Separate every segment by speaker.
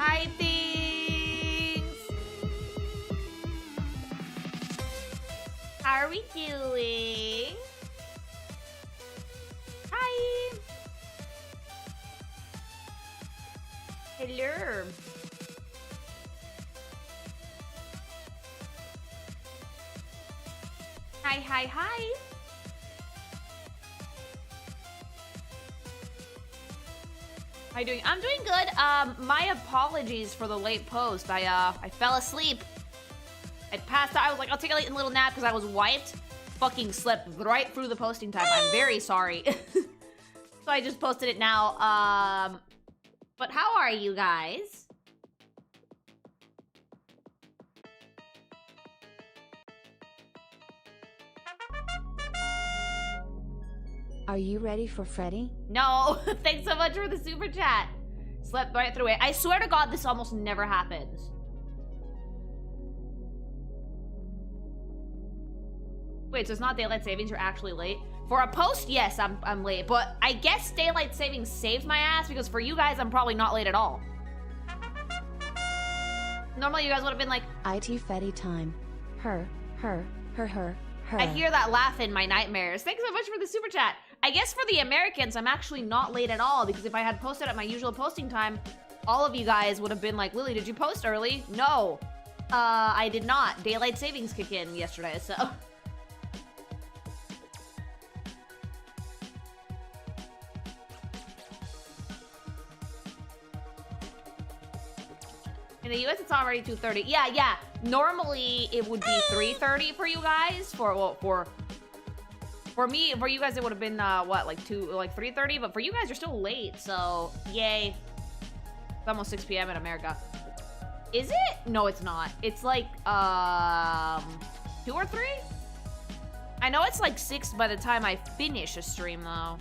Speaker 1: Hi, things! How are we doing? Hi! Hello! Hi, hi, hi! How you doing? I'm doing good. My apologies for the late post. I fell asleep. I passed out. I was like, I'll take a little nap because I was wiped. Fucking slipped right through the posting time. I'm very sorry. So I just posted it now. But how are you guys?
Speaker 2: Are you ready for Freddy?
Speaker 1: No. Thanks so much for the super chat. Slept right through it. I swear to God, this almost never happens. Wait, so it's not daylight savings, you're actually late? For a post, yes, I'm late. But I guess daylight savings saved my ass because for you guys, I'm probably not late at all. Normally, you guys would have been like,
Speaker 2: IT Freddy time. Her.
Speaker 1: I hear that laugh in my nightmares. Thanks so much for the super chat. I guess for the Americans, I'm actually not late at all because if I had posted at my usual posting time, all of you guys would have been like, Lily, did you post early? No, I did not. Daylight savings kicked in yesterday, so. In the US, it's already 2:30. Yeah. Normally, it would be 3:30 for you guys. For me, for you guys, it would have been what, like 3:30. But for you guys, you're still late. So yay! It's almost 6 p.m. in America. Is it? No, it's not. It's like 2 or 3. I know it's like 6 by the time I finish a stream, though.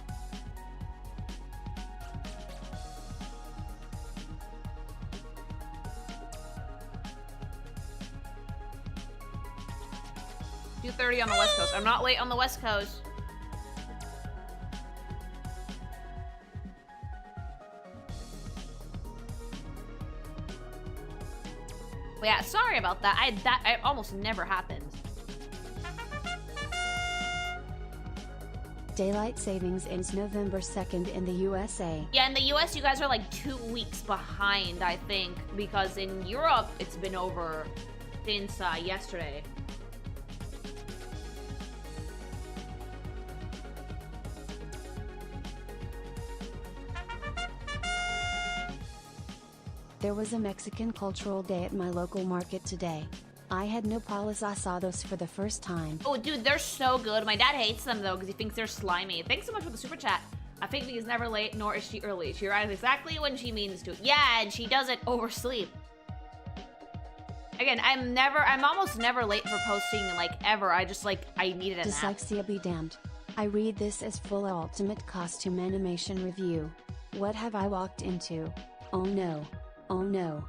Speaker 1: .30 on the West Coast. I'm not late on the West Coast. But yeah, sorry about that. That almost never happens.
Speaker 2: Daylight savings ends November 2nd in the USA.
Speaker 1: Yeah, in the US, you guys are like 2 weeks behind, I think, because in Europe, it's been over since yesterday.
Speaker 2: There was a Mexican cultural day at my local market today. I had no palas asados for the first time.
Speaker 1: Oh, dude, they're so good. My dad hates them, though, because he thinks they're slimy. Thanks so much for the super chat. I think is never late, nor is she early. She arrives exactly when she means to. Yeah, and she doesn't oversleep. Again, I'm almost never late for posting, like, ever. I just, like, I needed a nap.
Speaker 2: Dyslexia be damned. I read this as full ultimate costume animation review. What have I walked into? Oh no. Oh no.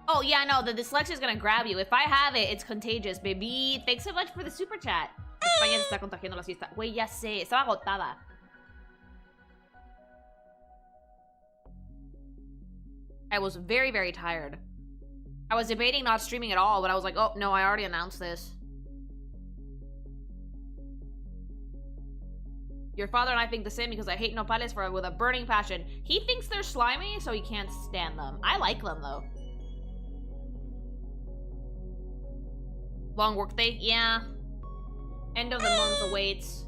Speaker 1: Oh, yeah, no, the dyslexia is gonna grab you. If I have it, it's contagious, baby. Thanks so much for the super chat. España se está contagiando la siesta. Güey, ya sé, estaba agotada. I was very, very tired. I was debating not streaming at all, but I was like, oh, no, I already announced this. Your father and I think the same because I hate nopales with a burning passion. He thinks they're slimy, so he can't stand them. I like them, though. Long work day? Yeah. End of the month awaits.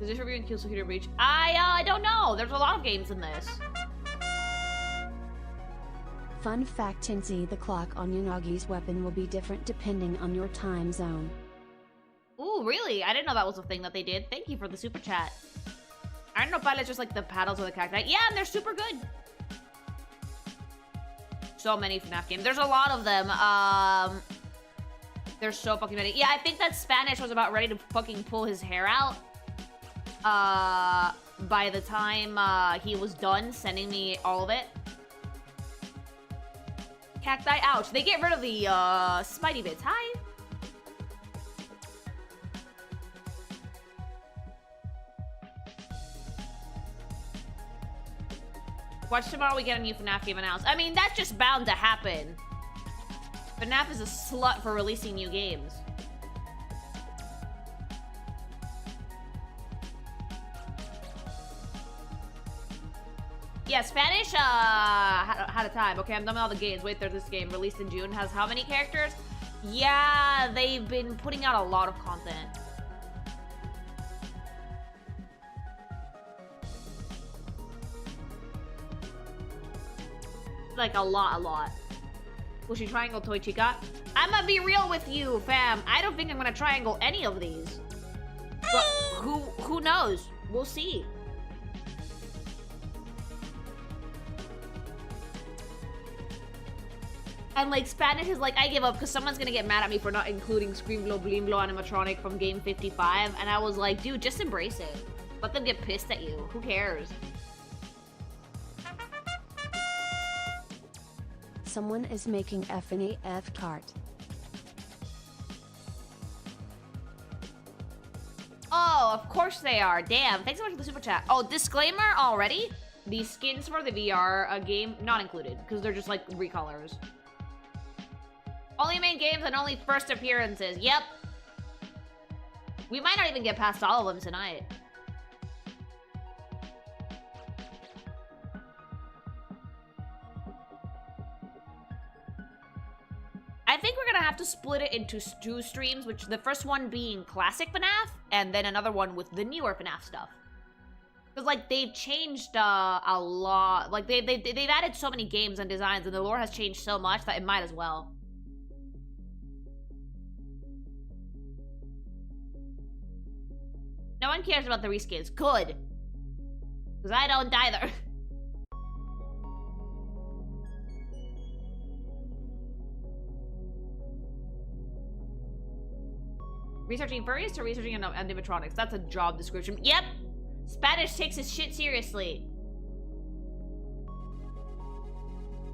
Speaker 1: Is this reviewing Kill Security Breach? I don't know. There's a lot of games in this.
Speaker 2: Fun fact, Tinsy, the clock on Yanagi's weapon will be different depending on your time zone.
Speaker 1: Ooh, really? I didn't know that was a thing that they did. Thank you for the super chat. I don't know if it's just like the paddles or the cacti. Yeah, and they're super good. So many FNAF games. There's a lot of them. There's so fucking many. Yeah, I think that Spanish was about ready to fucking pull his hair out. By the time he was done sending me all of it. Cacti, ouch. They get rid of the Smitey bits. Hi. Watch tomorrow we get a new FNAF game announced. I mean, that's just bound to happen. FNAF is a slut for releasing new games. Yeah, Spanish, had a time. Okay, I'm done with all the games. Wait, there's this game released in June. Has how many characters? Yeah, they've been putting out a lot of content. Like a lot. Will she triangle Toy Chica? I'm gonna be real with you, fam. I don't think I'm gonna triangle any of these. But who knows? We'll see. And like Spanish is like, I give up because someone's gonna get mad at me for not including Scream Glow Bleem Glow animatronic from game 55. And I was like, dude, just embrace it. Let them get pissed at you. Who cares?
Speaker 2: Someone is making FNAF cart.
Speaker 1: Oh, of course they are. Damn, thanks so much for the super chat. Oh, disclaimer already? These skins for the VR game, not included, because they're just like recolors. Only main games and only first appearances. Yep. We might not even get past all of them tonight. I think we're gonna have to split it into 2 streams, which the first one being classic FNAF, and then another one with the newer FNAF stuff. Because, like, they've changed a lot. Like, they've added so many games and designs, and the lore has changed so much that it might as well. No one cares about the reskins. Good. Because I don't either. Researching furries to researching animatronics. That's a job description. Yep! Spanish takes his shit seriously.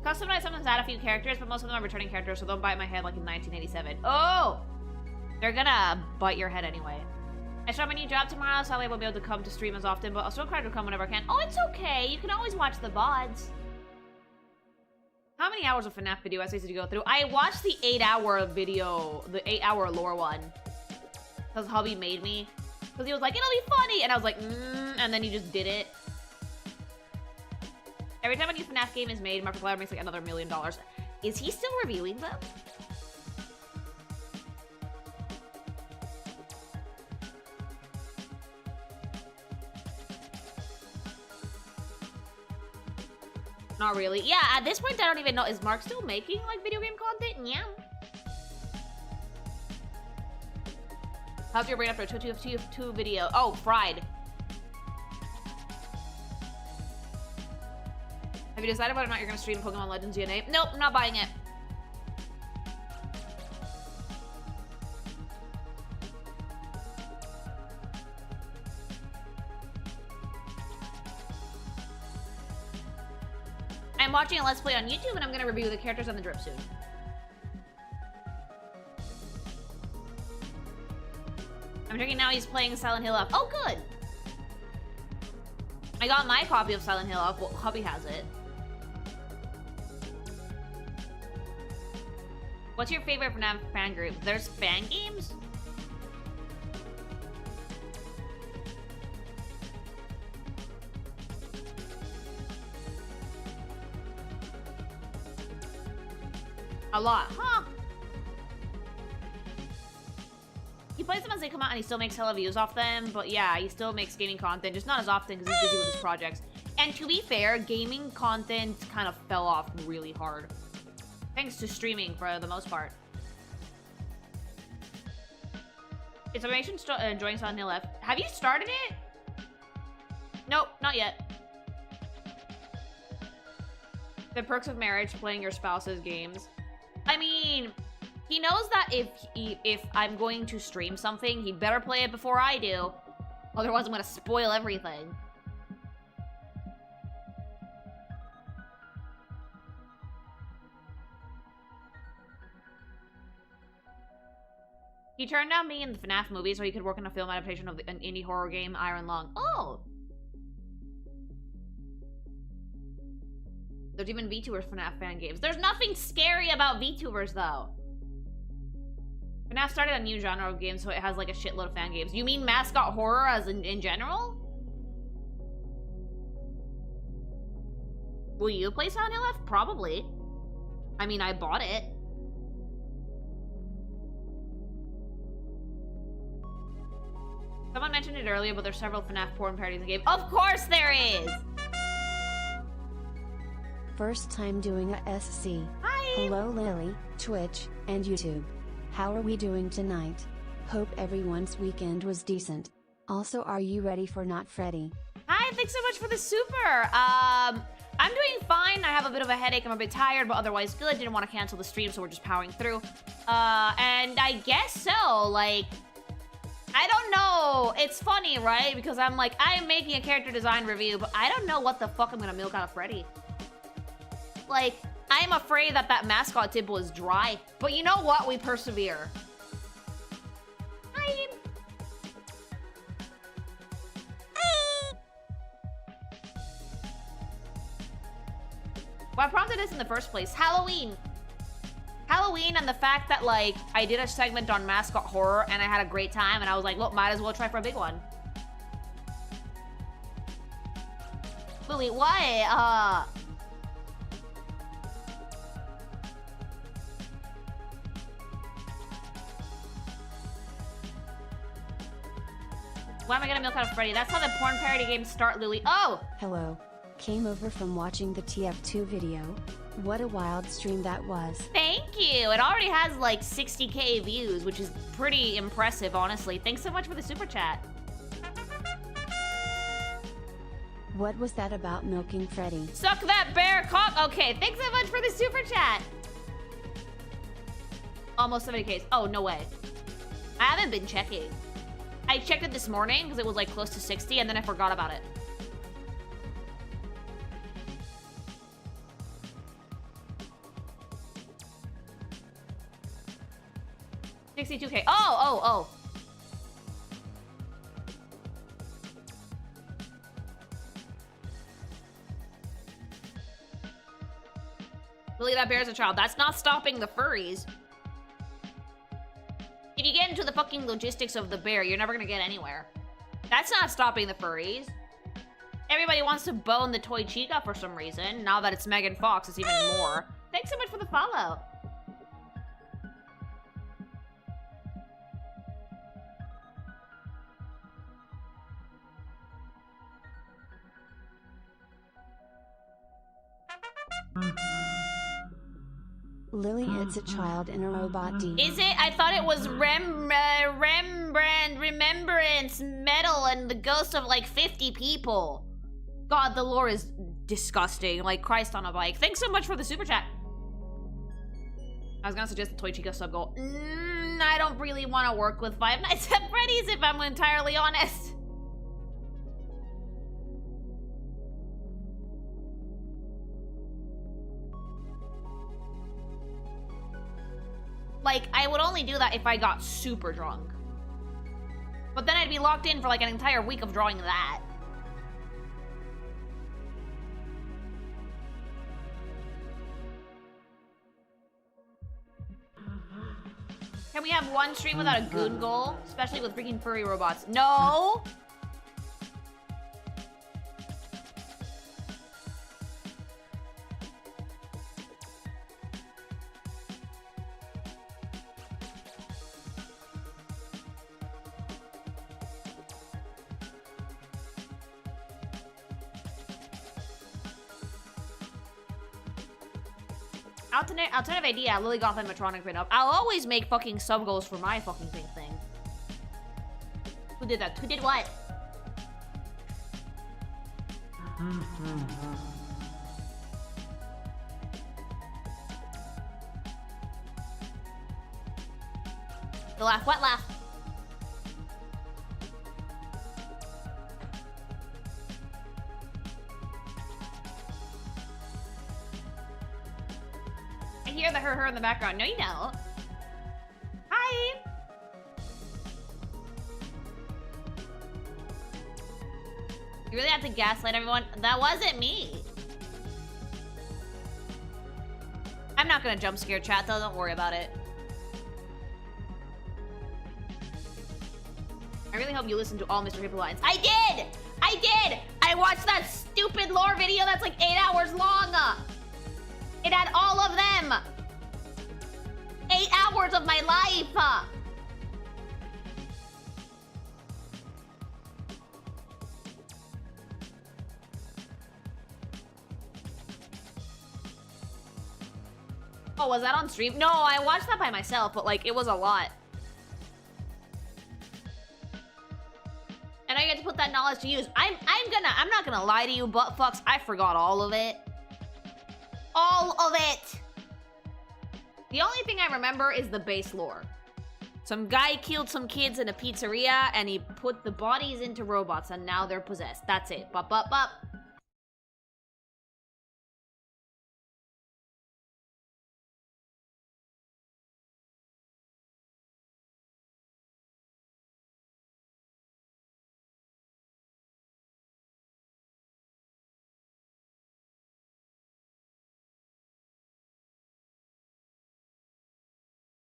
Speaker 1: Customized sometimes add a few characters, but most of them are returning characters, so don't bite my head like in 1987. Oh! They're gonna bite your head anyway. I start my new job tomorrow, so I won't be able to come to stream as often, but I'll still try to come whenever I can. Oh, it's okay. You can always watch the VODs. How many hours of FNAF video essays did you go through? I watched the 8-hour video, the 8-hour lore one. Because hubby made me. Because he was like, it'll be funny! And I was like, and then he just did it. Every time a new FNAF game is made, Markiplier makes like another $1 million. Is he still reviewing them? Not really. Yeah, at this point, I don't even know. Is Mark still making, like, video game content? Yeah. How's your brain after a 2 video? Oh, fried. Have you decided whether or not you're going to stream Pokemon Legends DNA? Nope, I'm not buying it. I'm watching a Let's Play on YouTube, and I'm going to review the characters on the drip soon. I'm checking now he's playing Silent Hill up. Oh, good! I got my copy of Silent Hill up. Well, hubby has it. What's your favorite FNAF fan group? There's fan games? A lot, huh? He plays them as they come out and he still makes hella views off them, but yeah, he still makes gaming content, just not as often because he's busy with his projects. And to be fair, gaming content kind of fell off really hard. Thanks to streaming for the most part. Is Animation still enjoying Silent Hill F? Have you started it? Nope, not yet. The perks of marriage, playing your spouse's games. I mean, he knows that if I'm going to stream something, he'd better play it before I do. Otherwise, I'm gonna spoil everything. He turned down being in the FNAF movie so he could work on a film adaptation of an indie horror game, Iron Lung. Oh! There's even VTubers FNAF fan games. There's nothing scary about VTubers, though. FNAF started a new genre of games, so it has like a shitload of fan games. You mean mascot horror as in general? Will you play Silent Hill F? Probably. I mean, I bought it. Someone mentioned it earlier, but there's several FNAF porn parodies in the game. Of course there is!
Speaker 2: First time doing a SC.
Speaker 1: Hi!
Speaker 2: Hello Lily, Twitch, and YouTube. How are we doing tonight? Hope everyone's weekend was decent. Also, are you ready for Not Freddy?
Speaker 1: Hi, thanks so much for the super! I'm doing fine. I have a bit of a headache. I'm a bit tired, but otherwise good. I didn't want to cancel the stream, so we're just powering through. And I guess so, like... I don't know. It's funny, right? Because I'm like, I am making a character design review, but I don't know what the fuck I'm gonna milk out of Freddy. Like, I'm afraid that that mascot tip was dry. But you know what? We persevere. Hi. What prompted this in the first place? Halloween. Halloween and the fact that, like, I did a segment on mascot horror and I had a great time and I was like, look, might as well try for a big one. Lily, why? Why am I gonna milk out of Freddy? That's how the porn parody games start, Lily. Oh!
Speaker 2: Hello. Came over from watching the TF2 video. What a wild stream that was.
Speaker 1: Thank you! It already has like 60k views, which is pretty impressive, honestly. Thanks so much for the super chat.
Speaker 2: What was that about milking Freddy?
Speaker 1: Suck that bear cock! Okay, thanks so much for the super chat! Almost 70k. Oh, no way. I haven't been checking. I checked it this morning because it was like close to 60 and then I forgot about it. $62K. Oh. Lily, that bear's a child. That's not stopping the furries. If you get into the fucking logistics of the bear, you're never gonna get anywhere. That's not stopping the furries. Everybody wants to bone the toy Chica for some reason. Now that it's Megan Fox, it's even more. Thanks so much for the follow.
Speaker 2: Lily, it's a child in a robot demon.
Speaker 1: Is it? I thought it was Rembrandt Remembrance Medal and the ghost of like 50 people. God, the lore is disgusting. Like Christ on a bike. Thanks so much for the super chat. I was gonna suggest the Toy Chica sub goal. I don't really want to work with Five Nights at Freddy's if I'm entirely honest. Like, I would only do that if I got super drunk. But then I'd be locked in for like an entire week of drawing that. Can we have one stream without a goon goal? Especially with freaking furry robots. No! Alternative idea, Lily Goth animatronic right up. I'll always make fucking sub goals for my fucking thing. Who did that? Who did what? The laugh, what laugh? I hear the her in the background. No, you don't. Hi. You really have to gaslight everyone? That wasn't me. I'm not gonna jump scare chat though, don't worry about it. I really hope you listen to all Mr. Hippo lines. I did! I did! I watched that stupid lore video that's like 8 hours long. It had all of them. 8 hours of my life. Oh, was that on stream? No, I watched that by myself, but like, it was a lot. And I get to put that knowledge to use. I'm not gonna lie to you, butt fucks. I forgot all of it. All of it. The only thing I remember is the base lore. Some guy killed some kids in a pizzeria, and he put the bodies into robots, and now they're possessed. That's it. Bup, bup, bup.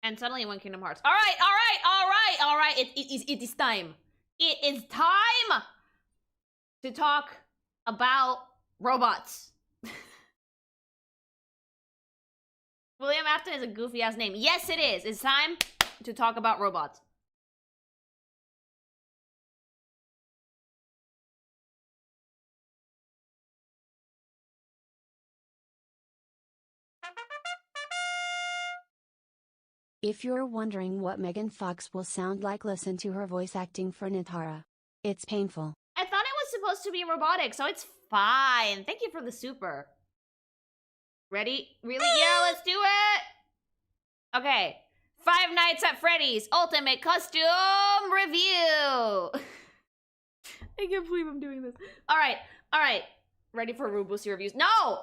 Speaker 1: And suddenly won Kingdom Hearts. All right. It is time. It is time to talk about robots. William Afton is a goofy ass name. Yes, it is. It's time to talk about robots.
Speaker 2: If you're wondering what Megan Fox will sound like, listen to her voice acting for Nitara. It's painful.
Speaker 1: I thought it was supposed to be robotic, so it's fine. Thank you for the super. Ready? Really? Yeah, let's do it! Okay. Five Nights at Freddy's Ultimate Costume Review! I can't believe I'm doing this. Alright. Ready for Robusti reviews? No!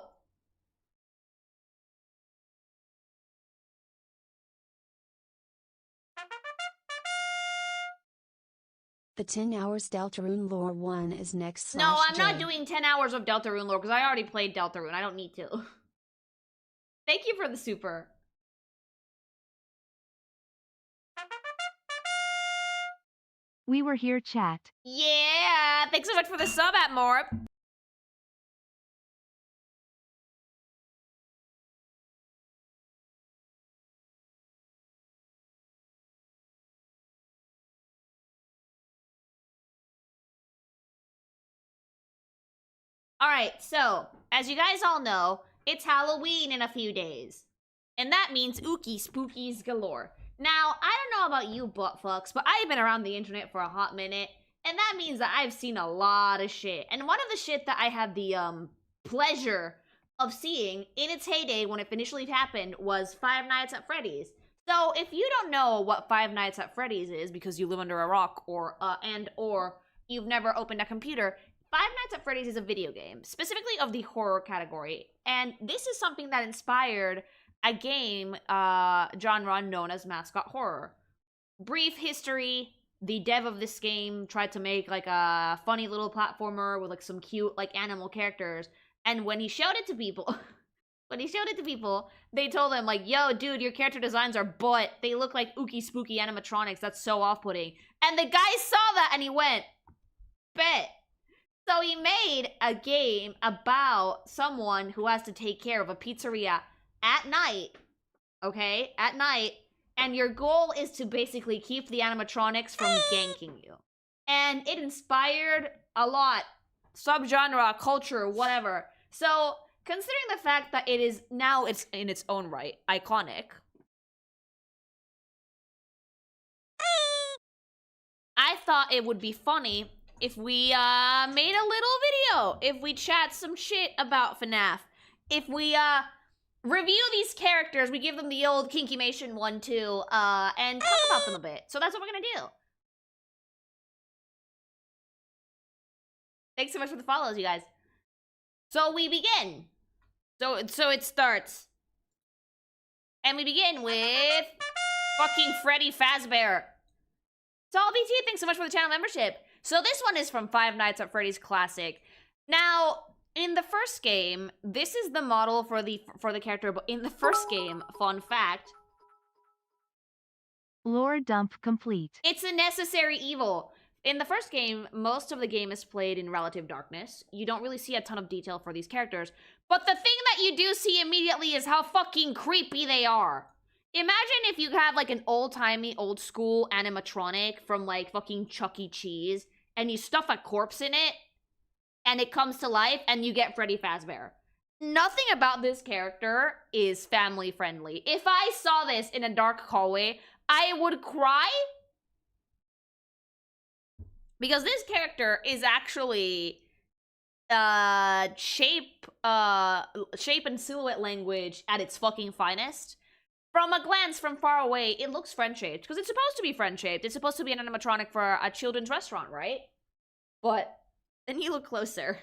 Speaker 2: The 10 hours Deltarune lore 1 is next.
Speaker 1: No, I'm not doing 10 hours of Deltarune lore because I already played Deltarune. I don't need to. Thank you for the super.
Speaker 3: We were here, chat.
Speaker 1: Yeah, thanks so much for the sub, Atmore. Alright, so, as you guys all know, it's Halloween in a few days. And that means ookie spookies galore. Now, I don't know about you buttfucks, but I've been around the internet for a hot minute, and that means that I've seen a lot of shit. And one of the shit that I had the, pleasure of seeing in its heyday when it initially happened was Five Nights at Freddy's. So, if you don't know what Five Nights at Freddy's is because you live under a rock or you've never opened a computer, Five Nights at Freddy's is a video game, specifically of the horror category, and this is something that inspired a game genre known as mascot horror. Brief history, the dev of this game tried to make like a funny little platformer with like some cute like animal characters, and when he showed it to people, they told him like, yo dude, your character designs are butt, they look like ookie spooky animatronics, that's so off-putting. And the guy saw that and he went, bet. So he made a game about someone who has to take care of a pizzeria at night, okay? At night, and your goal is to basically keep the animatronics from ganking you. And it inspired a lot, subgenre, culture, whatever. So, considering the fact that it's in its own right iconic, I thought it would be funny if we made a little video, if we chat some shit about FNAF, if we review these characters, we give them the old Kinkymation 1-2, and talk about them a bit. So that's what we're gonna do. Thanks so much for the follows, you guys. So we begin. So it starts. And we begin with fucking Freddy Fazbear. Saul BT, thanks so much for the channel membership. So this one is from Five Nights at Freddy's Classic. Now, in the first game, this is the model for the character, but in the first game, fun fact,
Speaker 3: Lore dump complete.
Speaker 1: it's a necessary evil. In the first game, most of the game is played in relative darkness. You don't really see a ton of detail for these characters. But the thing that you do see immediately is how fucking creepy they are. Imagine if you have like an old-timey, old-school animatronic from like fucking Chuck E. Cheese, and you stuff a corpse in it, and it comes to life, and you get Freddy Fazbear. Nothing about this character is family-friendly. If I saw this in a dark hallway, I would cry. Because this character is actually shape and silhouette language at its fucking finest. From a glance from far away, it looks friend-shaped. Because it's supposed to be friend-shaped. It's supposed to be an animatronic for a children's restaurant, right? But then you look closer.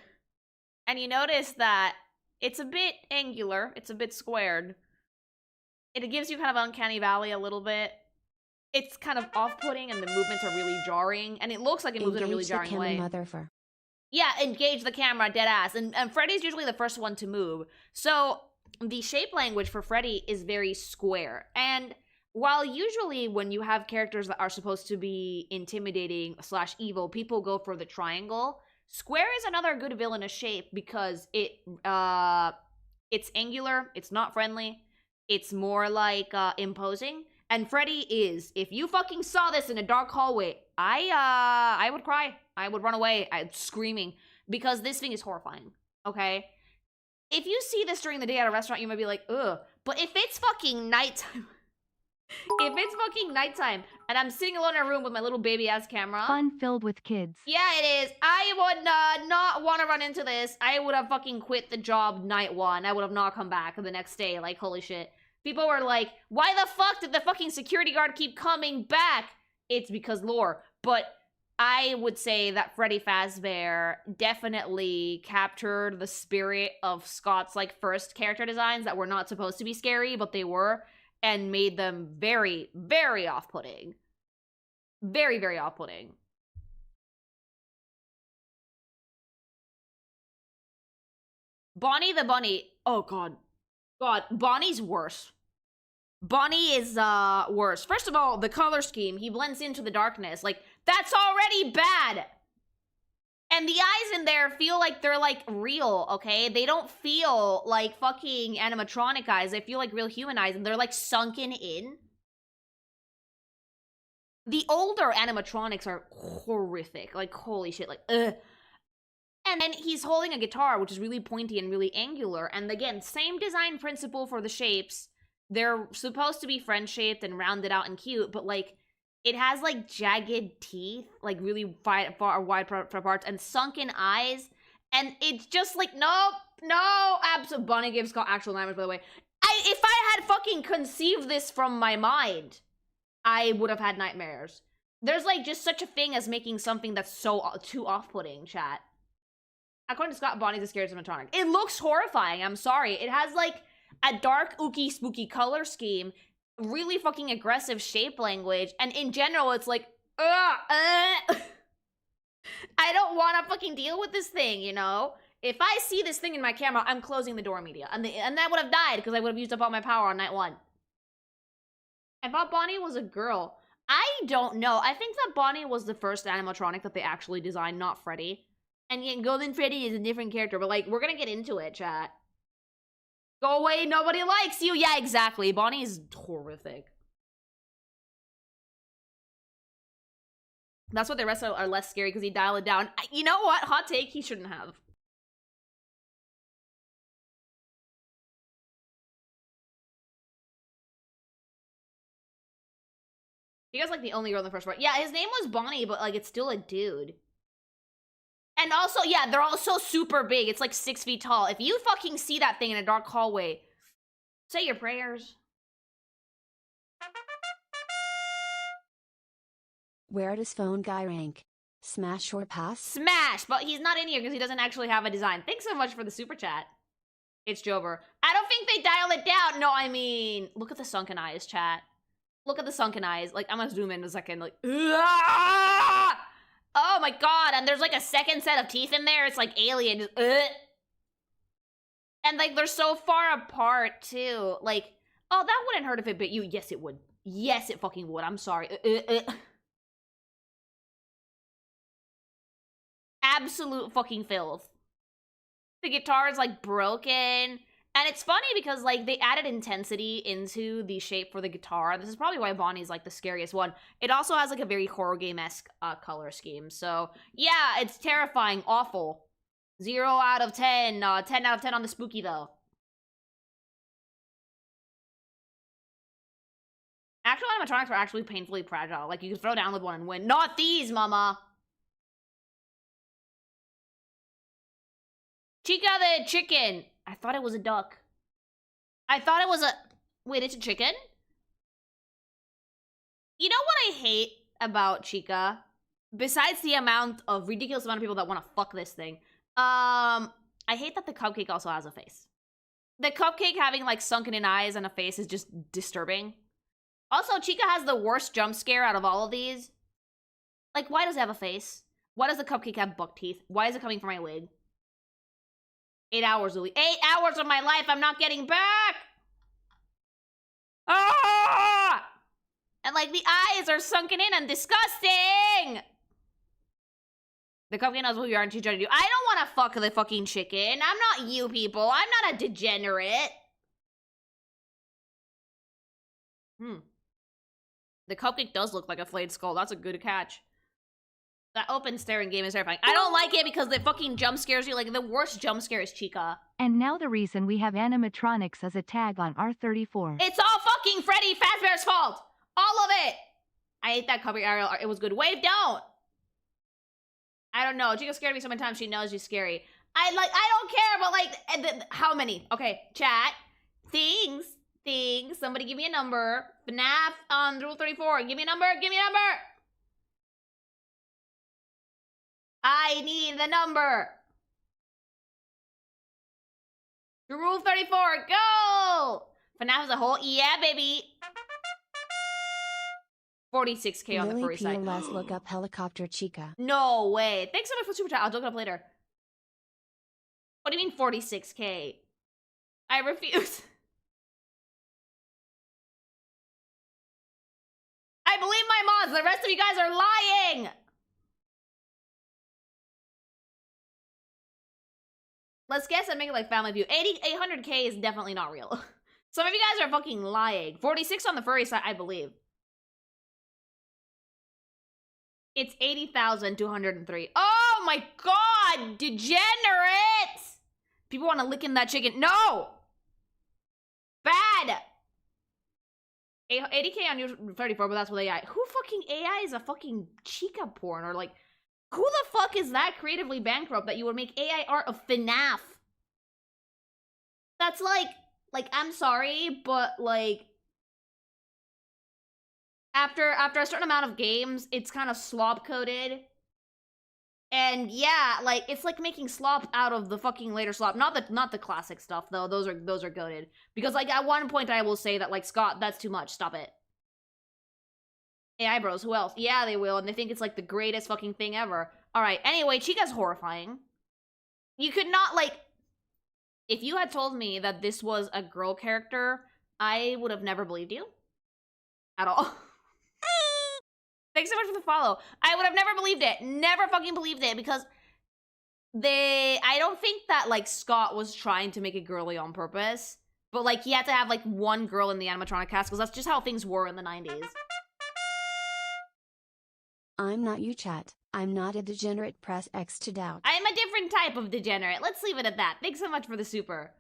Speaker 1: And you notice that it's a bit angular. It's a bit squared. It gives you kind of uncanny valley a little bit. It's kind of off-putting, and the movements are really jarring, and it looks like it moves in a really jarring way. Yeah, engage the camera, dead ass. And Freddy's usually the first one to move. So the shape language for Freddy is very square. And while usually when you have characters that are supposed to be intimidating / evil, people go for the triangle, square is another good villainous shape because it's angular, it's not friendly, it's more like imposing. And Freddy is. If you fucking saw this in a dark hallway, I would cry. I would run away, screaming, because this thing is horrifying, okay? If you see this during the day at a restaurant, you might be like, ugh. But if it's fucking nighttime, and I'm sitting alone in a room with my little baby-ass camera.
Speaker 3: Fun filled with kids.
Speaker 1: Yeah, it is. I would not want to run into this. I would have fucking quit the job night one. I would have not come back the next day. Like, holy shit. People were like, why the fuck did the fucking security guard keep coming back? It's because lore. But I would say that Freddy Fazbear definitely captured the spirit of Scott's like first character designs that were not supposed to be scary, but they were, and made them very, very off-putting. Very, very off-putting. Bonnie the Bunny. Oh, God. God, Bonnie's worse. Bonnie is, worse. First of all, the color scheme, he blends into the darkness. Like, that's already bad! And the eyes in there feel like they're, like, real, okay? They don't feel like fucking animatronic eyes. They feel like real human eyes, and they're, like, sunken in. The older animatronics are horrific. Like, holy shit, like, ugh. And then he's holding a guitar, which is really pointy and really angular. And again, same design principle for the shapes. They're supposed to be friend-shaped and rounded out and cute, but, like, it has, like, jagged teeth, like, really far wide parts, and sunken eyes. And it's just like, nope, no, absolutely. Bonnie gives Scott actual nightmares, by the way. If I had fucking conceived this from my mind, I would have had nightmares. There's, like, just such a thing as making something that's so too off-putting, chat. According to Scott, Bonnie's the scariest animatronic. It looks horrifying, I'm sorry. It has, like, a dark, ooky, spooky color scheme, really fucking aggressive shape language, and in general, it's like, I don't want to fucking deal with this thing, you know? If I see this thing in my camera, I'm closing the door immediately. And I would have died, because I would have used up all my power on night one. I thought Bonnie was a girl. I don't know. I think that Bonnie was the first animatronic that they actually designed, not Freddy. And yet Golden Freddy is a different character, but, like, we're gonna get into it, chat. Go away, nobody likes you! Yeah, exactly. Bonnie is horrific. That's what the rest are less scary, because he dialed it down. You know what? Hot take, he shouldn't have. You guys like the only girl in the first part. Yeah, his name was Bonnie, but, like, it's still a dude. And also, yeah, they're all so super big. It's like 6 feet tall. If you fucking see that thing in a dark hallway, say your prayers.
Speaker 2: Where does phone guy rank? Smash or pass?
Speaker 1: Smash! But he's not in here because he doesn't actually have a design. Thanks so much for the super chat. It's Jover. I don't think they dial it down. No, I mean, look at the sunken eyes, chat. Look at the sunken eyes. Like, I'm gonna zoom in a second. Like, ah! Oh my god, and there's like a second set of teeth in there. It's like alien. And, like, they're so far apart, too. Like, oh, that wouldn't hurt if it bit you. Yes, it would. Yes, it fucking would. I'm sorry. Absolute fucking filth. The guitar is, like, broken. And it's funny because, like, they added intensity into the shape for the guitar. This is probably why Bonnie's, like, the scariest one. It also has, like, a very horror game-esque color scheme. So, yeah, it's terrifying. Awful. 0 out of 10. 10 out of 10 on the spooky, though. Actual animatronics are actually painfully fragile. Like, you can throw down with one and win. Not these, mama! Chica the Chicken. I thought it was a duck. I thought it was a... Wait, it's a chicken? You know what I hate about Chica? Besides the ridiculous amount of people that want to fuck this thing. I hate that the cupcake also has a face. The cupcake having, like, sunken in eyes and a face is just disturbing. Also, Chica has the worst jump scare out of all of these. Like, why does it have a face? Why does the cupcake have buck teeth? Why is it coming from my wig? 8 hours, Louis. 8 hours of my life I'm not getting back! Ah! And, like, the eyes are sunken in and disgusting! The cupcake knows who you are and she's trying to do. I don't want to fuck the fucking chicken. I'm not you people. I'm not a degenerate. The cupcake does look like a flayed skull. That's a good catch. That open staring game is terrifying. I don't like it because it fucking jump scares you. Like, the worst jump scare is Chica.
Speaker 3: And now the reason we have animatronics as a tag on R34.
Speaker 1: It's all fucking Freddy Fazbear's fault! All of it! I hate that cupcake, Ariel. It was good. Wave, don't! I don't know. Chica scared me so many times she knows she's scary. I don't care, but, like, how many? Okay, chat. Things. Somebody give me a number. FNAF on Rule 34. Give me a number. I need the number. Rule 34, go! FNAF as a whole, yeah, baby. 46K on the furry side.
Speaker 2: Let's look up helicopter Chica.
Speaker 1: No way. Thanks so much for super chat. I'll look it up later. What do you mean 46K? I refuse. I believe my mods. The rest of you guys are lying. Let's guess and make it like Family View. 800K is definitely not real. Some of you guys are fucking lying. 46 on the furry side, I believe. It's 80,203. Oh my god! Degenerates! People want to lick in that chicken. No! Bad! 80K on your 34, but that's with AI. Who fucking AI is a fucking Chica porn? Or like, who the fuck is that creatively bankrupt that you would make AI art of FNAF? That's like, I'm sorry, but like, after a certain amount of games, it's kind of slop coded. And yeah, like, it's like making slop out of the fucking later slop. Not the classic stuff though. Those are goated. Because like at one point I will say that like, Scott, that's too much. Stop it. AI bros, who else? Yeah, they will, and they think it's like the greatest fucking thing ever. Alright, anyway, Chica's horrifying. You could not, like... If you had told me that this was a girl character, I would have never believed you. At all. Thanks so much for the follow. I would have never believed it. Never fucking believed it, because... I don't think that, like, Scott was trying to make it girly on purpose. But, like, he had to have, like, one girl in the animatronic cast, because that's just how things were in the 90s.
Speaker 2: I'm not you, chat. I'm not a degenerate. Press X to doubt.
Speaker 1: I'm a different type of degenerate. Let's leave it at that. Thanks so much for the super.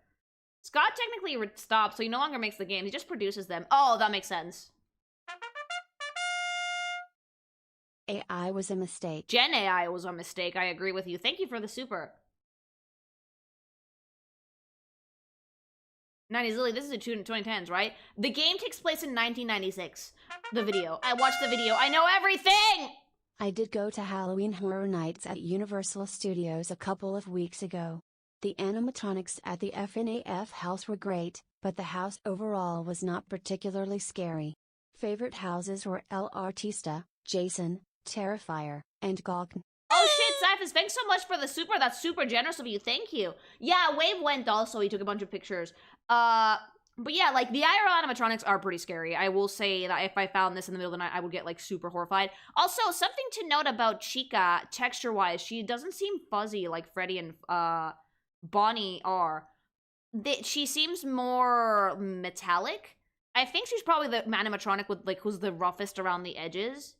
Speaker 1: Scott technically stopped, so he no longer makes the games. He just produces them. Oh, that makes sense.
Speaker 2: AI was a mistake.
Speaker 1: Gen AI was a mistake. I agree with you. Thank you for the super. 90s Lily, this is a 2010s, right? The game takes place in 1996. The video. I watched the video. I know everything!
Speaker 2: I did go to Halloween Horror Nights at Universal Studios a couple of weeks ago. The animatronics at the FNAF house were great, but the house overall was not particularly scary. Favorite houses were El Artista, Jason, Terrifier, and Gawk.
Speaker 1: Oh shit, Memphis, thanks so much for the super. That's super generous of you. Thank you. Yeah, Wave went also. He took a bunch of pictures. But yeah, like, the IRL animatronics are pretty scary. I will say that if I found this in the middle of the night, I would get, like, super horrified. Also, something to note about Chica, texture-wise, she doesn't seem fuzzy like Freddy and Bonnie are. She seems more metallic. I think she's probably the animatronic with, like, who's the roughest around the edges,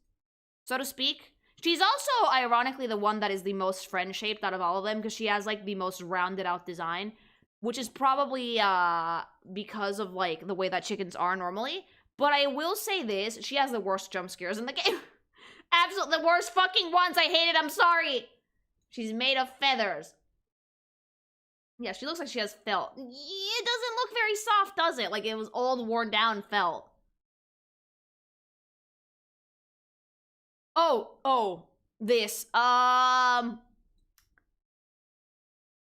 Speaker 1: so to speak. She's also, ironically, the one that is the most friend-shaped out of all of them, because she has, like, the most rounded-out design. Which is probably, because of, like, the way that chickens are normally. But I will say this, she has the worst jump scares in the game. Absolutely the worst fucking ones, I hate it, I'm sorry! She's made of feathers. Yeah, she looks like she has felt. It doesn't look very soft, does it? Like, it was old, worn down felt. This,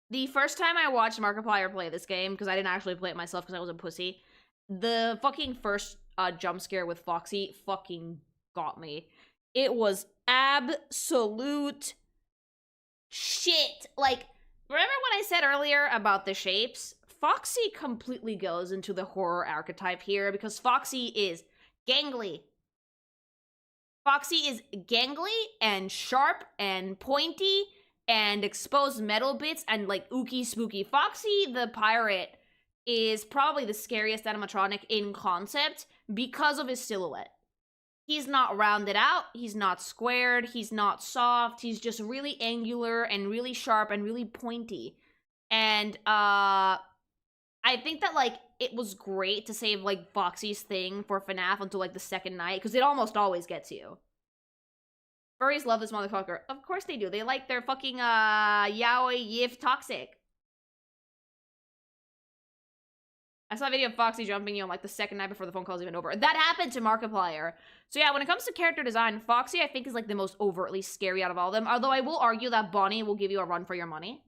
Speaker 1: the first time I watched Markiplier play this game, because I didn't actually play it myself because I was a pussy, the fucking first jump scare with Foxy fucking got me. It was absolute shit. Like, remember when I said earlier about the shapes? Foxy completely goes into the horror archetype here because Foxy is gangly. Foxy is gangly and sharp and pointy and exposed metal bits and, like, ooky spooky. Foxy the Pirate is probably the scariest animatronic in concept because of his silhouette. He's not rounded out, he's not squared, he's not soft, he's just really angular and really sharp and really pointy. And, I think that, like, it was great to save, like, Foxy's thing for FNAF until, like, the second night, because it almost always gets you. Furries love this motherfucker. Of course they do. They like their fucking, yaoi yif toxic. I saw a video of Foxy jumping, like, the second night before the phone call's even over. That happened to Markiplier. So yeah, when it comes to character design, Foxy, I think, is, like, the most overtly scary out of all of them. Although I will argue that Bonnie will give you a run for your money.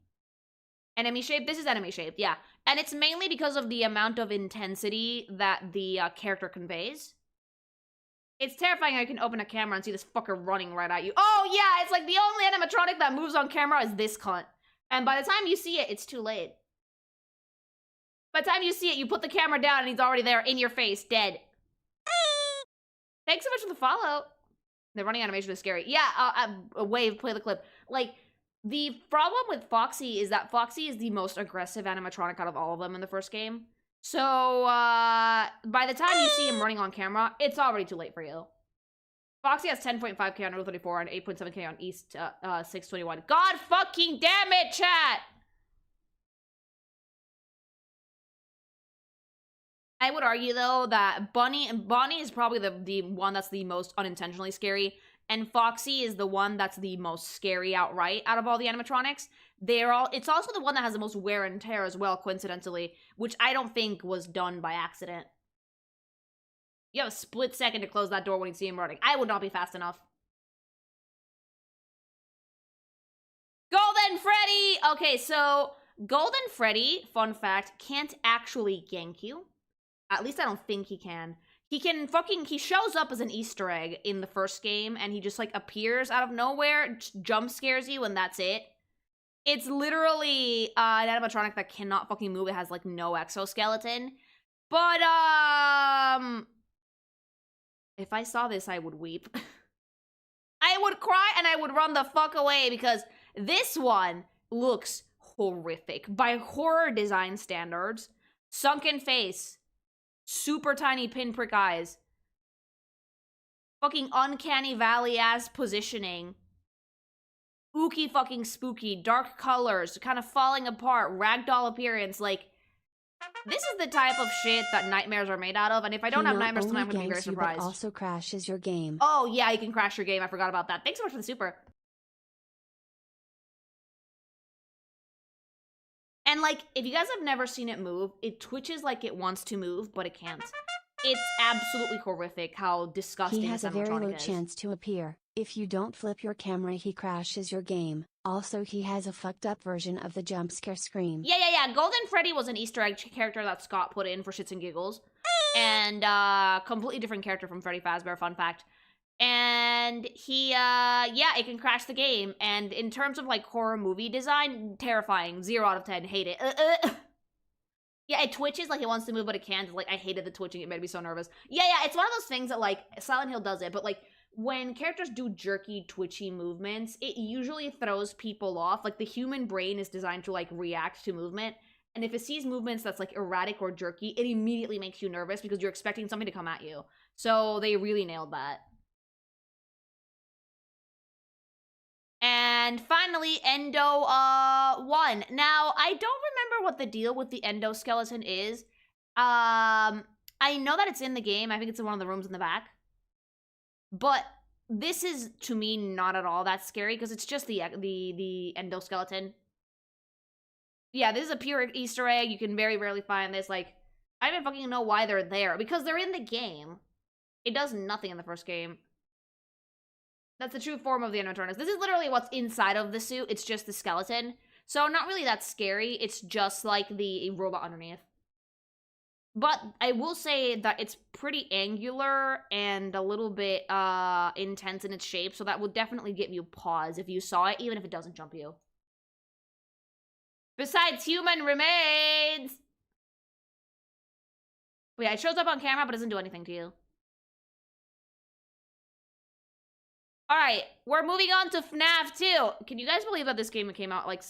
Speaker 1: Enemy shape? This is enemy shaped, yeah. And it's mainly because of the amount of intensity that the character conveys. It's terrifying how you can open a camera and see this fucker running right at you. Oh, yeah, it's like the only animatronic that moves on camera is this cunt. And by the time you see it, it's too late. By the time you see it, you put the camera down and he's already there in your face, dead. Thanks so much for the follow. The running animation is scary. Yeah, Wave, play the clip. Like, the problem with Foxy is that Foxy is the most aggressive animatronic out of all of them in the first game. So, by the time you see him running on camera, it's already too late for you. Foxy has 10.5k on Rule 34 and 8.7k on East 621. God fucking damn it, chat! I would argue, though, that Bonnie is probably the one that's the most unintentionally scary, and Foxy is the one that's the most scary outright out of all the animatronics. It's also the one that has the most wear and tear as well, coincidentally, which I don't think was done by accident. You have a split second to close that door when you see him running. I would not be fast enough. Golden Freddy! Okay, so Golden Freddy, fun fact, can't actually gank you. At least I don't think he can. He shows up as an Easter egg in the first game, and he just, like, appears out of nowhere, just jump scares you, and that's it. It's literally an animatronic that cannot fucking move. It has, like, no exoskeleton. But, if I saw this, I would weep. I would cry, and I would run the fuck away, because this one looks horrific. By horror design standards, sunken face, super tiny pinprick eyes, fucking uncanny valley-ass positioning, ooky fucking spooky, dark colors, kind of falling apart, ragdoll appearance, like, this is the type of shit that nightmares are made out of, and if I don't have nightmares tonight, I'm gonna be very surprised.
Speaker 2: But also crashes your game.
Speaker 1: Oh, yeah, you can crash your game, I forgot about that. Thanks so much for the super. And, like, if you guys have never seen it move, it twitches like it wants to move, but it can't. It's absolutely horrific how disgusting
Speaker 2: he has
Speaker 1: this
Speaker 2: a very low
Speaker 1: is.
Speaker 2: chance to appear. If you don't flip your camera, he crashes your game. Also, he has a fucked up version of the jump scare scream.
Speaker 1: Yeah. Golden Freddy was an Easter egg character that Scott put in for shits and giggles. And, completely different character from Freddy Fazbear, fun fact. And he, yeah, it can crash the game. And in terms of, like, horror movie design, terrifying. 0 out of 10. Hate it. Yeah, it twitches like it wants to move, but it can't. Like, I hated the twitching. It made me so nervous. Yeah, it's one of those things that, like, Silent Hill does it, but, like, when characters do jerky, twitchy movements, it usually throws people off. Like, the human brain is designed to, like, react to movement. And if it sees movements that's, like, erratic or jerky, it immediately makes you nervous because you're expecting something to come at you. So they really nailed that. And finally, Endo 1. Now, I don't remember what the deal with the Endoskeleton is. I know that it's in the game. I think it's in one of the rooms in the back. But this is, to me, not at all that scary because it's just the Endoskeleton. Yeah, this is a pure Easter egg. You can very rarely find this. Like, I don't even fucking know why they're there. Because they're in the game. It does nothing in the first game. That's the true form of the animatronics. This is literally what's inside of the suit. It's just the skeleton. So not really that scary. It's just like the robot underneath. But I will say that it's pretty angular and a little bit intense in its shape. So that will definitely give you pause if you saw it, even if it doesn't jump you. Besides human remains! But yeah, it shows up on camera, but doesn't do anything to you. Alright, we're moving on to FNAF 2. Can you guys believe that this game came out like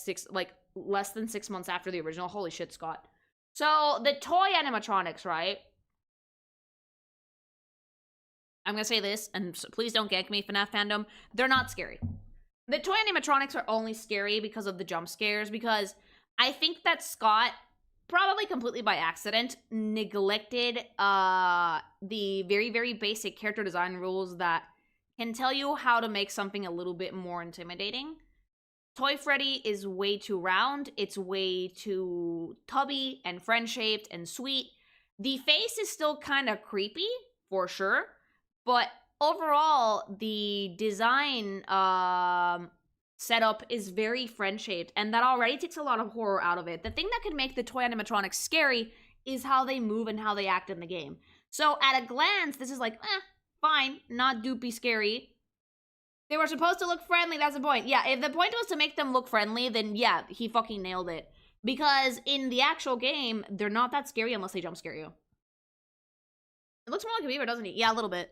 Speaker 1: less than 6 months after the original? Holy shit, Scott. So, the toy animatronics, right? I'm gonna say this, and please don't gank me, FNAF fandom. They're not scary. The toy animatronics are only scary because of the jump scares, because I think that Scott, probably completely by accident, neglected the very, very basic character design rules that can tell you how to make something a little bit more intimidating. Toy Freddy is way too round. It's way too tubby and friend-shaped and sweet. The face is still kind of creepy, for sure. But overall, the design setup is very friend-shaped. And that already takes a lot of horror out of it. The thing that can make the toy animatronics scary is how they move and how they act in the game. So at a glance, this is like, fine, not doopy scary. They were supposed to look friendly, that's the point. Yeah, if the point was to make them look friendly, then yeah, he fucking nailed it. Because in the actual game, they're not that scary unless they jump scare you. It looks more like a beaver, doesn't he? Yeah, a little bit.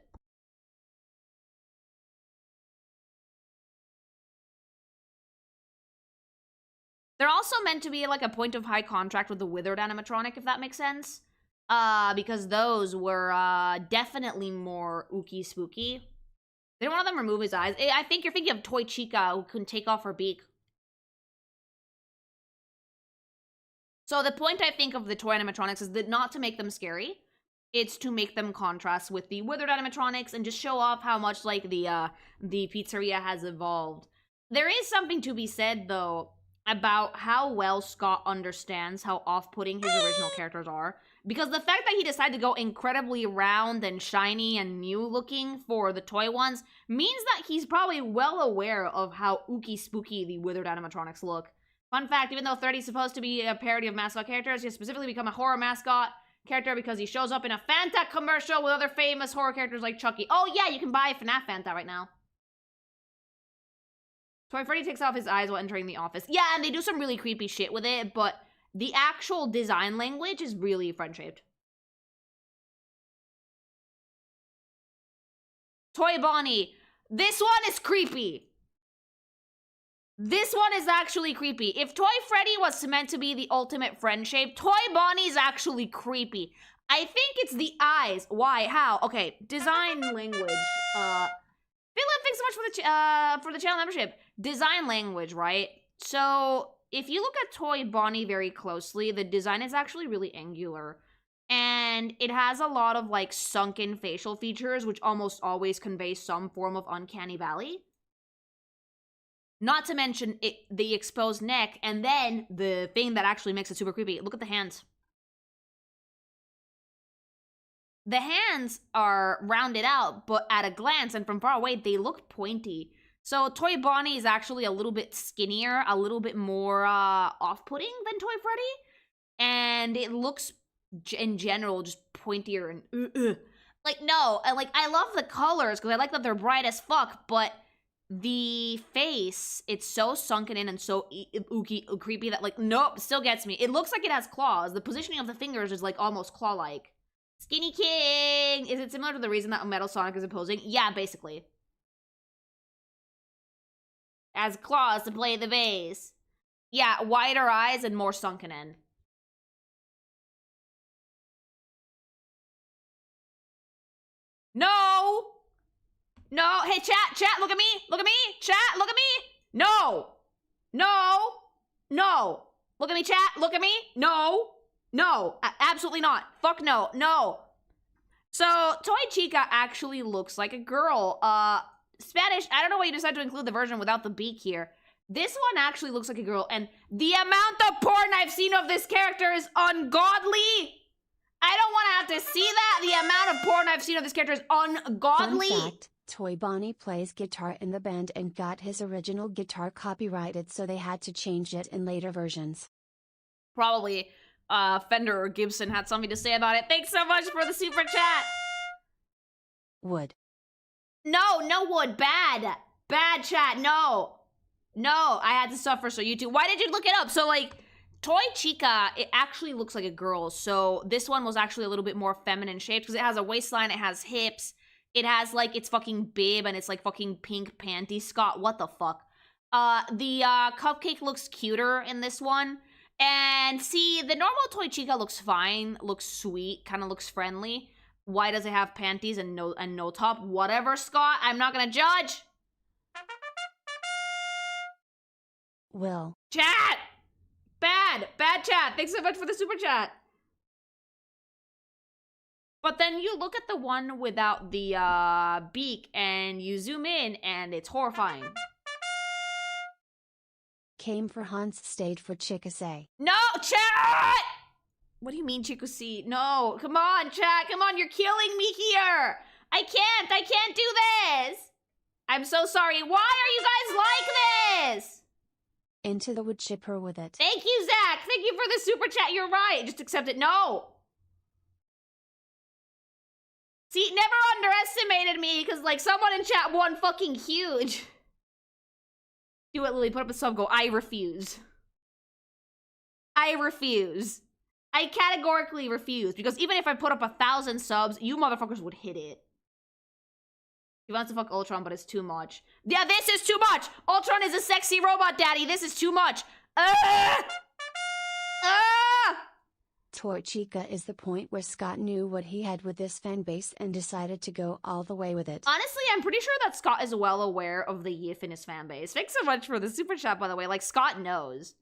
Speaker 1: They're also meant to be like a point of high contract with the Withered animatronic, if that makes sense. Because those were definitely more ooky spooky. Didn't one of them remove his eyes? I think you're thinking of Toy Chica, who couldn't take off her beak. So the point, I think, of the toy animatronics is that not to make them scary. It's to make them contrast with the Withered animatronics and just show off how much, like, the pizzeria has evolved. There is something to be said, though, about how well Scott understands how off-putting his original characters are. Because the fact that he decided to go incredibly round and shiny and new-looking for the toy ones means that he's probably well aware of how ooky-spooky the Withered animatronics look. Fun fact, even though 30 is supposed to be a parody of mascot characters, he has specifically become a horror mascot character because he shows up in a Fanta commercial with other famous horror characters like Chucky. Oh yeah, you can buy FNAF Fanta right now. Toy Freddy takes off his eyes while entering the office. Yeah, and they do some really creepy shit with it, but the actual design language is really friend-shaped. Toy Bonnie. This one is creepy. This one is actually creepy. If Toy Freddy was meant to be the ultimate friend-shape, Toy Bonnie's actually creepy. I think it's the eyes. Why? How? Okay, design language. Philip, thanks so much for the channel membership. Design language, right? So if you look at Toy Bonnie very closely, the design is actually really angular. And it has a lot of, like, sunken facial features, which almost always convey some form of uncanny valley. Not to mention the exposed neck, and then the thing that actually makes it super creepy. Look at the hands. The hands are rounded out, but at a glance and from far away, they look pointy. So Toy Bonnie is actually a little bit skinnier, a little bit more off-putting than Toy Freddy. And it looks, in general, just pointier and Like, no, I love the colors because I like that they're bright as fuck, but the face, it's so sunken in and so creepy that, like, nope, still gets me. It looks like it has claws. The positioning of the fingers is, like, almost claw-like. Skinny King! Is it similar to the reason that Metal Sonic is opposing? Yeah, basically. As claws to play the bass. Yeah, wider eyes and more sunken in. No! No! Hey, chat, look at me! Look at me! Chat, look at me! No! No! No! Look at me, chat, look at me! No! No! Absolutely not! Fuck no! No! So, Toy Chica actually looks like a girl. Spanish, I don't know why you decided to include the version without the beak here. This one actually looks like a girl, and the amount of porn I've seen of this character is ungodly! I don't want to have to see that! The amount of porn I've seen of this character is ungodly!
Speaker 2: Fun fact, Toy Bonnie plays guitar in the band and got his original guitar copyrighted, so they had to change it in later versions.
Speaker 1: Probably Fender or Gibson had something to say about it. Thanks so much for the super chat!
Speaker 2: Wood.
Speaker 1: No, no wood. Bad. Bad chat. No. No, I had to suffer, so you too. Why did you look it up? So, like, Toy Chica, it actually looks like a girl. So this one was actually a little bit more feminine shaped because it has a waistline, it has hips, it has, like, its fucking bib, and it's, like, fucking pink panties. Scott, what the fuck? The cupcake looks cuter in this one. And see, the normal Toy Chica looks fine, looks sweet, kind of looks friendly. Why does it have panties and no top? Whatever, Scott. I'm not gonna judge.
Speaker 2: Will.
Speaker 1: Chat! Bad chat. Thanks so much for the super chat. But then you look at the one without the beak and you zoom in and it's horrifying.
Speaker 2: Came for Hans, stayed for Chica say.
Speaker 1: No, chat! What do you mean, Chico C? No, come on, chat. Come on, you're killing me here. I can't do this. I'm so sorry. Why are you guys like this?
Speaker 2: Into the wood chipper with it.
Speaker 1: Thank you, Zach. Thank you for the super chat. You're right. Just accept it. No. See, never underestimated me because, like, someone in chat won fucking huge. Do it, Lily. Put up a sub. Go. I refuse. I refuse. I categorically refuse because even if I put up 1,000 subs, you motherfuckers would hit it. He wants to fuck Ultron, but it's too much. Yeah, this is too much! Ultron is a sexy robot, daddy! This is too much!
Speaker 2: Toy Chica is the point where Scott knew what he had with this fan base and decided to go all the way with it.
Speaker 1: Honestly, I'm pretty sure that Scott is well aware of the yiff in his fan base. Thanks so much for the super chat, by the way. Like, Scott knows.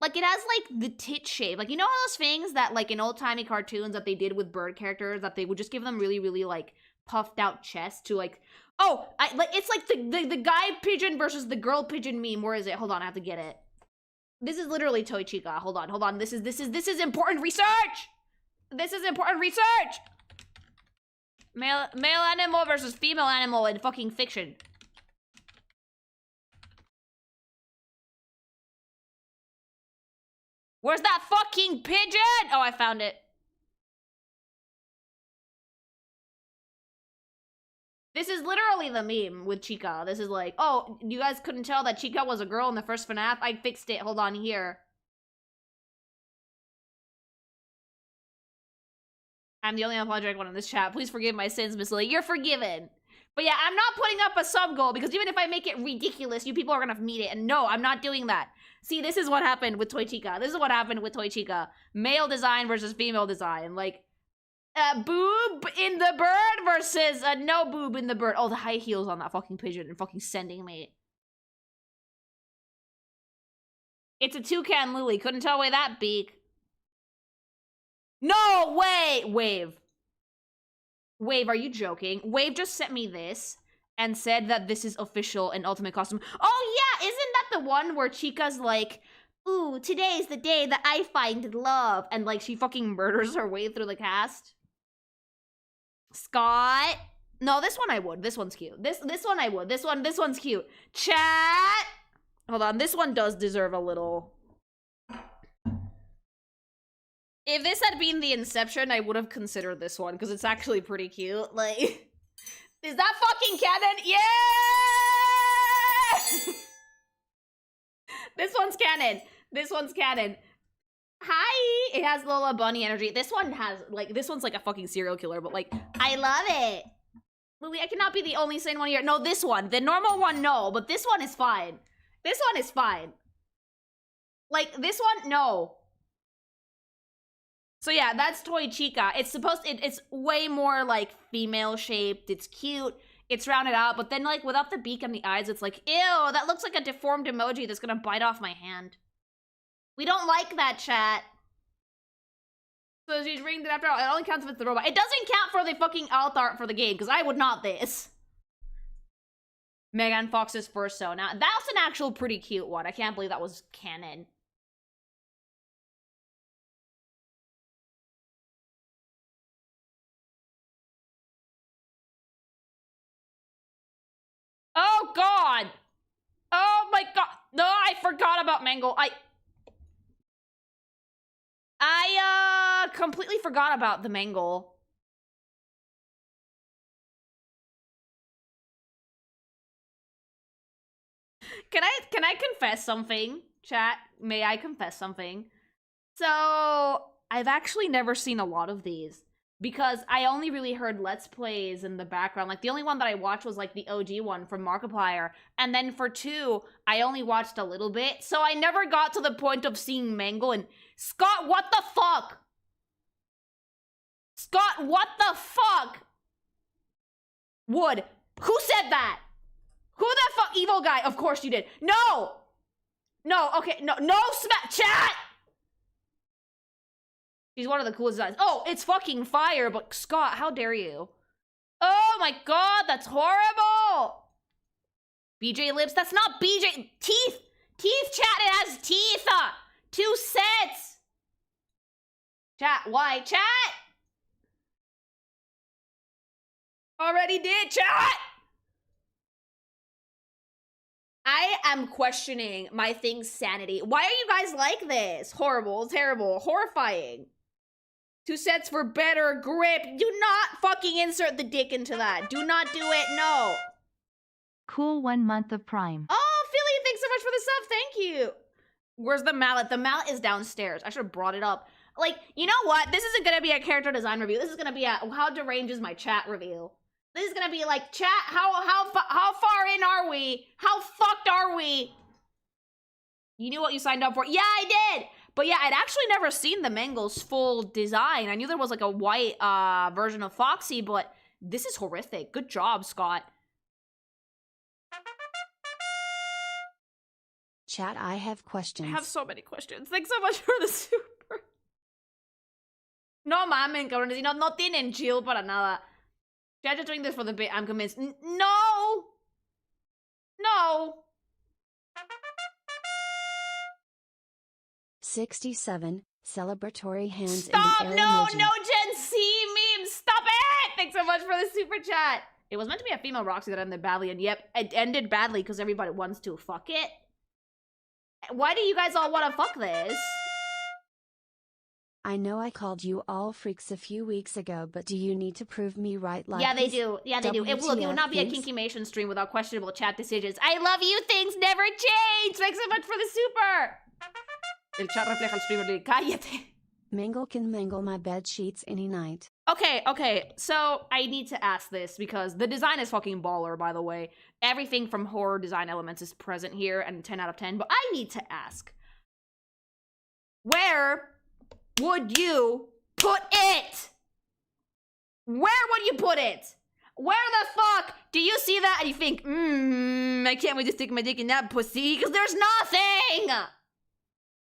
Speaker 1: Like, it has, like, the tit shape. Like, you know those things that, like, in old-timey cartoons that they did with bird characters, that they would just give them really, really, like, puffed out chest to, like, oh, it's like the guy pigeon versus the girl pigeon meme. Where is it? Hold on, I have to get it. This is literally Toy Chica. Hold on. This is important research. This is important research. Male animal versus female animal in fucking fiction. Where's that fucking pigeon? Oh, I found it. This is literally the meme with Chica. This is like, oh, you guys couldn't tell that Chica was a girl in the first FNAF? I fixed it. Hold on here. I'm the only unapologetic one in this chat. Please forgive my sins, Miss Lily. You're forgiven. But yeah, I'm not putting up a sub goal because even if I make it ridiculous, you people are gonna meet it. And no, I'm not doing that. See, this is what happened with Toy Chica. This is what happened with Toy Chica. Male design versus female design. Like, boob in the bird versus no boob in the bird. Oh, the high heels on that fucking pigeon and fucking sending me. It's a toucan, Lily. Couldn't tell away that beak. No way! Wave, are you joking? Wave just sent me this and said that this is official and ultimate costume. Oh yeah, isn't that the one where Chica's like, ooh, today's the day that I find love, and like she fucking murders her way through the cast? Scott? No, this one I would. This one's cute. This one I would. This one's cute. Chat! Hold on, this one does deserve a little If this had been the Inception, I would have considered this one, because it's actually pretty cute. Like, is that fucking canon? Yeah! This one's canon. This one's canon. Hi! It has Lola Bunny energy. This one has, like, this one's like a fucking serial killer, but like, I love it. Lily, I cannot be the only sane one here. No, this one. The normal one, no, but this one is fine. This one is fine. Like, this one, no. So yeah, that's Toy Chica. It's supposed to, it's way more like female shaped. It's cute. It's rounded out, but then like without the beak and the eyes, it's like, ew, that looks like a deformed emoji that's gonna bite off my hand. We don't like that, chat. So she's ringed it after all. It only counts if it's the robot. It doesn't count for the fucking alt art for the game, because I would not this. Megan Fox's first so. Now, that's an actual pretty cute one. I can't believe that was canon. Oh, God! Oh, my God! No, I forgot about Mangle. I completely forgot about the Mangle. Can I confess something, chat? May I confess something? So, I've actually never seen a lot of these. Because I only really heard Let's Plays in the background. Like, the only one that I watched was, like, the OG one from Markiplier. And then for 2, I only watched a little bit. So I never got to the point of seeing Mangle and... Scott, what the fuck? Scott, what the fuck? Wood, who said that? Who the fuck? Evil guy. Of course you did. No! No, okay, no, chat! She's one of the coolest designs. Oh, it's fucking fire, but Scott, how dare you? Oh my God, that's horrible! BJ lips, that's not BJ. Teeth! Teeth, chat, it has teeth! 2 sets! Chat, why? Chat! Already did, chat! I am questioning my thing's sanity. Why are you guys like this? Horrible, terrible, horrifying. 2 sets for better grip. Do not fucking insert the dick into that. Do not do it, no.
Speaker 3: Cool 1 month of Prime.
Speaker 1: Oh, Philly, thanks so much for the sub, thank you. Where's the mallet? The mallet is downstairs. I should have brought it up. Like, you know what? This isn't gonna be a character design review. This is gonna be a how deranged is my chat review. This is gonna be like, chat, how far in are we? How fucked are we? You knew what you signed up for. Yeah, I did! But yeah, I'd actually never seen the Mangle's full design. I knew there was like a white version of Foxy, but this is horrific. Good job, Scott.
Speaker 2: Chat, I have questions.
Speaker 1: I have so many questions. Thanks so much for the super. No mamen, cabrones. No tienen chill para nada. Chat just doing this for the bit. I'm convinced. No! No!
Speaker 2: 67, celebratory hands
Speaker 1: Stop!
Speaker 2: in the air
Speaker 1: No,
Speaker 2: emoji.
Speaker 1: no Gen Z memes! Stop it! Thanks so much for the super chat. It was meant to be a female Roxy that ended badly, and yep, it ended badly because everybody wants to fuck it. Why do you guys all want to fuck this?
Speaker 2: I know I called you all freaks a few weeks ago, but do you need to prove me right? Like
Speaker 1: Yeah, they do. Yeah, they do. It will not be a Kinkymation stream without questionable chat decisions. I love you, things never change! Thanks so much for the super! El chat refleja el streamer. Cállate.
Speaker 2: Mangle can mangle my bed sheets any night.
Speaker 1: Okay, so I need to ask this because the design is fucking baller, by the way. Everything from horror design elements is present here and 10 out of 10, but I need to ask. Where would you put it? Where would you put it? Where the fuck do you see that and you think, I can't wait to stick my dick in that pussy because there's nothing?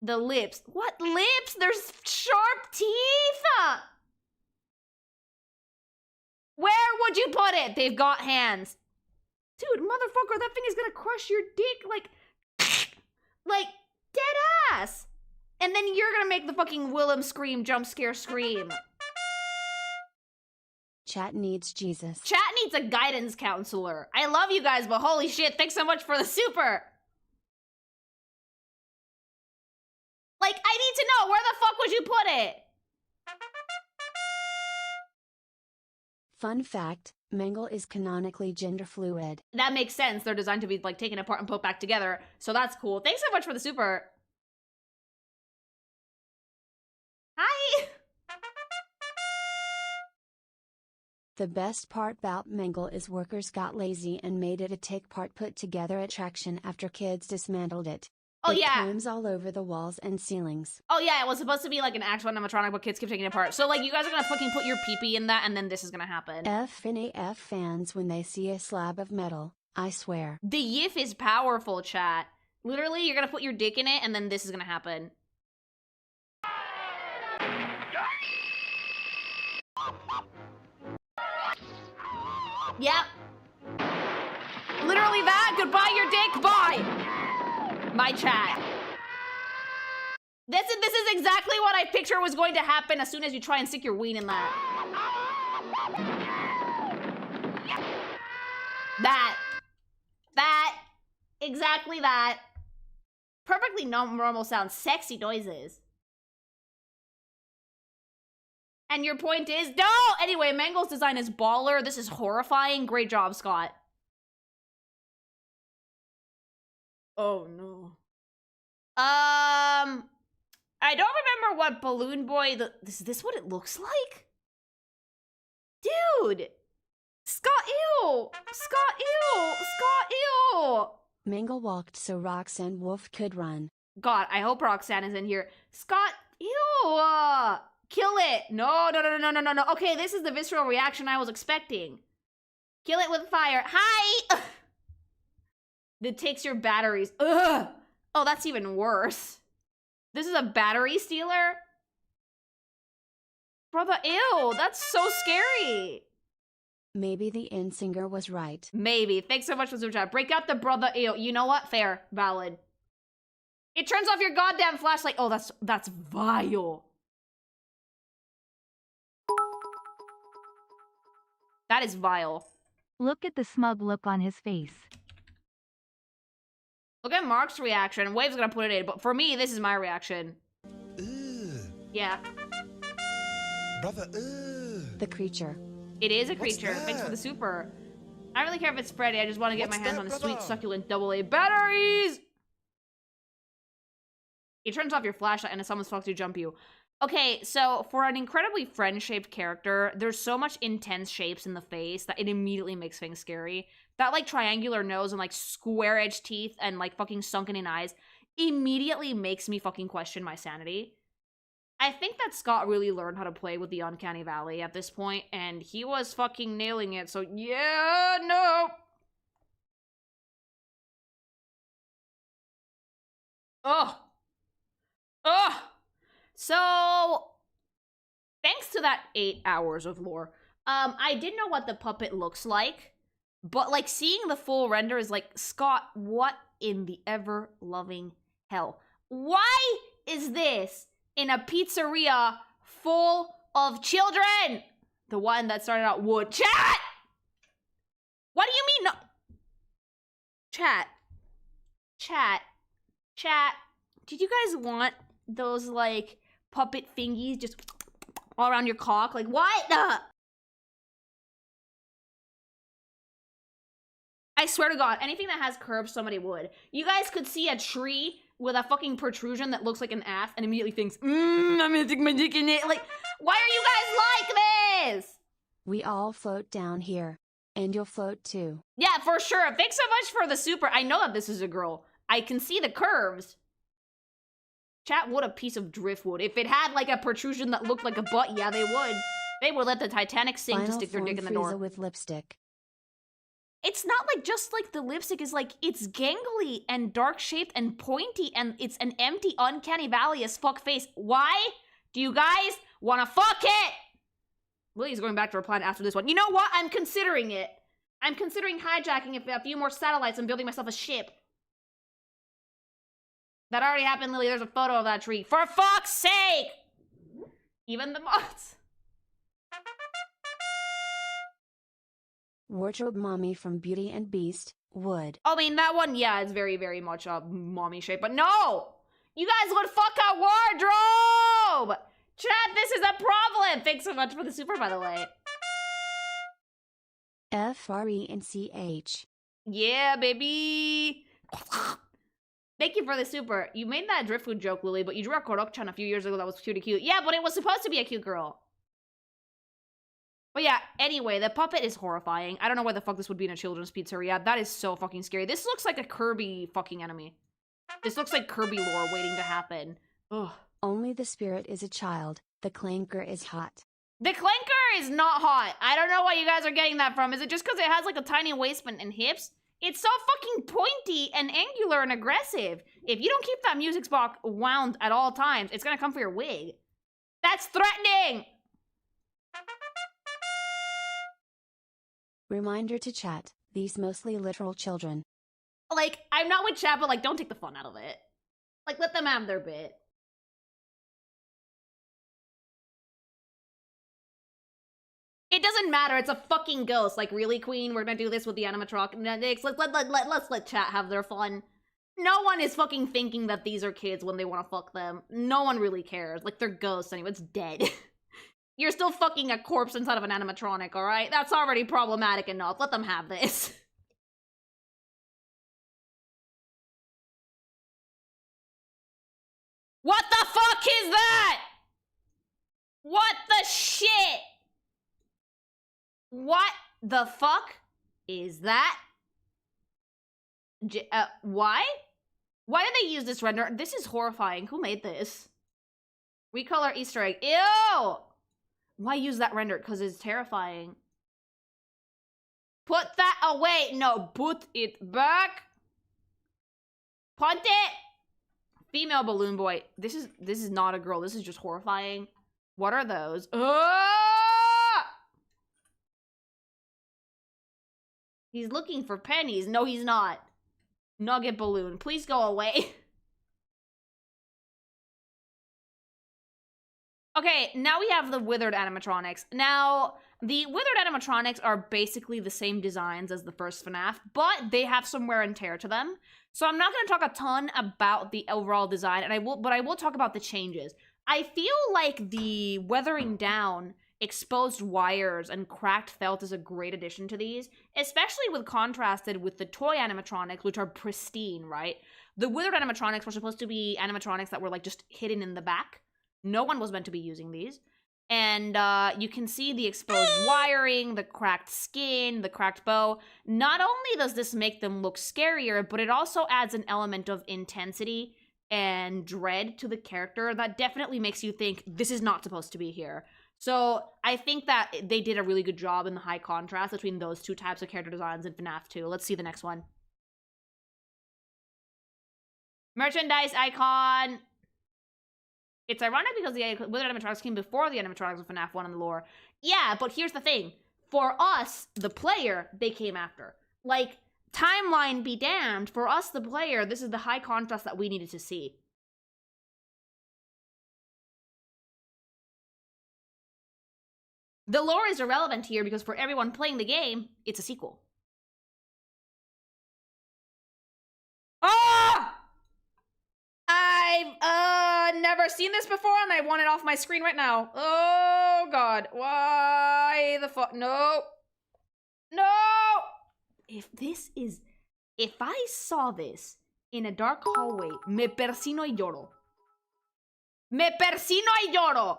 Speaker 1: The lips. What lips? There's sharp teeth! Where would you put it? They've got hands. Dude, motherfucker, that thing is gonna crush your dick like dead ass. And then you're gonna make the fucking Willem scream, jump scare scream.
Speaker 2: Chat needs Jesus.
Speaker 1: Chat needs a guidance counselor. I love you guys, but holy shit, thanks so much for the super. Like, I need to know, where the fuck would you put it?
Speaker 2: Fun fact, Mangle is canonically gender fluid.
Speaker 1: That makes sense. They're designed to be like taken apart and put back together. So that's cool. Thanks so much for the super. Hi.
Speaker 2: The best part about Mangle is workers got lazy and made it a take-part put-together attraction after kids dismantled it.
Speaker 1: Oh,
Speaker 2: It
Speaker 1: yeah.
Speaker 2: climbs all over the walls and ceilings.
Speaker 1: Oh, yeah. It was supposed to be like an actual animatronic, but kids keep taking it apart. So, like, you guys are gonna fucking put your pee-pee in that, and then this is gonna happen.
Speaker 2: FNAF fans when they see a slab of metal, I swear.
Speaker 1: The yiff is powerful, chat. Literally, you're gonna put your dick in it, and then this is gonna happen. Yep. Literally that. Goodbye, your dick. Bye. My chat. This is exactly what I picture was going to happen as soon as you try and stick your ween in that. That. Exactly that. Perfectly normal sound. Sexy noises. And your point is, no! Anyway, Mangle's design is baller. This is horrifying. Great job, Scott. Oh, no. I don't remember what Balloon Boy... Is this what it looks like? Dude! Scott, ew! Scott, ew! Scott, ew!
Speaker 2: Mangle walked so Roxanne Wolf could run.
Speaker 1: God, I hope Roxanne is in here. Scott, ew! Kill it! No. Okay, this is the visceral reaction I was expecting. Kill it with fire. Hi! It takes your batteries. Ugh! Oh, that's even worse. This is a battery stealer? Brother, ew! That's so scary!
Speaker 2: Maybe the in singer was right.
Speaker 1: Maybe. Thanks so much for the super chat. Break out the brother, ew. You know what? Fair. Valid. It turns off your goddamn flashlight. Oh, that's vile. That is vile.
Speaker 3: Look at the smug look on his face.
Speaker 1: Look at Mark's reaction. Wave's gonna put it in, but for me, this is my reaction.
Speaker 4: Ugh.
Speaker 1: Yeah.
Speaker 4: Brother, ugh.
Speaker 2: The creature.
Speaker 1: It is a
Speaker 4: What's
Speaker 1: creature. Thanks for
Speaker 4: that?
Speaker 1: the super. I don't really care if it's Freddy. I just want to get
Speaker 4: What's
Speaker 1: my hands
Speaker 4: that,
Speaker 1: on the
Speaker 4: brother?
Speaker 1: sweet, succulent AA batteries! It turns off your flashlight and it summons Foxy to jump you. Okay, so for an incredibly friend-shaped character, there's so much intense shapes in the face that it immediately makes things scary. That, like, triangular nose and, like, square-edged teeth and, like, fucking sunken-in eyes immediately makes me fucking question my sanity. I think that Scott really learned how to play with the Uncanny Valley at this point, and he was fucking nailing it, so yeah, no! Ugh! Ugh! So, thanks to that 8 hours of lore, I did know what the puppet looks like, but, like, seeing the full render is like, Scott, what in the ever-loving hell? Why is this in a pizzeria full of children? The one that started out wood. Chat! What do you mean no? Chat. Did you guys want those, like, puppet thingies just all around your cock? Like, what? I swear to God, anything that has curves, somebody would. You guys could see a tree with a fucking protrusion that looks like an ass and immediately thinks, I'm gonna stick my dick in it. Like, why are you guys like this?
Speaker 2: We all float down here. And you'll float too.
Speaker 1: Yeah, for sure. Thanks so much for the super. I know that this is a girl. I can see the curves. Chat, what a piece of driftwood. If it had, like, a protrusion that looked like a butt, yeah, they would. They would let the Titanic sink to
Speaker 2: Final
Speaker 1: stick their dick in the
Speaker 2: form
Speaker 1: door.
Speaker 2: Frieza with lipstick.
Speaker 1: It's not, like, just, like, the lipstick is, like, it's gangly and dark-shaped and pointy, and it's an empty, uncanny valley as fuck face. Why do you guys wanna fuck it? Lily's going back to her plan after this one. You know what? I'm considering it. I'm considering hijacking a few more satellites and building myself a ship. That already happened, Lily. There's a photo of that tree. For fuck's sake! Even the mods.
Speaker 2: Wardrobe mommy from Beauty and Beast, would.
Speaker 1: I mean, that one, yeah, it's very, very much a mommy shape. But no! You guys would fuck a wardrobe! Chat, this is a problem! Thanks so much for the super, by the way.
Speaker 2: FRENCH.
Speaker 1: Yeah, baby. Thank you for the super. You made that drift food joke, Lily, but you drew a Korok-chan a few years ago that was cutie cute. Yeah, but it was supposed to be a cute girl. But yeah, anyway, the puppet is horrifying. I don't know why the fuck this would be in a children's pizzeria. That is so fucking scary. This looks like a Kirby fucking enemy. This looks like Kirby lore waiting to happen. Ugh.
Speaker 2: Only the spirit is a child. The clanker is hot.
Speaker 1: The clanker is not hot. I don't know why you guys are getting that from. Is it just because it has like a tiny waistband and hips? It's so fucking pointy and angular and aggressive. If you don't keep that music box wound at all times, it's gonna come for your wig. That's threatening!
Speaker 2: Reminder to chat, these mostly literal children.
Speaker 1: Like, I'm not with chat, but like, don't take the fun out of it. Like, let them have their bit. It doesn't matter, it's a fucking ghost. Like, really, Queen? We're gonna do this with the animatronics? Let's let chat have their fun. No one is fucking thinking that these are kids when they want to fuck them. No one really cares. Like, they're ghosts anyway, it's dead. You're still fucking a corpse inside of an animatronic, alright? That's already problematic enough. Let them have this. What the fuck is that? What the shit? What the fuck is that? Why? Why did they use this render? This is horrifying. Who made this? Recolor Easter egg. Ew! Why use that render? Because it's terrifying. Put that away. No, put it back. Put it. Female balloon boy. This is not a girl. This is just horrifying. What are those? He's looking for pennies. No, he's not. Nugget balloon. Please go away. Okay, now we have the Withered animatronics. Now, the Withered animatronics are basically the same designs as the first FNAF, but they have some wear and tear to them. So I'm not going to talk a ton about the overall design, but I will talk about the changes. I feel like the weathering down, exposed wires, and cracked felt is a great addition to these, especially with contrasted with the toy animatronics, which are pristine, right? The Withered animatronics were supposed to be animatronics that were like just hidden in the back. No one was meant to be using these. And you can see the exposed wiring, the cracked skin, the cracked bow. Not only does this make them look scarier, but it also adds an element of intensity and dread to the character that definitely makes you think this is not supposed to be here. So I think that they did a really good job in the high contrast between those two types of character designs in FNAF 2. Let's see the next one. Merchandise icon. It's ironic because the Withered animatronics came before the animatronics of FNAF 1 in the lore. Yeah, but here's the thing. For us, the player, they came after. Like, timeline be damned. For us, the player, this is the high contrast that we needed to see. The lore is irrelevant here because for everyone playing the game, it's a sequel. Ah! I've never seen this before and I want it off my screen right now. Oh god. Why the fuck? No. No! If I saw this in a dark hallway, me persino y lloro. Me persino y lloro!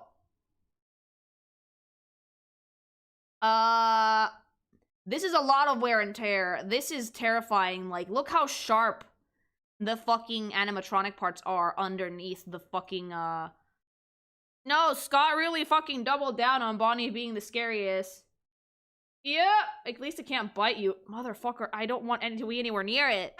Speaker 1: This is a lot of wear and tear. This is terrifying. Like, look how sharp the fucking animatronic parts are underneath the fucking, No, Scott really fucking doubled down on Bonnie being the scariest. Yeah, at least it can't bite you. Motherfucker, I don't want to be anywhere near it.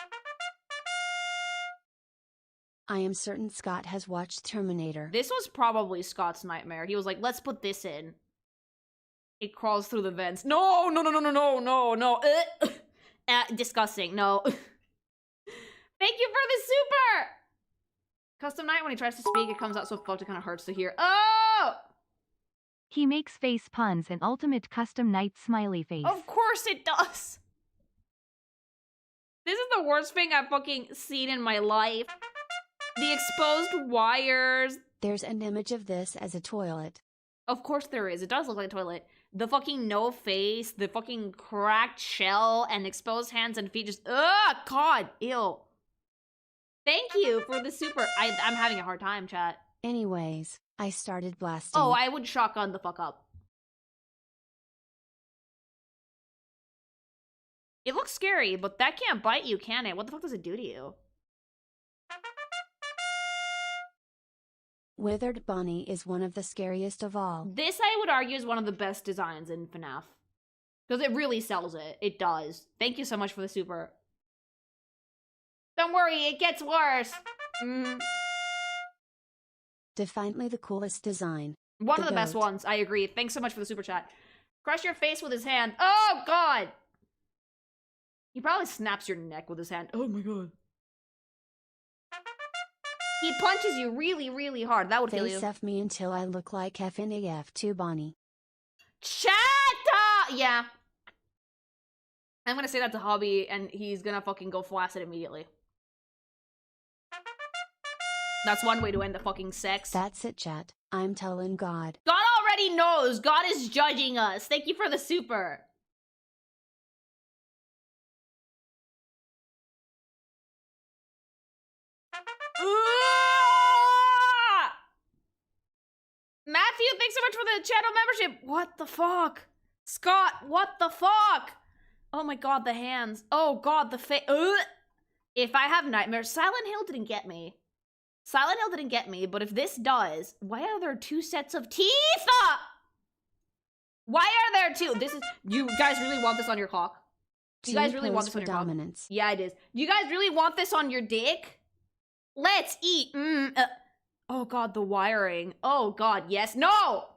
Speaker 2: I am certain Scott has watched Terminator.
Speaker 1: This was probably Scott's nightmare. He was like, let's put this in. It crawls through the vents. No, no, no, no, no, no, no, no. Disgusting, no. Thank you for the super! Custom Night, when he tries to speak, it comes out so fucked it kind of hurts to hear. Oh!
Speaker 3: He makes face puns and ultimate custom night smiley face.
Speaker 1: Of course it does! This is the worst thing I've fucking seen in my life. The exposed wires.
Speaker 2: There's an image of this as a toilet.
Speaker 1: Of course there is. It does look like a toilet. the fucking no face, the fucking cracked shell, and exposed hands and feet just, ugh, God, ew. Thank you for the super. I'm having a hard time, chat.
Speaker 2: Anyways, I started blasting.
Speaker 1: Oh, I would shotgun the fuck up. It looks scary, but that can't bite you, can it? What the fuck does it do to you?
Speaker 2: Withered Bunny is one of the scariest of all.
Speaker 1: This, I would argue, is one of the best designs in FNAF. Because it really sells it. It does. Thank you so much for the super. Don't worry, it gets worse.
Speaker 2: Definitely the coolest design.
Speaker 1: One of the best ones, I agree. Thanks so much for the super chat. Crush your face with his hand. Oh, God! He probably snaps your neck with his hand. Oh, my God. He punches you really, really hard. That would kill you.
Speaker 2: Face F me until I look like FNAF 2 Bonnie.
Speaker 1: Chat! Yeah. I'm gonna say that to Hobby, and he's gonna fucking go flaccid immediately. That's one way to end the fucking sex.
Speaker 2: That's it, chat. I'm telling God.
Speaker 1: God already knows. God is judging us. Thank you for the super. Matthew, thanks so much for the channel membership. What the fuck? Scott, what the fuck? Oh my God, the hands. Oh God, the face. If I have nightmares, Silent Hill didn't get me. Silent Hill didn't get me, but if this does, why are there 2 sets of teeth? Why are there 2? This is, you guys really want this on your cock? You guys really want this on your dominance. Cock? Yeah, it is. You guys really want this on your dick? Let's eat. Oh God, the wiring. Oh God, yes. No!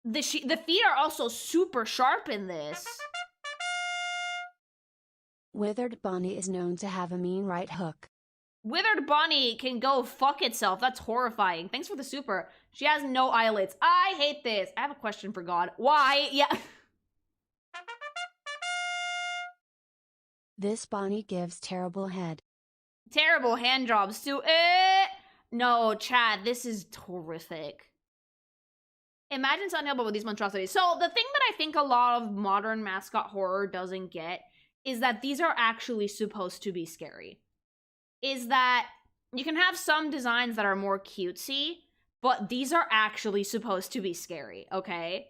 Speaker 1: The feet are also super sharp in this.
Speaker 2: Withered Bunny is known to have a mean right hook.
Speaker 1: Withered Bunny can go fuck itself. That's horrifying. Thanks for the super. She has no eyelids. I hate this. I have a question for God. Why? Yeah.
Speaker 2: This Bunny gives terrible head.
Speaker 1: Terrible hand jobs too. No, Chad, this is horrific. Imagine Silent Hill but with these monstrosities. So the thing that I think a lot of modern mascot horror doesn't get is that these are actually supposed to be scary. Is that you can have some designs that are more cutesy, but these are actually supposed to be scary, okay?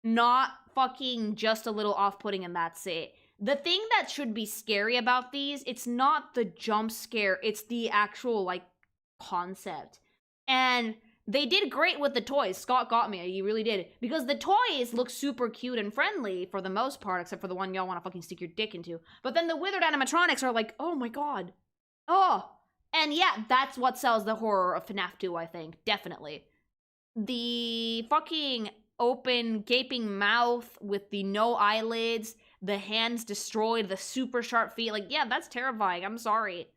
Speaker 1: Not fucking just a little off-putting and that's it. The thing that should be scary about these, it's not the jump scare, it's the actual, like, concept. And they did great with the toys. Scott got me, he really did. Because the toys look super cute and friendly for the most part, except for the one y'all want to fucking stick your dick into. But then the Withered animatronics are like, oh my God. Oh. And yeah, that's what sells the horror of FNAF 2, I think. Definitely. The fucking open, gaping mouth with the no eyelids, the hands destroyed, the super sharp feet. Like, yeah, that's terrifying. I'm sorry.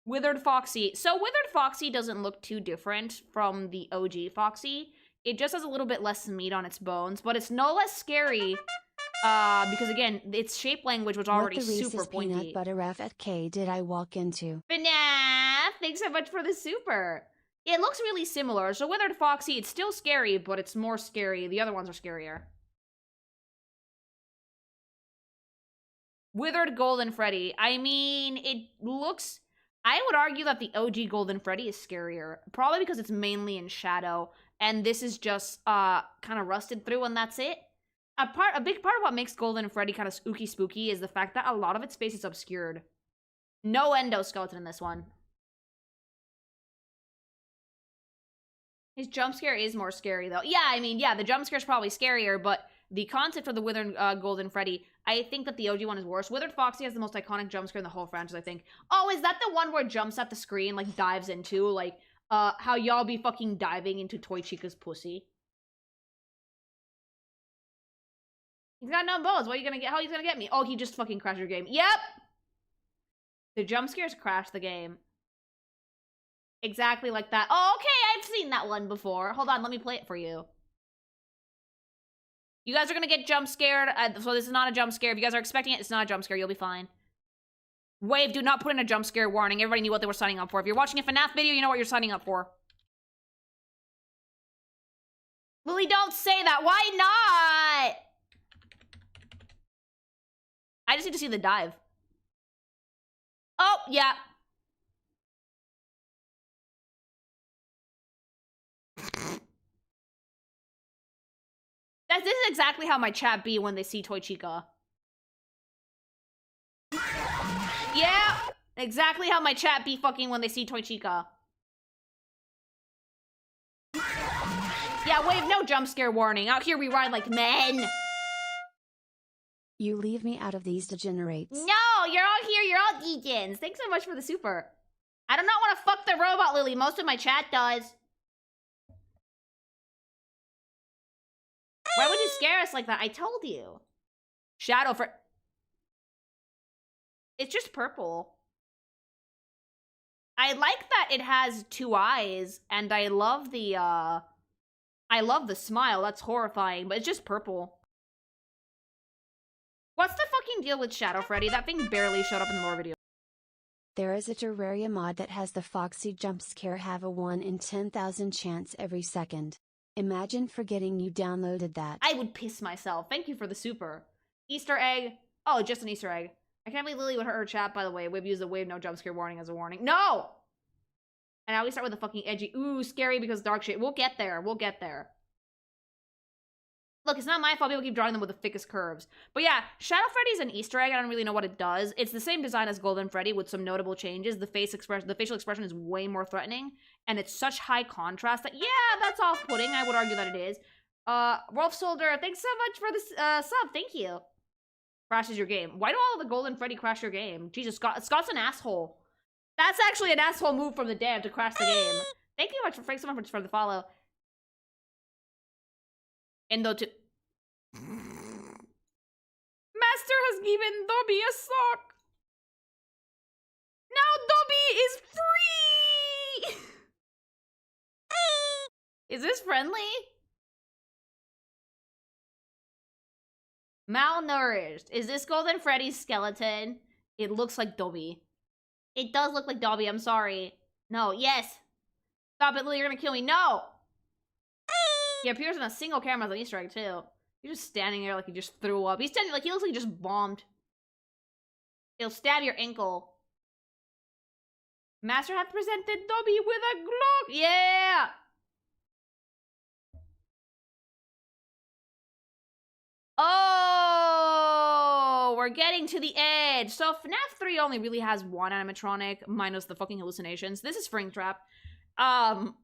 Speaker 1: Withered Foxy. So Withered Foxy doesn't look too different from the OG Foxy. It just has a little bit less meat on its bones, but it's no less scary because, again, its shape language was already super pointy.
Speaker 2: Peanut butter FFK did I walk into?
Speaker 1: FNAF! Thanks so much for the super. It looks really similar. So Withered Foxy, it's still scary, but it's more scary. The other ones are scarier. Withered Golden Freddy. I mean, it looks... I would argue that the OG Golden Freddy is scarier. Probably because it's mainly in shadow. And this is just kind of rusted through and that's it. A big part of what makes Golden Freddy kind of spooky is the fact that a lot of its face is obscured. No endoskeleton in this one. His jump scare is more scary, though. Yeah, I mean, yeah, the jump scare is probably scarier, but the concept of the Withered Golden Freddy, I think that the OG one is worse. Withered Foxy has the most iconic jump scare in the whole franchise, I think. Oh, is that the one where it jumps at the screen, like, dives into? Like, how y'all be fucking diving into Toy Chica's pussy? He's got no bones. What are you gonna get? How are you gonna get me? Oh, he just fucking crashed your game. Yep! The jump scares crash the game. Exactly like that. Oh, okay, I've seen that one before. Hold on, let me play it for you. You guys are gonna get jump scared. So this is not a jump scare. If you guys are expecting it, it's not a jump scare. You'll be fine. Wave, do not put in a jump scare warning. Everybody knew what they were signing up for. If you're watching a FNAF video, you know what you're signing up for. Lily, don't say that. Why not? I just need to see the dive. Oh, yeah. This is exactly how my chat be when they see Toy Chica. Yeah, exactly how my chat be fucking when they see Toy Chica. Yeah, Wave, no jump scare warning. Out here we ride like men.
Speaker 2: You leave me out of these degenerates.
Speaker 1: No, you're all here. You're all degens. Thanks so much for the super. I do not want to fuck the robot, Lily. Most of my chat does. Why would you scare us like that? I told you. Shadow for... It's just purple. I like that it has 2 eyes, and I love the smile. That's horrifying, but it's just purple. What's the fucking deal with Shadow Freddy? That thing barely showed up in the lore video.
Speaker 2: There is a Terraria mod that has the Foxy jump scare have a 1 in 10,000 chance every second. Imagine forgetting you downloaded that.
Speaker 1: I would piss myself. Thank you for the super. Easter egg. Oh, just an Easter egg. I can't believe Lily would hurt her chat, by the way. We've used the wave no jump scare warning as a warning. No! And I always start with the fucking edgy, ooh, scary because dark shit. We'll get there. We'll get there. Look, it's not my fault people keep drawing them with the thickest curves. But yeah, Shadow Freddy's an Easter egg. I don't really know what it does. It's the same design as Golden Freddy with some notable changes. The facial expression is way more threatening. And it's such high contrast that, yeah, that's off-putting. I would argue that it is. Wolf Soldier, thanks so much for the sub. Thank you. Crashes your game. Why do all of the Golden Freddy crash your game? Jesus, Scott's an asshole. That's actually an asshole move from the dev to crash the game. Thank you thanks so much for the follow. Endo to... Master has given Dobby a sock. Now Dobby is free! Is this friendly? Malnourished. Is this Golden Freddy's skeleton? It looks like Dobby. It does look like Dobby, I'm sorry. No, yes. Stop it, Lily, you're gonna kill me. No! He appears in a single camera as an Easter egg, too. He's just standing there like he just threw up. He's standing like he looks like he just bombed. He'll stab your ankle. Master hath presented Dobby with a Glock. Yeah! Oh, we're getting to the edge. So FNAF 3 only really has 1 animatronic, minus the fucking hallucinations. This is Springtrap.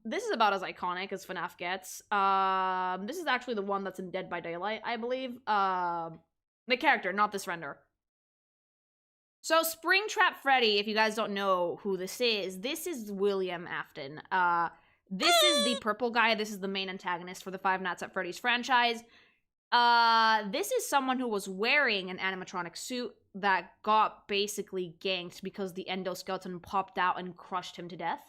Speaker 1: This is about as iconic as FNAF gets. This is actually the one that's in Dead by Daylight, I believe. The character, not this render. So Springtrap Freddy, if you guys don't know who this is William Afton. This is the purple guy. This is the main antagonist for the Five Nights at Freddy's franchise. This is someone who was wearing an animatronic suit that got basically ganked because the Endoskeleton popped out and crushed him to death.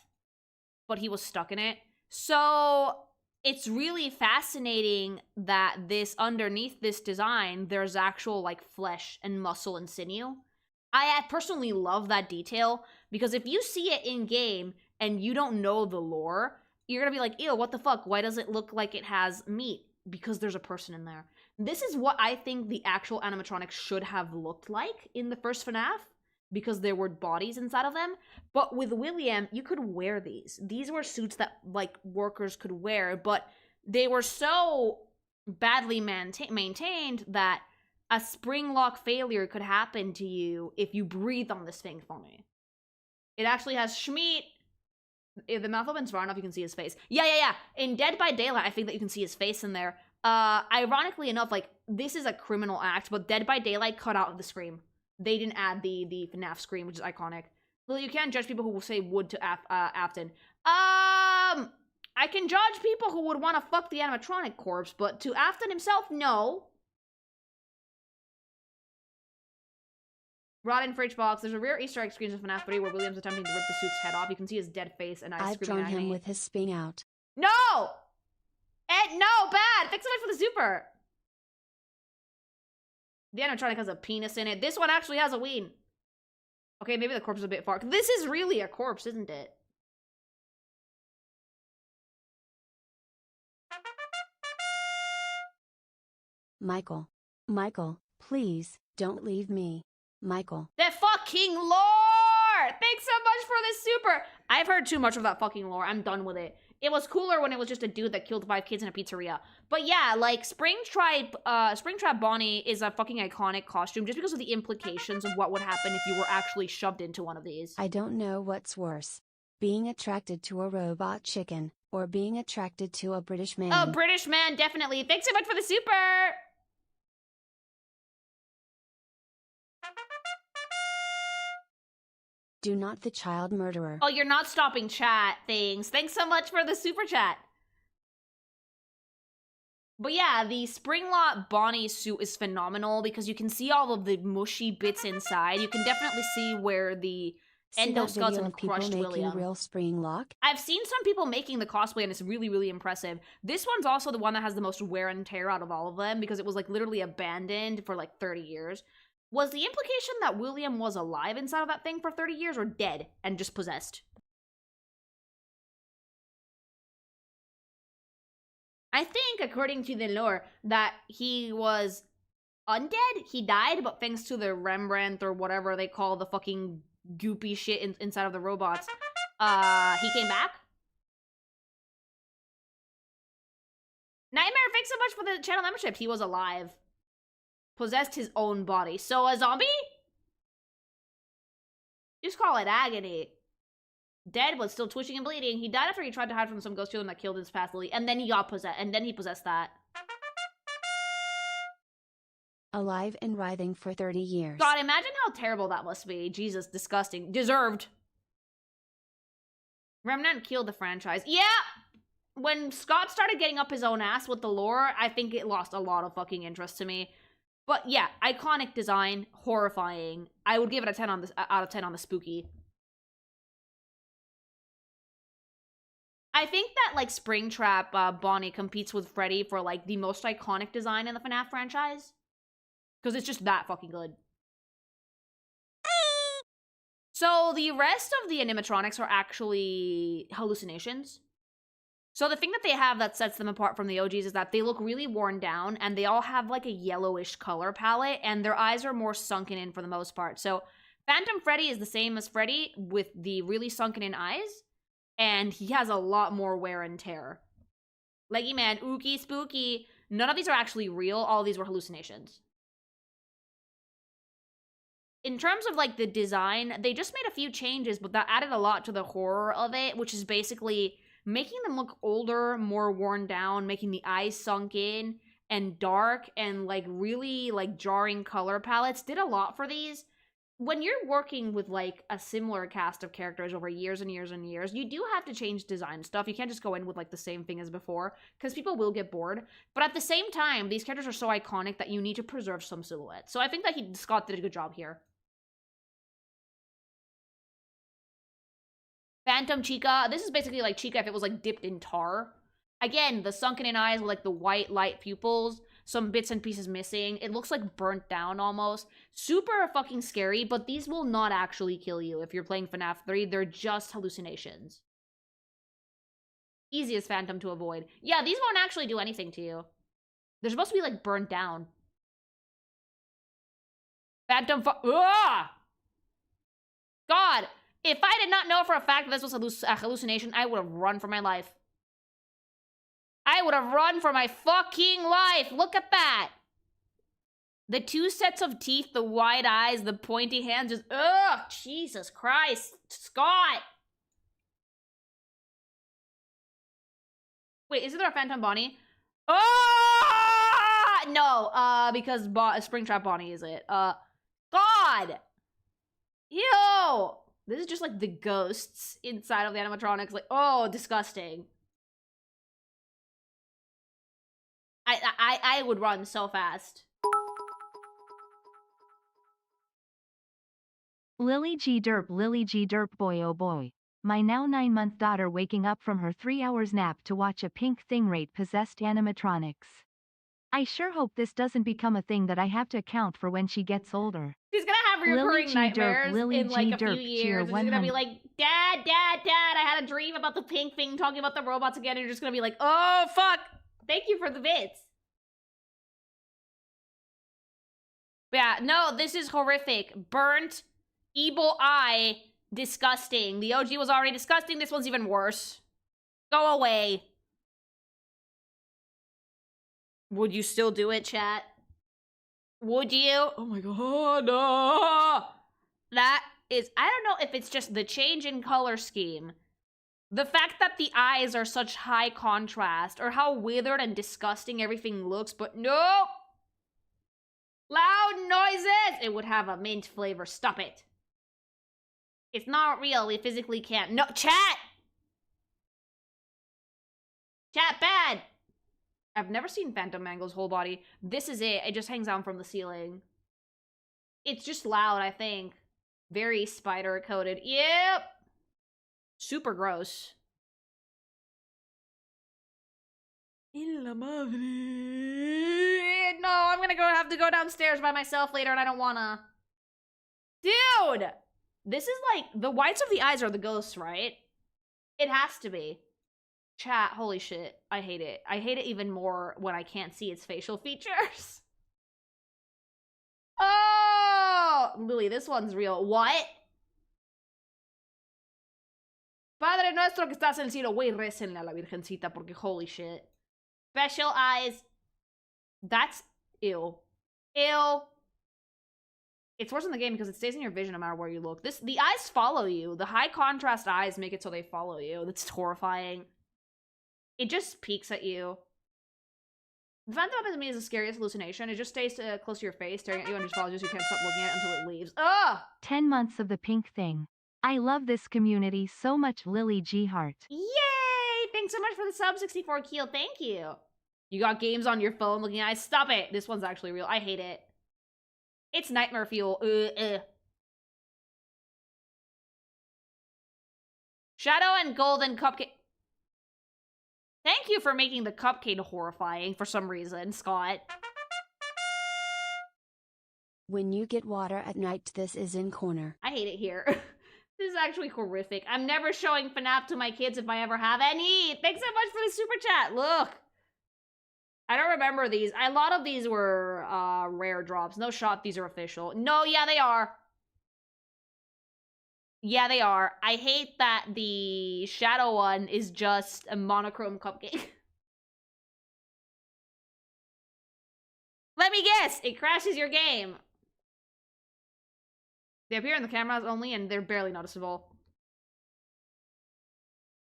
Speaker 1: But he was stuck in it. So it's really fascinating that underneath this design, there's actual like flesh and muscle and sinew. I personally love that detail because if you see it in game and you don't know the lore, you're gonna be like, ew, what the fuck? Why does it look like it has meat? Because there's a person in there. This is what I think the actual animatronics should have looked like in the first FNAF, because there were bodies inside of them. But with William, you could wear these. These were suits that, like, workers could wear, but they were so badly maintained that a spring lock failure could happen to you if you breathe on this thing funny. It actually has Schmeat. If the mouth opens far enough, you can see his face. Yeah. In Dead by Daylight, I think that you can see his face in there. Ironically enough, like, this is a criminal act, but Dead by Daylight cut out the scream. They didn't add the FNAF scream, which is iconic. Well, you can't judge people who will say would to Afton. I can judge people who would want to fuck the animatronic corpse, but to Afton himself, no. Rotten fridge box. There's a rare Easter egg screen of FNAF 3 where William's attempting to rip the suit's head off. You can see his dead face and eyes
Speaker 2: I've
Speaker 1: screaming
Speaker 2: drawn
Speaker 1: at
Speaker 2: him
Speaker 1: me.
Speaker 2: with his sping out.
Speaker 1: No! Ed, no, bad! Thanks so much for the super! The animatronic has a penis in it. This one actually has a ween. Okay, maybe the corpse is a bit far. This is really a corpse, isn't it?
Speaker 2: Michael. Michael, please, don't leave me. Michael.
Speaker 1: The fucking lore! Thanks so much for the super! I've heard too much of that fucking lore. I'm done with it. It was cooler when it was just a dude that killed 5 kids in a pizzeria. But yeah, like, Springtrap Bonnie is a fucking iconic costume just because of the implications of what would happen if you were actually shoved into one of these.
Speaker 2: I don't know what's worse. Being attracted to a robot chicken, or being attracted to a British man.
Speaker 1: Oh, British man, definitely. Thanks so much for the super!
Speaker 2: Do not the child murderer.
Speaker 1: Oh, you're not stopping chat things. Thanks so much for the super chat. But yeah, the Springlot Bonnie suit is phenomenal because you can see all of the mushy bits inside. You can definitely see where the endoskeleton crushed William.
Speaker 2: Real Springlock?
Speaker 1: I've seen some people making the cosplay and it's really, really impressive. This one's also the one that has the most wear and tear out of all of them because it was like literally abandoned for like 30 years. Was the implication that William was alive inside of that thing for 30 years or dead and just possessed? I think, according to the lore, that he was undead. He died, but thanks to the Rembrandt or whatever they call the fucking goopy shit inside of the robots, he came back. Nightmare, thanks so much for the channel membership. He was alive. Possessed his own body. So a zombie? Just call it agony. Dead, but still twitching and bleeding. He died after he tried to hide from some ghost children that killed his past Lily, and then he got possessed, and then he possessed that.
Speaker 2: Alive and writhing for 30 years.
Speaker 1: God, imagine how terrible that must be. Jesus, disgusting. Deserved. Remnant killed the franchise. Yeah! When Scott started getting up his own ass with the lore, I think it lost a lot of fucking interest to me. But yeah, iconic design, horrifying. I would give it a 10 on this out of 10 on the spooky. I think that like Springtrap Bonnie competes with Freddy for like the most iconic design in the FNAF franchise. Because it's just that fucking good. So the rest of the animatronics are actually hallucinations. So the thing that they have that sets them apart from the OGs is that they look really worn down and they all have like a yellowish color palette and their eyes are more sunken in for the most part. So Phantom Freddy is the same as Freddy with the really sunken in eyes and he has a lot more wear and tear. Leggy Man, ooky spooky. None of these are actually real. All of these were hallucinations. In terms of like the design, they just made a few changes, but that added a lot to the horror of it, which is basically making them look older, more worn down, making the eyes sunk in and dark and like really like jarring color palettes did a lot for these. When you're working with like a similar cast of characters over years and years and years, you do have to change design stuff. You can't just go in with like the same thing as before because people will get bored. But at the same time, these characters are so iconic that you need to preserve some silhouette. So I think that Scott did a good job here. Phantom Chica. This is basically like Chica if it was like dipped in tar. Again, the sunken in eyes with like the white light pupils. Some bits and pieces missing. It looks like burnt down almost. Super fucking scary, but these will not actually kill you if you're playing FNAF 3. They're just hallucinations. Easiest Phantom to avoid. Yeah, these won't actually do anything to you. They're supposed to be like burnt down. Phantom Ugh! God! If I did not know for a fact that this was a hallucination, I would have run for my life. I would have run for my fucking life. Look at that. The 2 sets of teeth, the wide eyes, the pointy hands, just, ugh, Jesus Christ. Scott. Wait, is there a Phantom Bonnie? Oh! No, because Springtrap Bonnie is it. God. Ew. This is just like the ghosts inside of the animatronics. Like, oh, disgusting. I would run so fast.
Speaker 3: Lily G Derp boy oh boy. My now 9-month daughter waking up from her 3 hours nap to watch a pink thing rate possessed animatronics. I sure hope this doesn't become a thing that I have to account for when she gets older.
Speaker 1: She's gonna have reoccurring
Speaker 3: G.
Speaker 1: nightmares
Speaker 3: Derp, Lily
Speaker 1: in like
Speaker 3: G.
Speaker 1: a few
Speaker 3: Derp,
Speaker 1: years.
Speaker 3: cheer
Speaker 1: It's gonna
Speaker 3: 100.
Speaker 1: be like, Dad, I had a dream about the pink thing talking about the robots again, and you're just gonna be like, oh fuck. Thank you for the bits. Yeah, no, this is horrific. Burnt, evil eye, disgusting. The OG was already disgusting. This one's even worse. Go away. Would you still do it, chat? Would you? Oh my god, no! That is, I don't know if it's just the change in color scheme. The fact that the eyes are such high contrast, or how withered and disgusting everything looks, but nope! Loud noises! It would have a mint flavor. Stop it. It's not real. We physically can't. No, chat! Chat bad! I've never seen Phantom Mangle's whole body. This is it. It just hangs down from the ceiling. It's just loud, I think. Very spider-coated. Yep! Super gross. In la madre. No, I'm gonna have to go downstairs by myself later, and I don't wanna. Dude! This is like, the whites of the eyes are the ghosts, right? It has to be. Chat, holy shit. I hate it. I hate it even more when I can't see its facial features. Oh! Lily, this one's real. What? Padre nuestro que estás en el cielo. Güey, récenle a la virgencita porque holy shit. Special eyes. That's ew. Ew. It's worse in the game because it stays in your vision no matter where you look. The eyes follow you. The high contrast eyes make it so they follow you. That's horrifying. It just peeks at you. The phantom to me is the scariest hallucination. It just stays close to your face, staring at you, and just follows you so you can't stop looking at it until it leaves. Ugh!
Speaker 3: 10 months of the pink thing. I love this community so much, Lily G. Heart.
Speaker 1: Yay! Thanks so much for the sub 64 Keel. Thank you. You got games on your phone looking at it. Stop it. This one's actually real. I hate it. It's nightmare fuel. Shadow and Golden Cupcake. Thank you for making the cupcake horrifying for some reason, Scott.
Speaker 2: When you get water at night, this is in corner.
Speaker 1: I hate it here. This is actually horrific. I'm never showing FNAF to my kids if I ever have any. Thanks so much for the super chat. Look. I don't remember these. A lot of these were rare drops. No shot, these are official. No, yeah, they are. Yeah, they are. I hate that the shadow one is just a monochrome cupcake. Let me guess, it crashes your game. They appear in the cameras only, and they're barely noticeable.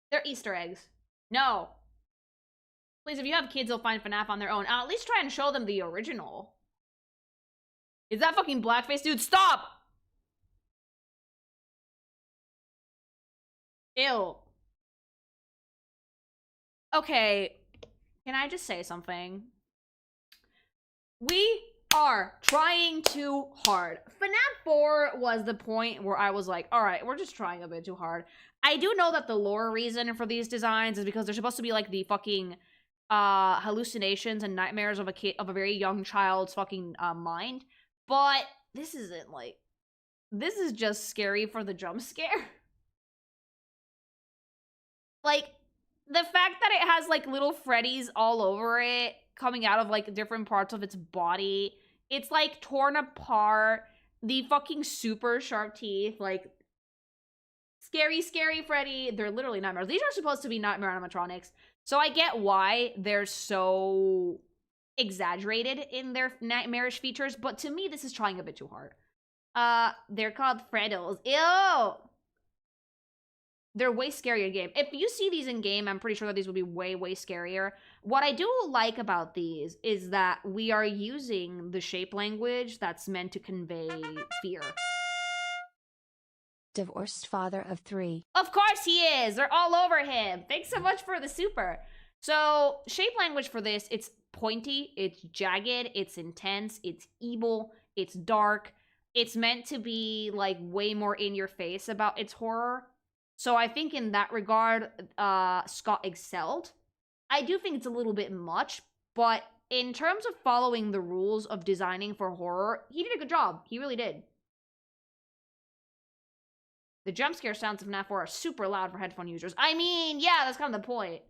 Speaker 1: They're Easter eggs. No. Please, if you have kids, they'll find FNAF on their own. At least try and show them the original. Is that fucking blackface? Dude, stop! Ew. Okay, can I just say something? We are trying too hard. FNAF 4 was the point where I was like, alright, we're just trying a bit too hard. I do know that the lore reason for these designs is because they're supposed to be like the fucking hallucinations and nightmares of a very young child's fucking mind. But this isn't like, this is just scary for the jump scare. Like, the fact that it has, like, little Freddies all over it, coming out of, like, different parts of its body. It's, like, torn apart. The fucking super sharp teeth, like, scary, scary Freddy. They're literally nightmares. These are supposed to be nightmare animatronics. So I get why they're so exaggerated in their nightmarish features, but to me, this is trying a bit too hard. They're called Freddos. Ew! They're way scarier in game. If you see these in game, I'm pretty sure that these would be way, way scarier. What I do like about these is that we are using the shape language that's meant to convey fear.
Speaker 2: Divorced father of 3.
Speaker 1: Of course he is! They're all over him! Thanks so much for the super. So, shape language for this, it's pointy, it's jagged, it's intense, it's evil, it's dark. It's meant to be, like, way more in your face about its horror. So I think in that regard, Scott excelled. I do think it's a little bit much, but in terms of following the rules of designing for horror, he did a good job. He really did. The jump scare sounds of FNAF 4 are super loud for headphone users. I mean, yeah, that's kind of the point.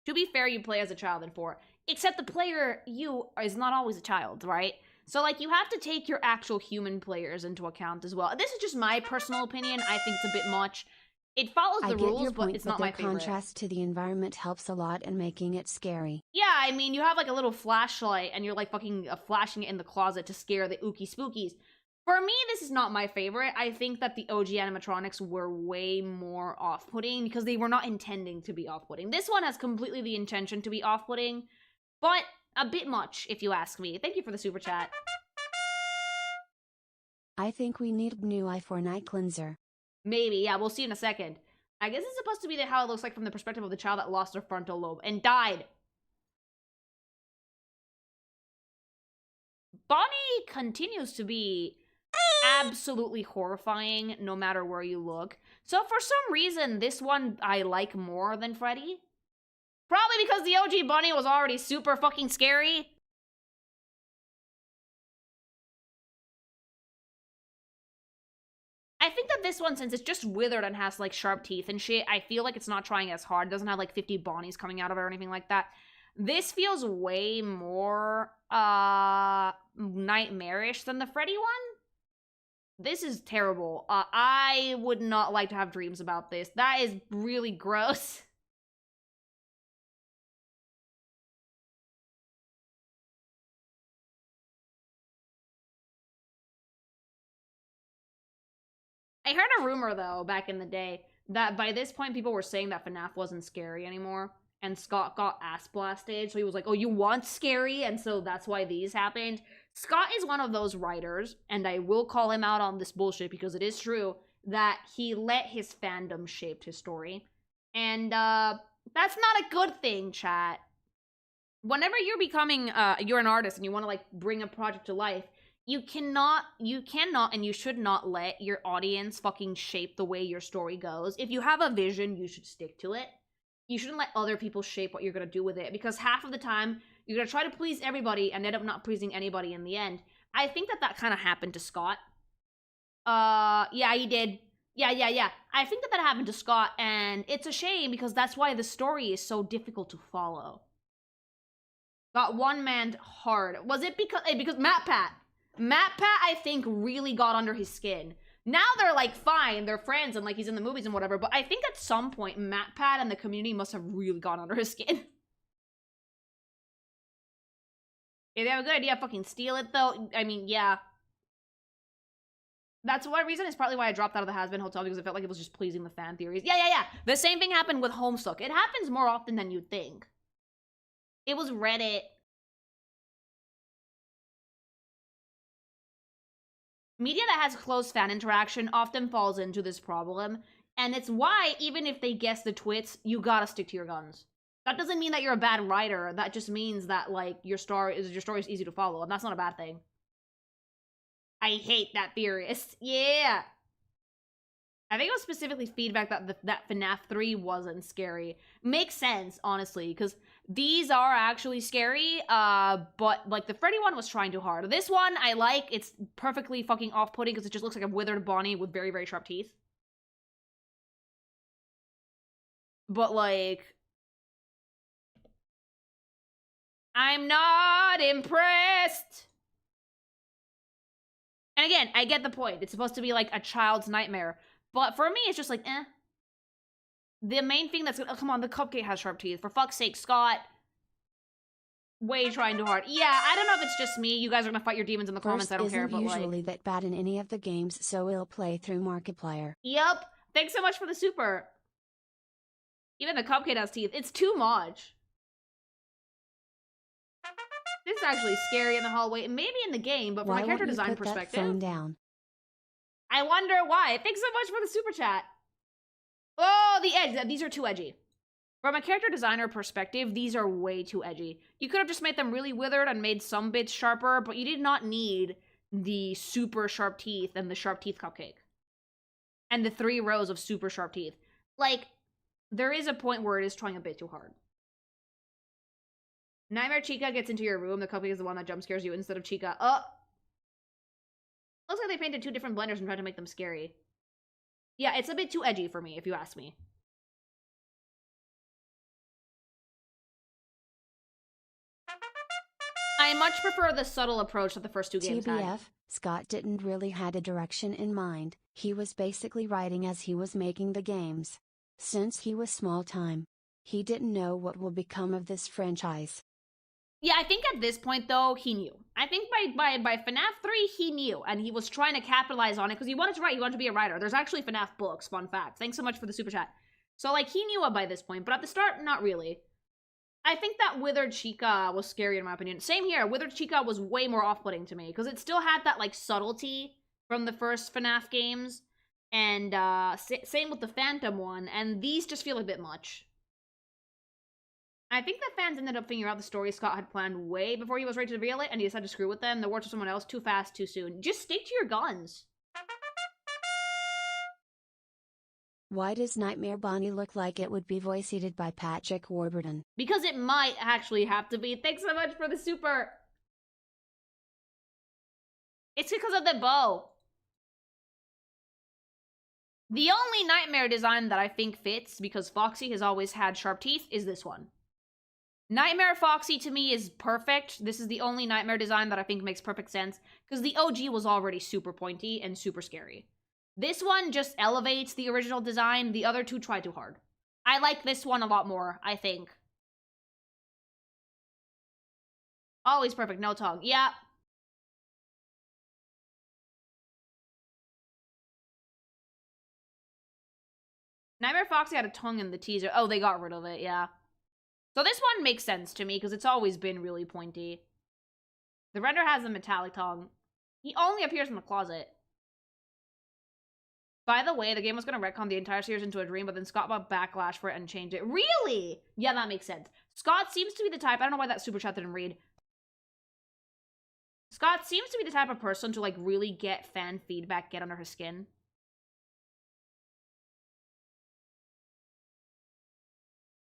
Speaker 1: To be fair, you play as a child in 4. Except the player, you, is not always a child, right? So, like, you have to take your actual human players into account as well. This is just my personal opinion. I think it's a bit much. It follows the rules, but it's not my favorite.
Speaker 2: Contrast to the environment helps a lot in making it scary.
Speaker 1: Yeah, I mean, you have like a little flashlight and you're like fucking flashing it in the closet to scare the ookie spookies. For me, this is not my favorite. I think that the OG animatronics were way more off-putting because they were not intending to be off-putting. This one has completely the intention to be off-putting, but a bit much, if you ask me. Thank you for the super chat.
Speaker 2: I think we need new eye for night cleanser.
Speaker 1: Maybe, yeah, we'll see in a second. I guess it's supposed to be how it looks like from the perspective of the child that lost their frontal lobe and died. Bonnie continues to be absolutely horrifying no matter where you look. So for some reason, this one I like more than Freddy. Probably because the OG Bunny was already super fucking scary. I think that this one, since it's just withered and has, like, sharp teeth and shit, I feel like it's not trying as hard. It doesn't have, like, 50 Bonnies coming out of it or anything like that. This feels way more, nightmarish than the Freddy one. This is terrible. I would not like to have dreams about this. That is really gross. I heard a rumor, though, back in the day, that by this point people were saying that FNAF wasn't scary anymore, and Scott got ass blasted, so he was like, oh, you want scary? And so that's why these happened. Scott is one of those writers, and I will call him out on this bullshit because it is true, that he let his fandom shape his story. And, that's not a good thing, chat. Whenever you're becoming, you're an artist and you want to, like, bring a project to life, you cannot, and you should not let your audience fucking shape the way your story goes. If you have a vision, you should stick to it. You shouldn't let other people shape what you're gonna do with it, because half of the time, you're gonna try to please everybody and end up not pleasing anybody in the end. I think that kind of happened to Scott. Yeah, he did. Yeah. I think that happened to Scott, and it's a shame, because that's why the story is so difficult to follow. Got one-manned hard. Was it because Matt Pat, I think, really got under his skin. Now they're, like, fine, they're friends, and, like, he's in the movies and whatever, but I think at some point, MatPat and the community must have really gone under his skin. If they have a good idea, fucking steal it, though. I mean, yeah. That's one reason, is partly why I dropped out of the Has-Been Hotel, because it felt like it was just pleasing the fan theories. Yeah. The same thing happened with Homestuck. It happens more often than you'd think. It was Reddit. Media that has close fan interaction often falls into this problem, and it's why, even if they guess the twits, you gotta stick to your guns. That doesn't mean that you're a bad writer, that just means that, like, your story is easy to follow, and that's not a bad thing. I hate that theorist. Yeah! I think it was specifically feedback that FNAF 3 wasn't scary. Makes sense, honestly, because these are actually scary, but, like, the Freddy one was trying too hard. This one, I like. It's perfectly fucking off-putting because it just looks like a withered Bonnie with very, very sharp teeth. But, like, I'm not impressed! And again, I get the point. It's supposed to be, like, a child's nightmare. But for me, it's just like, eh. The main thing that's... Oh, come on, the cupcake has sharp teeth. For fuck's sake, Scott. Way trying too hard. Yeah, I don't know if it's just me. You guys are gonna fight your demons in the comments. I don't care, but, like...
Speaker 2: usually that bad in any of the games, so we'll play through Markiplier.
Speaker 1: Yep. Thanks so much for the super. Even the cupcake has teeth. It's too much. This is actually scary in the hallway. Maybe in the game, but from a character design perspective...
Speaker 2: Why won't you put that phone down?
Speaker 1: I wonder why. Thanks so much for the super chat. Oh, the edge. These are too edgy. From a character designer perspective, these are way too edgy. You could have just made them really withered and made some bits sharper, but you did not need the super sharp teeth and the sharp teeth cupcake. And the 3 rows of super sharp teeth. Like, there is a point where it is trying a bit too hard. Nightmare Chica gets into your room. The cupcake is the one that jump scares you instead of Chica. Looks like they painted 2 different blenders and tried to make them scary. Yeah, it's a bit too edgy for me, if you ask me. I much prefer the subtle approach that the first 2 games had.
Speaker 2: TBF, Scott didn't really had a direction in mind, he was basically writing as he was making the games. Since he was small time, he didn't know what will become of this franchise.
Speaker 1: Yeah, I think at this point, though, he knew. I think by FNAF 3, he knew, and he was trying to capitalize on it, because he wanted to write, he wanted to be a writer. There's actually FNAF books, fun fact. Thanks so much for the super chat. So, like, he knew it by this point, but at the start, not really. I think that Withered Chica was scary, in my opinion. Same here, Withered Chica was way more off-putting to me, because it still had that, like, subtlety from the first FNAF games, and, same with the Phantom one, and these just feel a bit much. I think that fans ended up figuring out the story Scott had planned way before he was ready to reveal it, and he decided to screw with them. The words of someone else too fast, too soon. Just stick to your guns.
Speaker 2: Why does Nightmare Bonnie look like it would be voiced by Patrick Warburton?
Speaker 1: Because it might actually have to be. Thanks so much for the super. It's because of the bow. The only Nightmare design that I think fits, because Foxy has always had sharp teeth, is this one. Nightmare Foxy to me is perfect. This is the only Nightmare design that I think makes perfect sense, because the OG was already super pointy and super scary. This one just elevates the original design. The other 2 try too hard. I like this one a lot more, I think. Always perfect, no tongue. Yeah. Nightmare Foxy had a tongue in the teaser. Oh, they got rid of it, yeah. So this one makes sense to me, because it's always been really pointy. The render has a metallic tongue. He only appears in the closet. By the way, the game was going to retcon the entire series into a dream, but then Scott got backlash for it and changed it. Really? Yeah, that makes sense. Scott seems to be the type... I don't know why that super chat didn't read. Scott seems to be the type of person to, like, really get fan feedback, get under his skin.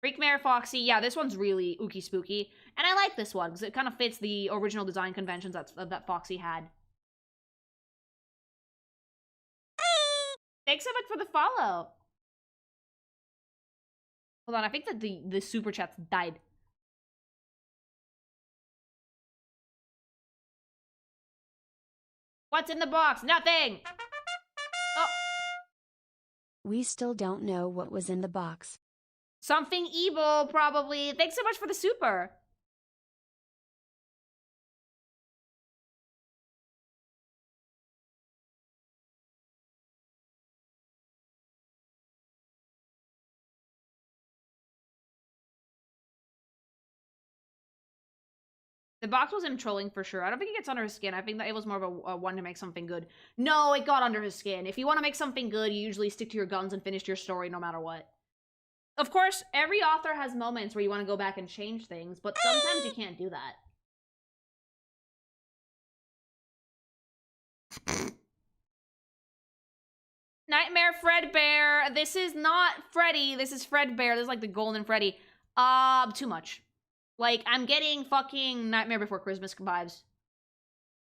Speaker 1: Freakmare Foxy, yeah, this one's really ooky spooky. And I like this one, because it kind of fits the original design conventions that Foxy had. Thanks so much for the follow. Hold on, I think that the super chats died. What's in the box? Nothing! Oh.
Speaker 2: We still don't know what was in the box.
Speaker 1: Something evil, probably. Thanks so much for the super. The box was him trolling for sure. I don't think it gets under his skin. I think that it was more of a one to make something good. No, it got under his skin. If you want to make something good, you usually stick to your guns and finish your story no matter what. Of course, every author has moments where you want to go back and change things, but sometimes you can't do that. Nightmare Fredbear. This is not Freddy. This is Fredbear. This is like the golden Freddy. Too much. Like, I'm getting fucking Nightmare Before Christmas vibes.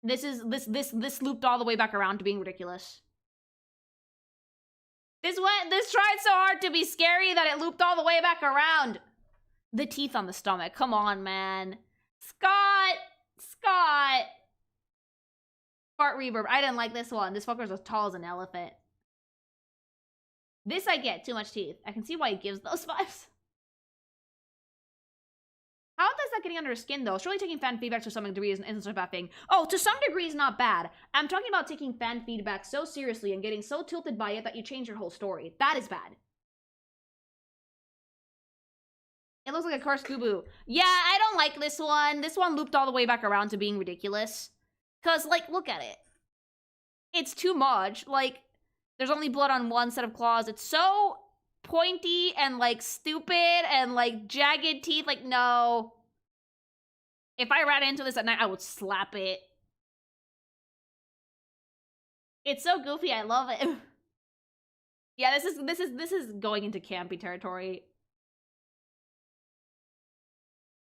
Speaker 1: This looped all the way back around to being ridiculous. This tried so hard to be scary that it looped all the way back around. The teeth on the stomach. Come on, man. Scott! Fart reverb. I didn't like this one. This fucker's as tall as an elephant. This I get. Too much teeth. I can see why he gives those vibes. How is that getting under his skin, though? Surely taking fan feedback to some degree isn't such a bad thing. Oh, to some degree is not bad. I'm talking about taking fan feedback so seriously and getting so tilted by it that you change your whole story. That is bad. It looks like a cursed boo-boo. Yeah, I don't like this one. This one looped all the way back around to being ridiculous. Because, like, look at it. It's too much. Like, there's only blood on one set of claws. It's so pointy and, like, stupid and, like, jagged teeth. Like, no. If I ran into this at night, I would slap it. It's so goofy. I love it. Yeah, this is going into campy territory.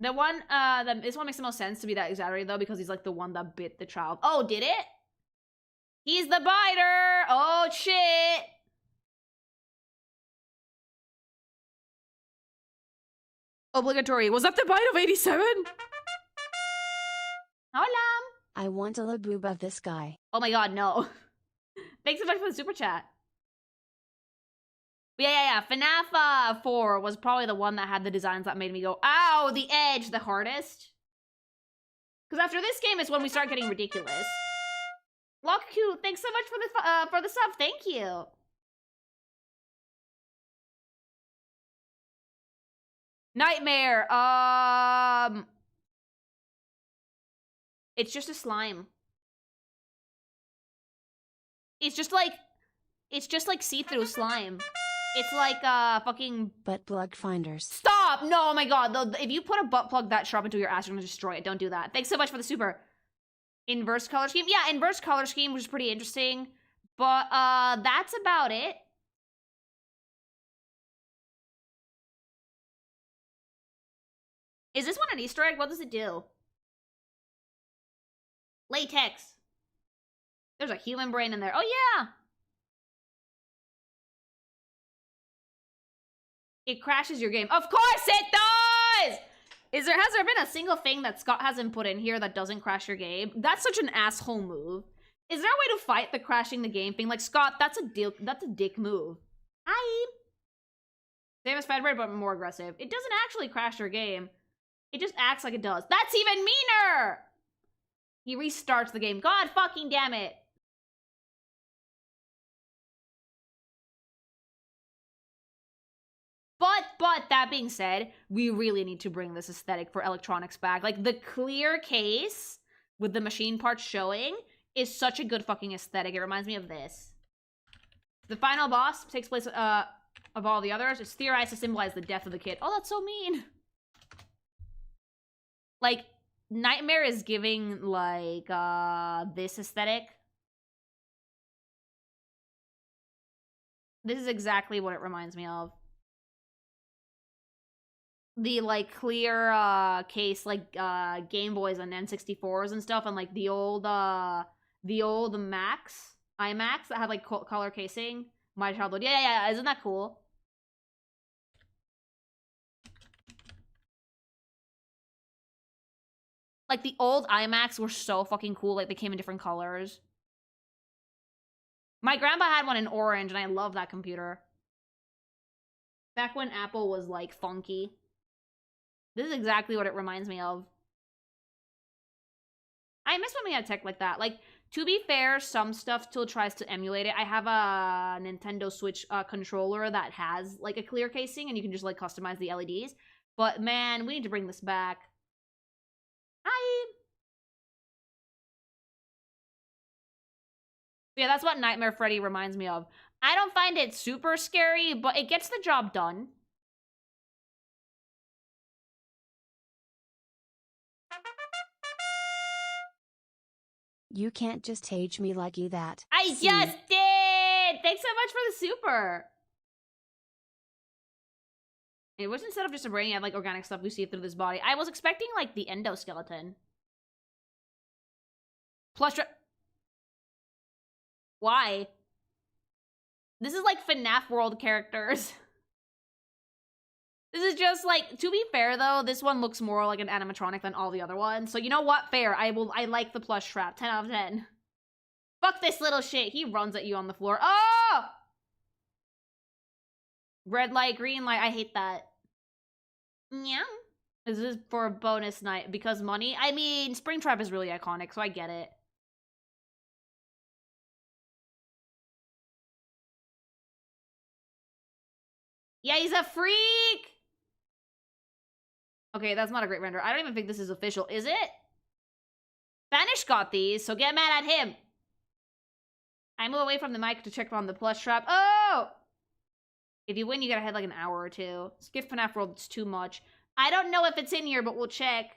Speaker 1: The one, this one makes the most sense to be that exaggerated, though, because he's, like, the one that bit the child. Oh, did it? He's the biter! Oh, shit! Obligatory. Was that the bite of 87? Hola!
Speaker 2: I want a laboob of this guy.
Speaker 1: Oh my god, no. Thanks so much for the super chat. Yeah. FNAF 4 was probably the one that had the designs that made me go, ow, the edge, the hardest. Because after this game is when we start getting ridiculous. Lockku, thanks so much for the sub. Thank you. Nightmare. It's just a slime. It's just like see-through slime. It's like fucking
Speaker 2: butt plug finders.
Speaker 1: Stop! No, oh my god. If you put a butt plug that sharp into your ass, you're gonna destroy it. Don't do that. Thanks so much for the super. Inverse color scheme. Yeah, inverse color scheme, which is pretty interesting. But that's about it. Is this one an Easter egg? What does it do? Latex. There's a human brain in there. Oh yeah! It crashes your game. Of course it does! Has there been a single thing that Scott hasn't put in here that doesn't crash your game? That's such an asshole move. Is there a way to fight the crashing the game thing? Like, Scott, that's a dick move. Hi! Same as Fredbear, but more aggressive. It doesn't actually crash your game. It just acts like it does. That's even meaner! He restarts the game. God fucking damn it. But that being said, we really need to bring this aesthetic for electronics back. Like, the clear case with the machine parts showing is such a good fucking aesthetic. It reminds me of this. The final boss takes place of all the others. It's theorized to symbolize the death of the kid. Oh, that's so mean. Like, Nightmare is giving, like, this aesthetic. This is exactly what it reminds me of. The, like, clear, case, like, Game Boys and N64s and stuff, and, like, the old Macs, iMacs that had, like, color casing. My childhood. Yeah, isn't that cool? Like, the old iMacs were so fucking cool. Like, they came in different colors. My grandpa had one in orange, and I love that computer. Back when Apple was, like, funky. This is exactly what it reminds me of. I miss when we had tech like that. Like, to be fair, some stuff still tries to emulate it. I have a Nintendo Switch controller that has, like, a clear casing, and you can just, like, customize the LEDs. But, man, we need to bring this back. Hi! Yeah, that's what Nightmare Freddy reminds me of. I don't find it super scary, but it gets the job done.
Speaker 2: You can't just age me like you that.
Speaker 1: I just did! Thanks so much for the super! It was instead of just a brain, you have, like, organic stuff we see through this body. I was expecting, like, the Endoskeleton. Plush... Why? This is, like, FNAF World characters. This is just, like, to be fair, though, this one looks more like an animatronic than all the other ones. So, you know what? Fair. I like the plush trap. 10 out of 10. Fuck this little shit. He runs at you on the floor. Oh! Red light, green light. I hate that. Yeah. This is for a bonus night. Because money? I mean, Springtrap is really iconic, so I get it. Yeah, he's a freak! Okay, that's not a great render. I don't even think this is official. Is it? Spanish got these, so get mad at him. I move away from the mic to check on the plush trap. Oh! If you win, you gotta head like an hour or two. Skip FNAF World, it's too much. I don't know if it's in here, but we'll check.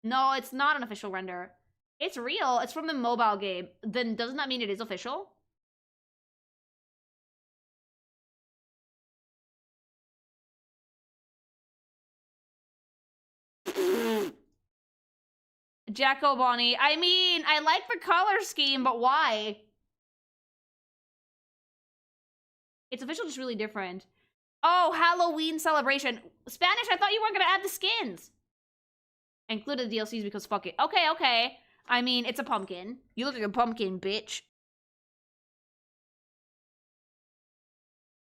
Speaker 1: No, it's not an official render. It's real. It's from the mobile game. Then doesn't that mean it is official? Jacko Bonnie. I mean, I like the color scheme, but why? It's officially just really different. Oh, Halloween celebration. Spanish, I thought you weren't gonna add the skins. Included the DLCs because fuck it. Okay, okay. I mean, it's a pumpkin. You look like a pumpkin, bitch.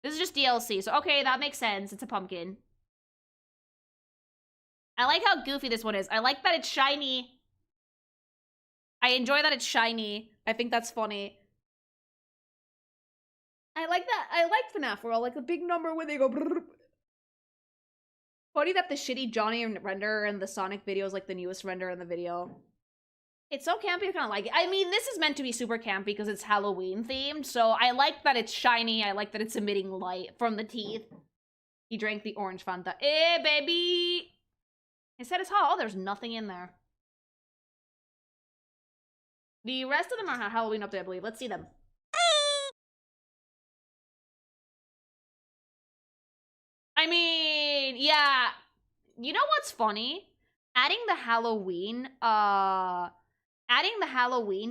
Speaker 1: This is just DLC, so okay, that makes sense. It's a pumpkin. I like how goofy this one is. I like that it's shiny. I enjoy that it's shiny. I think that's funny. I like that. I like FNAF where all like a big number when they go brrr. Funny that the shitty Johnny render and the Sonic video is like the newest render in the video. It's so campy, I kind of like it. I mean, this is meant to be super campy because it's Halloween themed, so I like that it's shiny. I like that it's emitting light from the teeth. He drank the orange Fanta. Eh, baby! His head is hot. Oh, there's nothing in there. The rest of them are Halloween update, I believe. Let's see them. I mean, yeah. You know what's funny? Adding the Halloween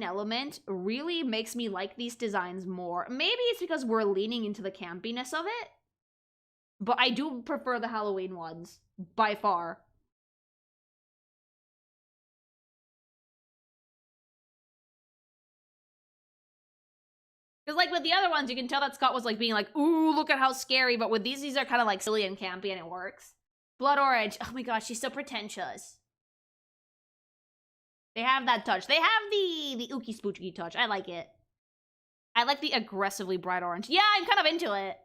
Speaker 1: element really makes me like these designs more. Maybe it's because we're leaning into the campiness of it. But I do prefer the Halloween ones, by far. Because, like, with the other ones, you can tell that Scott was, like, being like, ooh, look at how scary. But with these are kind of, like, silly and campy, and it works. Blood Orange. Oh my gosh, she's so pretentious. They have that touch. They have the ookie spooky touch. I like it. I like the aggressively bright orange. Yeah, I'm kind of into it.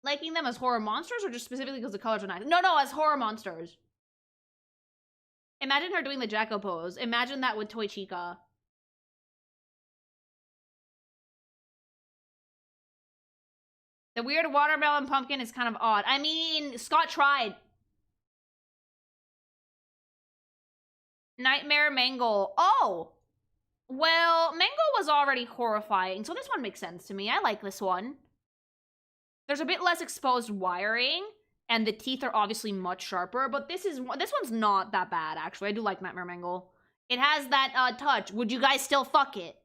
Speaker 1: Liking them as horror monsters or just specifically because the colors are nice? No, as horror monsters. Imagine her doing the Jacko pose. Imagine that with Toy Chica. The weird watermelon pumpkin is kind of odd. I mean, Scott tried. Nightmare Mangle. Oh! Well, Mangle was already horrifying, so this one makes sense to me. I like this one. There's a bit less exposed wiring, and the teeth are obviously much sharper, but this one's not that bad, actually. I do like Nightmare Mangle. It has that, touch. Would you guys still fuck it?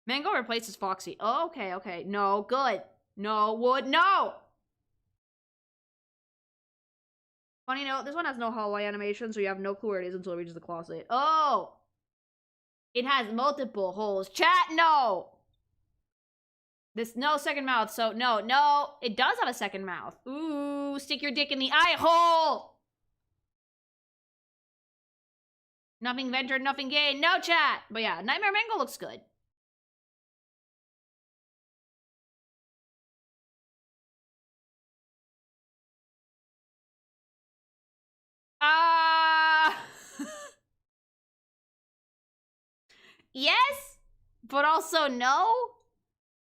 Speaker 1: Mangle replaces Foxy. Oh, okay. No, good. No, no! Funny note, this one has no hallway animation, so you have no clue where it is until it reaches the closet. Oh! It has multiple holes. Chat, no! No second mouth, so no. It does have a second mouth. Ooh, stick your dick in the eye hole! Nothing ventured, nothing gained. No, chat! But yeah, Nightmare Mangle looks good. Yes, but also no.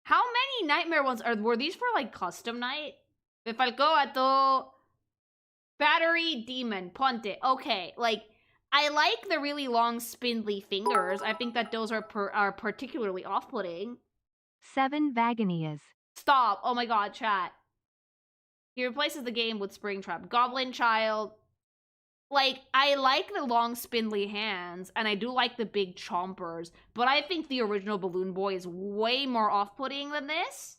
Speaker 1: How many Nightmare ones were these for, like, custom night? Falcoato, Battery Demon, Ponte. Okay, like, I like the really long spindly fingers. I think that those are particularly off-putting.
Speaker 3: 7 Vagonias.
Speaker 1: Stop. Oh my god, chat. He replaces the game with Springtrap. Goblin Child. Like, I like the long spindly hands, and I do like the big chompers, but I think the original Balloon Boy is way more off-putting than this.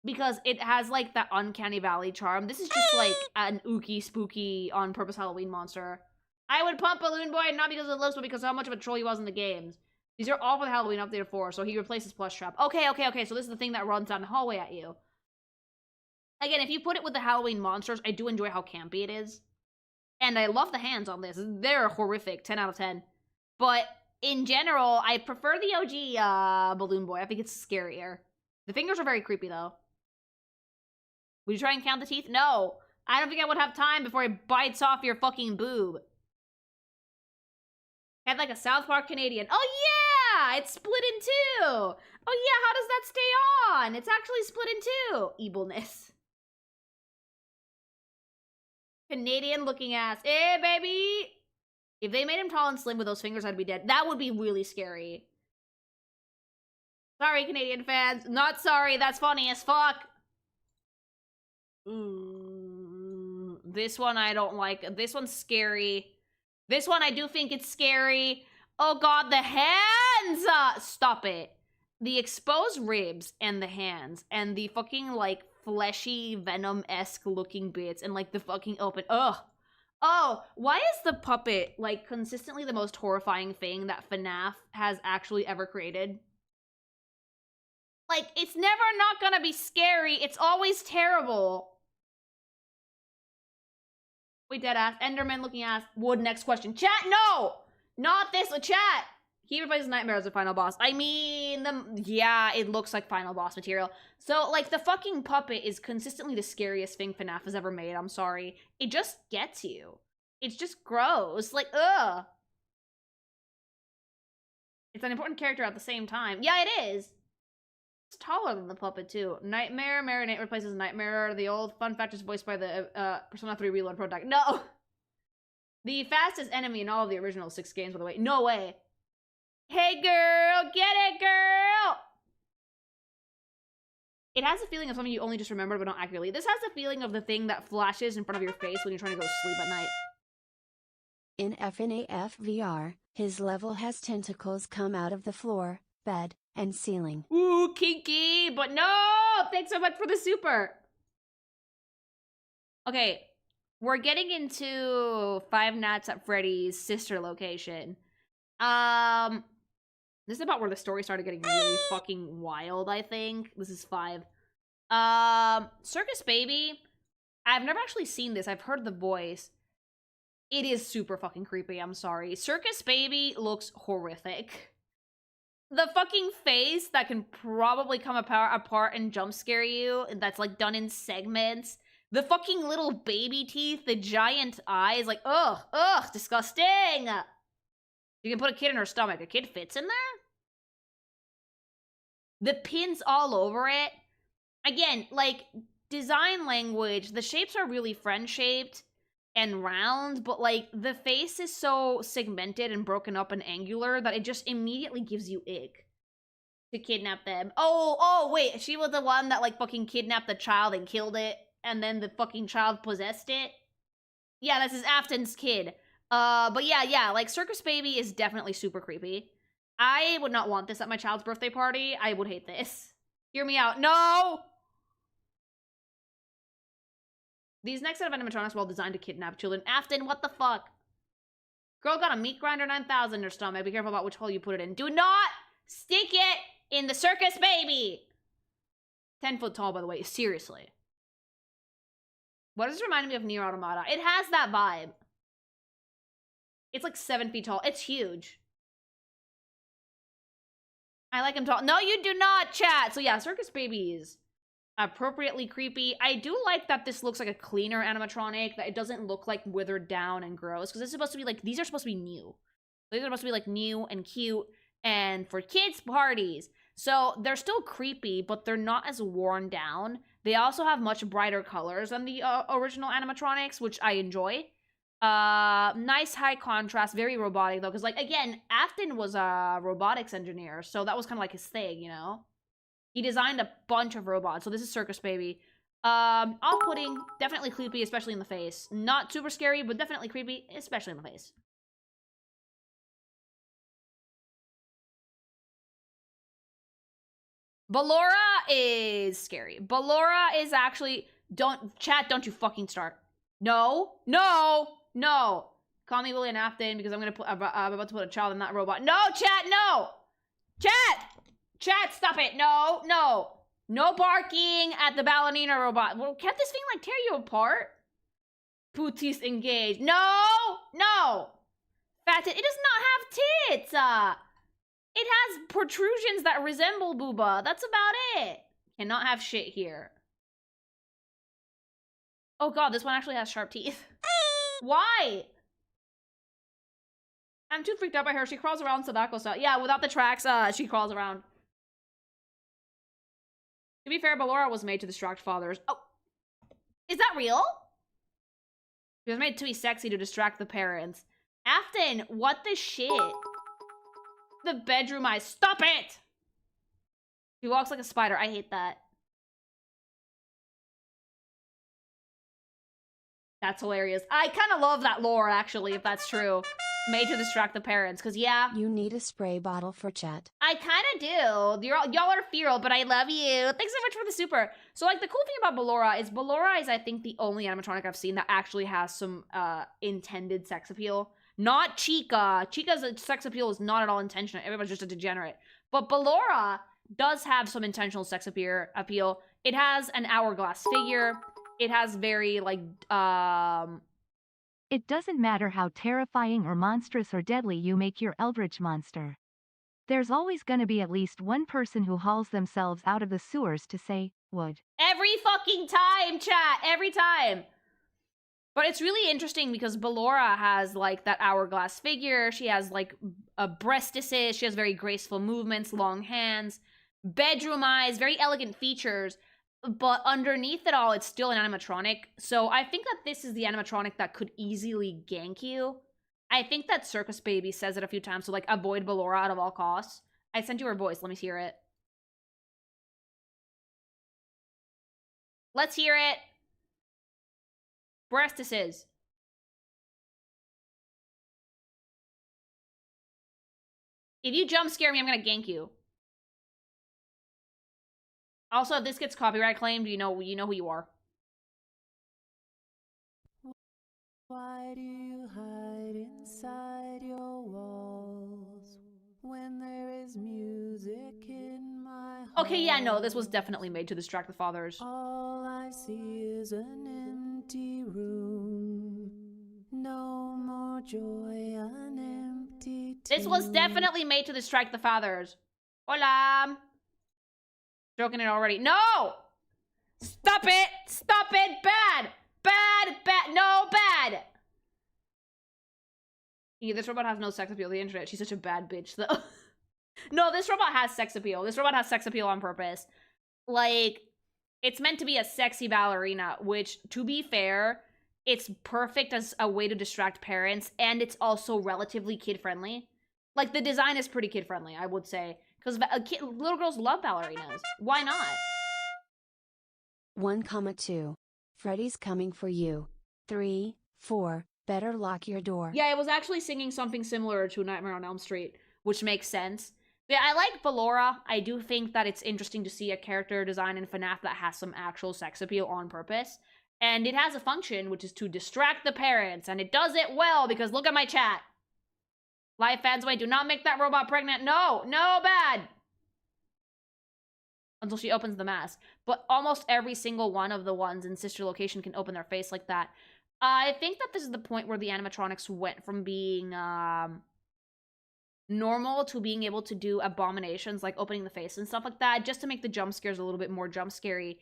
Speaker 1: Because it has, like, that Uncanny Valley charm. This is just, like, an ooky, spooky, on-purpose Halloween monster. I would pump Balloon Boy, not because of the looks, but because of how much of a troll he was in the games. These are all for the Halloween update 4, so he replaces Plush Trap. Okay, so this is the thing that runs down the hallway at you. Again, if you put it with the Halloween monsters, I do enjoy how campy it is. And I love the hands on this. They're horrific. 10 out of 10. But in general, I prefer the OG Balloon Boy. I think it's scarier. The fingers are very creepy, though. Would you try and count the teeth? No. I don't think I would have time before it bites off your fucking boob. Had like a South Park Canadian. Oh, yeah! It's split in two! Oh, yeah, how does that stay on? It's actually split in two. Evilness. Canadian looking ass. Eh, baby! If they made him tall and slim with those fingers, I'd be dead. That would be really scary. Sorry, Canadian fans. Not sorry, that's funny as fuck. This one I don't like. This one's scary. This one I do think it's scary. Oh god, the hands! Stop it. The exposed ribs and the hands and the fucking, like, fleshy, Venom-esque looking bits and, like, the fucking open... Ugh. Oh, why is the puppet, like, consistently the most horrifying thing that FNAF has actually ever created? Like, it's never not gonna be scary. It's always terrible. Wait, deadass. Enderman looking ass. Wood, next question. Chat, no! Not this, chat! He replaces Nightmare as a final boss. I mean, yeah, it looks like final boss material. So, like, the fucking puppet is consistently the scariest thing FNAF has ever made. I'm sorry. It just gets you. It's just gross. Like, ugh. It's an important character at the same time. Yeah, it is. It's taller than the puppet, too. Nightmare Marinate replaces Nightmare. The old fun fact is voiced by the Persona 3 Reload protagonist. No! The fastest enemy in all of the original 6 games, by the way. No way. Hey, girl! Get it, girl! It has a feeling of something you only just remembered, but not accurately. This has the feeling of the thing that flashes in front of your face when you're trying to go to sleep at night.
Speaker 2: In FNAF VR, his level has tentacles come out of the floor, bed, and ceiling.
Speaker 1: Ooh, kinky! But no! Thanks so much for the super! Okay, we're getting into Five Nights at Freddy's sister location. This is about where the story started getting really fucking wild, I think. This is 5. Circus Baby. I've never actually seen this. I've heard the voice. It is super fucking creepy, I'm sorry. Circus Baby looks horrific. The fucking face that can probably come apart and jump scare you, that's like done in segments. The fucking little baby teeth, the giant eyes, like, ugh, disgusting! You can put a kid in her stomach. A kid fits in there? The pins all over it. Again, like, design language, the shapes are really friend-shaped and round, but, like, the face is so segmented and broken up and angular that it just immediately gives you ick to kidnap them. Oh, wait, she was the one that, like, fucking kidnapped the child and killed it, and then the fucking child possessed it? Yeah, this is Afton's kid. But yeah, like, Circus Baby is definitely super creepy. I would not want this at my child's birthday party. I would hate this. Hear me out. No! These next set of animatronics were all designed to kidnap children. Afton, what the fuck? Girl got a meat grinder 9000 in her stomach. Be careful about which hole you put it in. Do not stick it in the Circus Baby! 10 foot tall, by the way. Seriously. What does this remind me of Nier Automata? It has that vibe. It's like 7 feet tall. It's huge. I like him tall. No, you do not, chat! So yeah, Circus Baby is appropriately creepy. I do like that this looks like a cleaner animatronic, that it doesn't look like withered down and gross, because this is supposed to be like, these are supposed to be new. These are supposed to be like new and cute and for kids' parties. So they're still creepy, but they're not as worn down. They also have much brighter colors than the original animatronics, which I enjoy. Nice high contrast, very robotic though, because like, again, Afton was a robotics engineer, so that was kind of like his thing, you know? He designed a bunch of robots, so this is Circus Baby. Off-putting, definitely creepy, especially in the face. Not super scary, but definitely creepy, especially in the face. Ballora is scary. Ballora is actually, don't you fucking start. No. Call me William Afton because I'm about to put a child in that robot. No, chat, no! Chat, stop it. No. No barking at the ballerina robot. Well, can't this thing, like, tear you apart? Pooties engaged. No! Fathead, it does not have tits! It has protrusions that resemble booba. That's about it. Cannot have shit here. Oh god, this one actually has sharp teeth. Why? I'm too freaked out by her. She crawls around Sadako style. Yeah, without the tracks, she crawls around. To be fair, Ballora was made to distract fathers. Oh! Is that real? She was made to be sexy to distract the parents. Afton, what the shit? The bedroom eyes. Stop it! He walks like a spider. I hate that. That's hilarious. I kind of love that lore, actually, if that's true. Made to distract the parents, because yeah.
Speaker 2: You need a spray bottle for chat.
Speaker 1: I kind of do. Y'all are feral, but I love you. Thanks so much for the super. So, like, the cool thing about Ballora is I think, the only animatronic I've seen that actually has some intended sex appeal. Not Chica. Chica's sex appeal is not at all intentional. Everyone's just a degenerate. But Ballora does have some intentional sex appeal. It has an hourglass figure. It has very, like,
Speaker 3: It doesn't matter how terrifying or monstrous or deadly you make your eldritch monster. There's always gonna be at least one person who hauls themselves out of the sewers to say, would.
Speaker 1: Every fucking time, chat! Every time! But it's really interesting because Ballora has, like, that hourglass figure. She has, like, breastises. She has very graceful movements, long hands, bedroom eyes, very elegant features. But underneath it all, it's still an animatronic. So I think that this is the animatronic that could easily gank you. I think that Circus Baby says it a few times, so, like, avoid Ballora at all costs. I sent you her voice. Let me hear it. Let's hear it. Breastises. If you jump scare me, I'm gonna gank you. Also, if this gets copyright claimed, you know who you are.
Speaker 5: Why do you hide inside your walls when there is music in my heart?
Speaker 1: Okay, yeah, no, this was definitely made to distract the fathers.
Speaker 5: All I see is an empty room. No more joy, an empty
Speaker 1: This was definitely made to distract the fathers. Hola. Joking it already. No! Stop it! Stop it! Bad! Bad! Bad! No, bad! Yeah, this robot has no sex appeal. The internet. She's such a bad bitch, though. No, this robot has sex appeal. This robot has sex appeal on purpose. Like, it's meant to be a sexy ballerina, which, to be fair, it's perfect as a way to distract parents, and it's also relatively kid-friendly. Like, the design is pretty kid-friendly, I would say. Because little girls love ballerinas. Why not?
Speaker 2: 1,2. Freddy's coming for you. 3, 4. Better lock your door.
Speaker 1: Yeah, I was actually singing something similar to Nightmare on Elm Street, which makes sense. Yeah, I like Ballora. I do think that it's interesting to see a character design in FNAF that has some actual sex appeal on purpose. And it has a function, which is to distract the parents. And it does it well, because look at my chat. Live fans, wait, do not make that robot pregnant. No, no, bad. Until she opens the mask. But almost every single one of the ones in Sister Location can open their face like that. I think that this is the point where the animatronics went from being normal to being able to do abominations, like opening the face and stuff like that, just to make the jump scares a little bit more jump scary.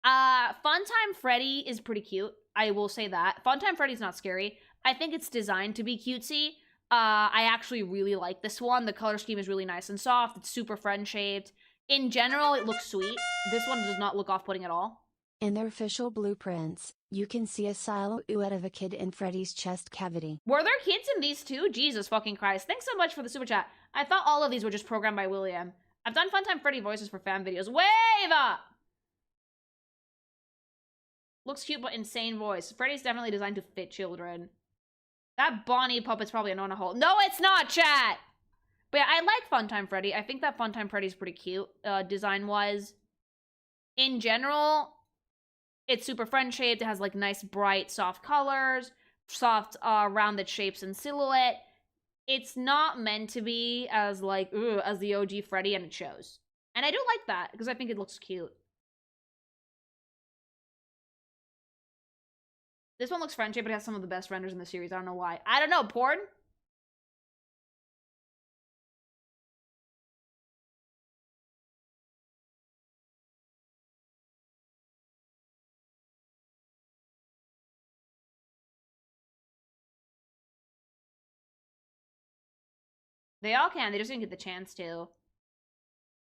Speaker 1: Funtime Freddy is pretty cute. I will say that. Funtime Freddy's not scary. I think it's designed to be cutesy. I actually really like this one. The color scheme is really nice and soft. It's super friend-shaped. In general, it looks sweet. This one does not look off-putting at all.
Speaker 2: In their official blueprints, you can see a silhouette of a kid in Freddy's chest cavity.
Speaker 1: Were there kids in these too? Jesus fucking Christ. Thanks so much for the super chat. I thought all of these were just programmed by William. I've done Funtime Freddy voices for fan videos. Wave up! Looks cute but insane voice. Freddy's definitely designed to fit children. That Bonnie puppet's probably a hole. No, it's not, chat! But yeah, I like Funtime Freddy. I think that Funtime Freddy's pretty cute, design-wise. In general, it's super friend-shaped. It has, like, nice, bright, soft colors, soft, rounded shapes and silhouette. It's not meant to be as, like, as the OG Freddy, and it shows. And I do like that, because I think it looks cute. This one looks friend-shaped, but it has some of the best renders in the series. I don't know why. I don't know, porn? They all can, they just didn't get the chance to.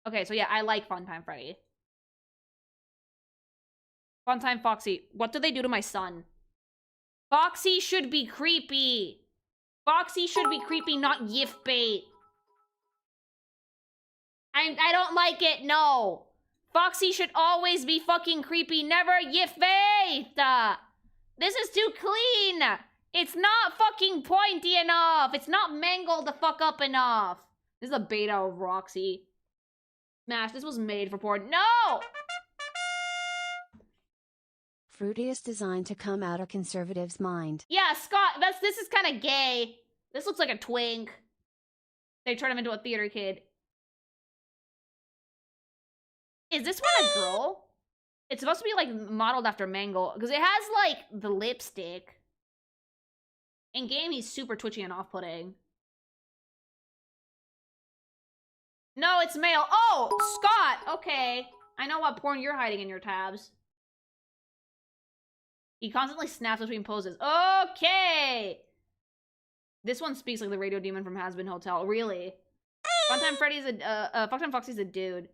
Speaker 1: Okay, so yeah, I like Funtime Freddy. Funtime Foxy. What did they do to my son? Foxy should be creepy. Foxy should be creepy, not gift bait. I don't like it, no. Foxy should always be fucking creepy, never ye faith. This is too clean. It's not fucking pointy enough. It's not mangled the fuck up enough. This is a beta of Roxy. Smash, this was made for porn. No!
Speaker 2: Fruity is designed to come out a conservative's mind.
Speaker 1: Yeah, Scott, this is kind of gay. This looks like a twink. They turned him into a theater kid. Is this one a girl? It's supposed to be, like, modeled after Mangle. Because it has, like, the lipstick. In game, he's super twitchy and off-putting. No, it's male. Oh, Scott! Okay. I know what porn you're hiding in your tabs. He constantly snaps between poses. Okay! This one speaks like the radio demon from Has Been Hotel. Really? Funtime Freddy's a... Funtime Foxy's a dude.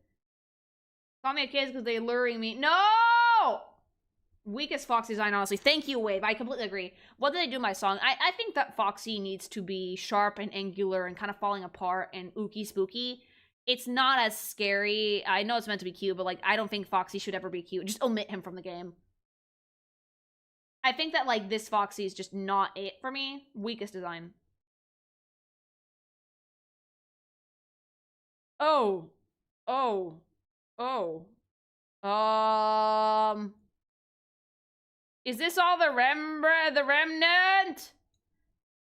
Speaker 1: Call me a kid because they luring me. No! Weakest Foxy design, honestly. Thank you, Wave. I completely agree. What did they do in my song? I think that Foxy needs to be sharp and angular and kind of falling apart and ooky spooky. It's not as scary. I know it's meant to be cute, but, like, I don't think Foxy should ever be cute. Just omit him from the game. I think that, like, this Foxy is just not it for me. Weakest design. Oh. Oh. Oh. Is this all the remnant?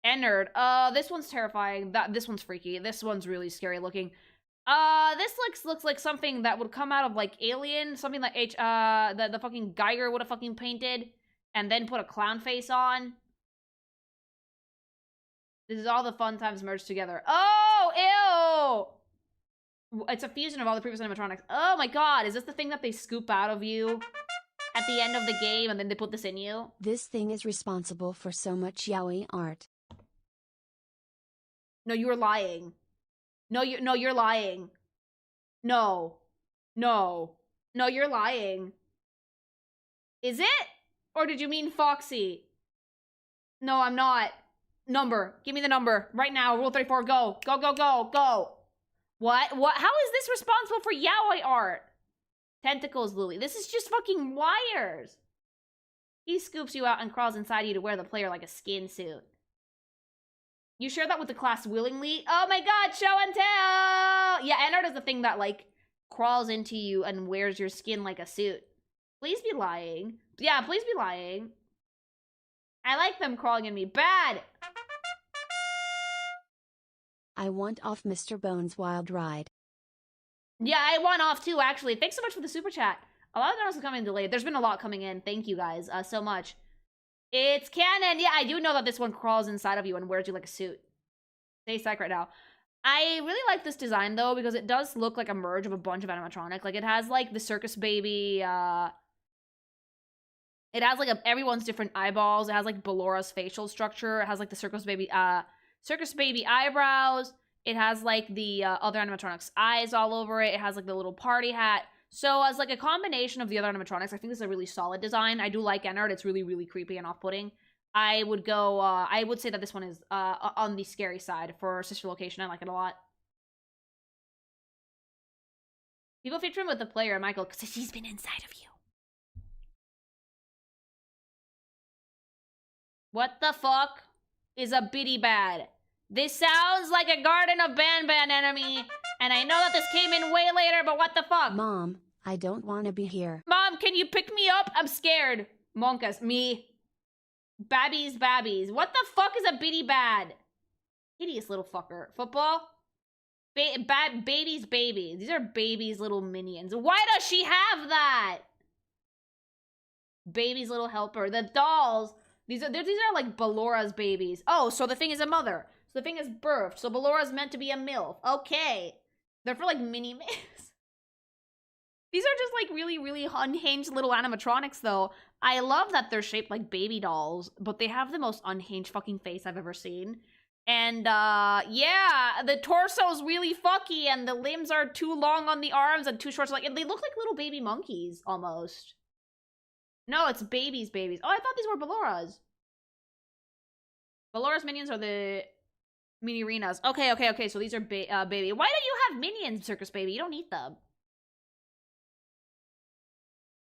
Speaker 1: Ennard. This one's terrifying. This one's freaky. This one's really scary looking. This looks like something that would come out of, like, Alien. Something like the fucking Geiger would have fucking painted. And then put a clown face on. This is all the fun times merged together. Oh, ew! It's a fusion of all the previous animatronics. Oh my god, is this the thing that they scoop out of you at the end of the game and then they put this in you?
Speaker 2: This thing is responsible for so much yaoi art.
Speaker 1: No, you're lying. No, you're lying. No. No. No, you're lying. Is it? Or did you mean Foxy? No, I'm not. Number. Give me the number. Right now. Rule 34. Go. Go, go, go, go. What? What? How is this responsible for yaoi art? Tentacles, Lily. This is just fucking wires. He scoops you out and crawls inside you to wear the player like a skin suit. You share that with the class willingly? Oh my god, show and tell! Yeah, Ennard is the thing that, like, crawls into you and wears your skin like a suit. Please be lying. Yeah, please be lying. I like them crawling in me. Bad!
Speaker 2: I want off Mr. Bones' wild ride.
Speaker 1: Yeah, I want off too, actually. Thanks so much for the super chat. A lot of downloads are coming in delayed. There's been a lot coming in. Thank you guys so much. It's canon. Yeah, I do know that this one crawls inside of you and wears you like a suit. Stay psych right now. I really like this design, though, because it does look like a merge of a bunch of animatronic. Like, it has, like, the circus baby, it has, like, everyone's different eyeballs. It has, like, Ballora's facial structure. It has, like, the circus baby eyebrows. It has, like, the other animatronics' eyes all over it. It has, like, the little party hat. So, as, like, a combination of the other animatronics, I think this is a really solid design. I do like Ennard. It's really, really creepy and off-putting. I would go, I would say that this one is on the scary side for Sister Location. I like it a lot. People feature him with the player, Michael, because she's been inside of you. What the fuck is a biddy bad? This sounds like a Garden of Banban enemy, and I know that this came in way later, but what the fuck?
Speaker 2: Mom, I don't want to be here.
Speaker 1: Mom, can you pick me up? I'm scared. Monkas, me. Babbies. What the fuck is a biddy bad? Hideous little fucker. Football? Babies. These are babies' little minions. Why does she have that? Baby's little helper. The dolls. These are like Ballora's babies. Oh, so the thing is a mother. So the thing is birthed. So Ballora's meant to be a MILF. Okay. They're for like mini-miss. These are just like really, really unhinged little animatronics though. I love that they're shaped like baby dolls, but they have the most unhinged fucking face I've ever seen. And yeah, the torso's really fucky and the limbs are too long on the arms and too short. So, like, they look like little baby monkeys almost. No, it's babies. Oh, I thought these were Ballora's. Ballora's minions are the Mini arenas. Okay. So these are baby. Why don't you have minions, Circus Baby? You don't need them.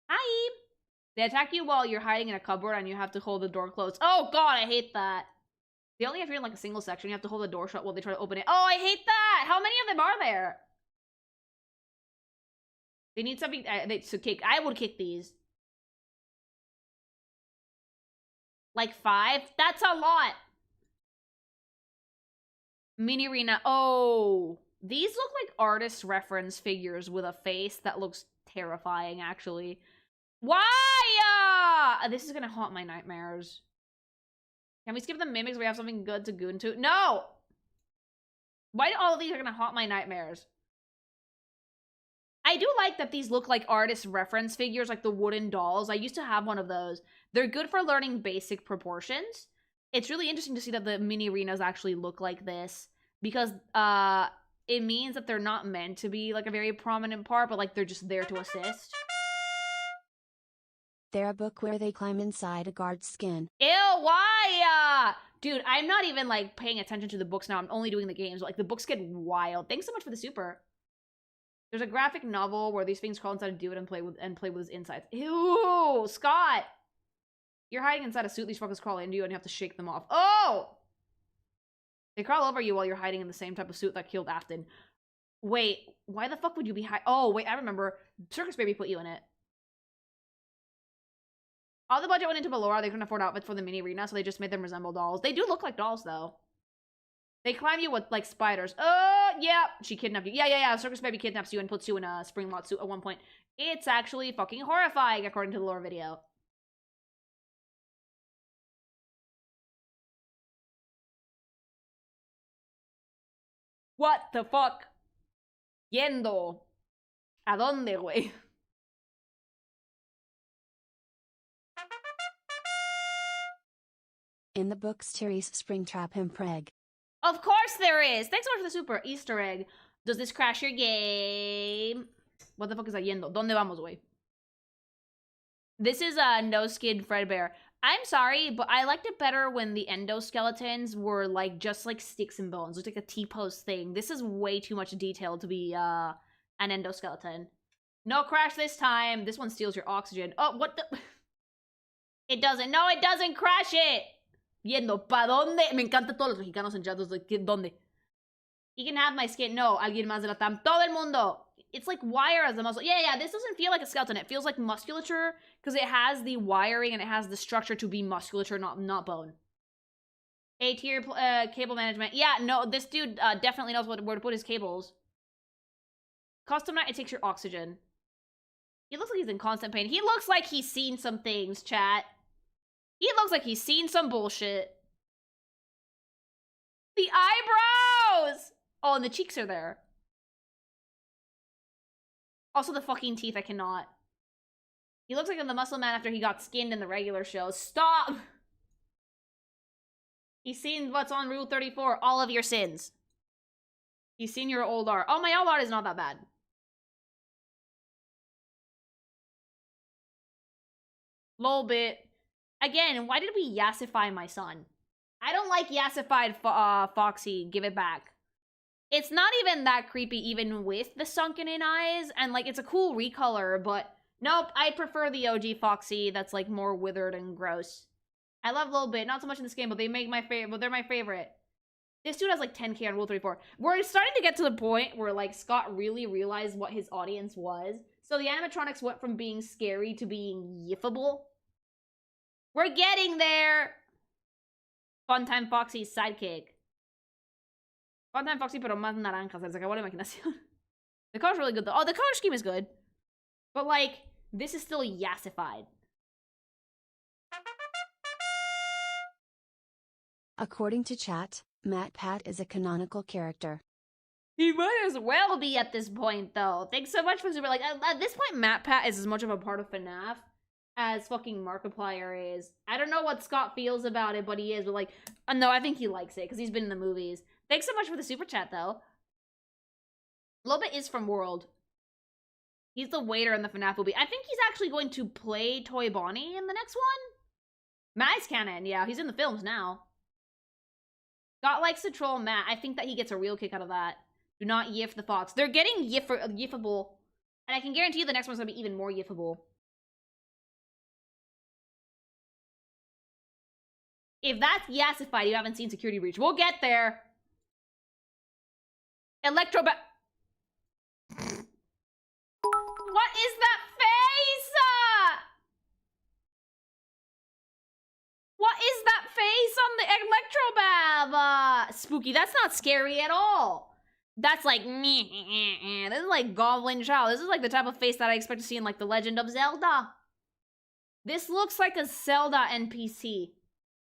Speaker 1: Hi. They attack you while you're hiding in a cupboard and you have to hold the door closed. Oh god, I hate that. They only have you in like a single section. You have to hold the door shut while they try to open it. Oh, I hate that. How many of them are there? They need something to kick. I would kick these. Like 5? That's a lot. Mini arena. Oh, these look like artist reference figures with a face that looks terrifying, actually. Why? This is gonna haunt my nightmares. Can we skip the mimics? We have something good to goon to. No! Why do all of these are gonna haunt my nightmares? I do like that these look like artist reference figures, like the wooden dolls. I used to have one of those. They're good for learning basic proportions. It's really interesting to see that the mini arenas actually look like this, because it means that they're not meant to be like a very prominent part, but like they're just there to assist.
Speaker 2: They're a book where they climb inside a guard's skin.
Speaker 1: Ew, why? Dude, I'm not even like paying attention to the books now. I'm only doing the games. Like the books get wild. Thanks so much for the super. There's a graphic novel where these things crawl inside a dude and play with his insides. Ew, Scott. You're hiding inside a suit. These fuckers crawl into you and you have to shake them off. Oh! They crawl over you while you're hiding in the same type of suit that killed Afton. Wait, why the fuck would you be Oh, wait, I remember. Circus Baby put you in it. All the budget went into Ballora. They couldn't afford outfits for the mini arena, so they just made them resemble dolls. They do look like dolls, though. They climb you with, like, spiders. Oh, yeah. She kidnapped you. Yeah. Circus Baby kidnaps you and puts you in a spring-locked suit at one point. It's actually fucking horrifying, according to the lore video. What the fuck? Yendo. ¿A dónde, güey?
Speaker 2: In the books, Terry's Springtrap him preg.
Speaker 1: Of course there is! Thanks so much for the super Easter egg. Does this crash your game? What the fuck is that yendo? ¿Dónde vamos, güey? This is a no-skin Fredbear. I'm sorry, but I liked it better when the endoskeletons were like just like sticks and bones. It's like a T-post thing. This is way too much detail to be an endoskeleton. No crash this time. This one steals your oxygen. Oh, what the? It doesn't. No, it doesn't crash it. Yendo, ¿pa dónde? Me encanta todos los mexicanos enchados. Like, ¿dónde? You can have my skin. No, alguien más de la TAM. Todo el mundo. It's like wire as a muscle. Yeah, this doesn't feel like a skeleton. It feels like musculature because it has the wiring and it has the structure to be musculature, not bone. A-tier cable management. Yeah, no, this dude definitely knows where to put his cables. Custom night, it takes your oxygen. He looks like he's in constant pain. He looks like he's seen some things, chat. He looks like he's seen some bullshit. The eyebrows! Oh, and the cheeks are there. Also, the fucking teeth, I cannot. He looks like the Muscle Man after he got skinned in the regular show. Stop! He's seen what's on Rule 34, all of your sins. He's seen your old art. Oh, my old art is not that bad. Lol bit. Again, why did we yassify my son? I don't like yassified Foxy. Give it back. It's not even that creepy even with the sunken in eyes, and like it's a cool recolor, but nope, I prefer the OG Foxy that's like more withered and gross. I love Lil Bit, not so much in this game, but they make my favorite, but they're my favorite. This dude has like 10k on Rule 34. We're starting to get to the point where like Scott really realized what his audience was. So the animatronics went from being scary to being yiffable. We're getting there! Funtime Foxy's sidekick. Funtime Foxy, pero más naranjas. Se acabó la imaginación. The color's really good, though. Oh, the color scheme is good. But, like, this is still yassified.
Speaker 2: According to chat, Matt Pat is a canonical character.
Speaker 1: He might as well be at this point, though. Thanks so much for super. Like, at this point, Matt Pat is as much of a part of FNAF as fucking Markiplier is. I don't know what Scott feels about it, but he is. But, like, no, I think he likes it because he's been in the movies. Thanks so much for the super chat, though. Lobit is from World. He's the waiter in the FNAF movie. I think he's actually going to play Toy Bonnie in the next one. Matt's canon, yeah. He's in the films now. Scott likes to troll Matt. I think that he gets a real kick out of that. Do not yiff the fox. They're getting yiffable. And I can guarantee you the next one's gonna be even more yiffable. If that's yassified, you haven't seen Security Breach. We'll get there. What is that face? What is that face on the Electrobab? Spooky. That's not scary at all. That's like, this is like Goblin Child. This is like the type of face that I expect to see in like The Legend of Zelda. This looks like a Zelda NPC.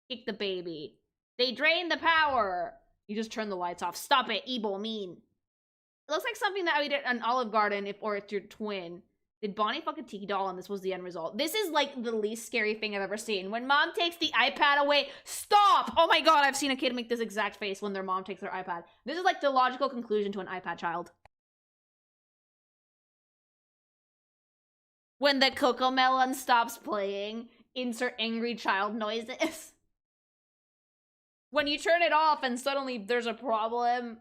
Speaker 1: Kick the baby. They drain the power. You just turn the lights off. Stop it, evil, mean. It looks like something that I would at an Olive Garden or it's your twin. Did Bonnie fuck a tiki doll and this was the end result? This is like the least scary thing I've ever seen. When mom takes the iPad away, stop! Oh my god, I've seen a kid make this exact face when their mom takes their iPad. This is like the logical conclusion to an iPad child. When the Cocomelon stops playing, insert angry child noises. When you turn it off and suddenly there's a problem.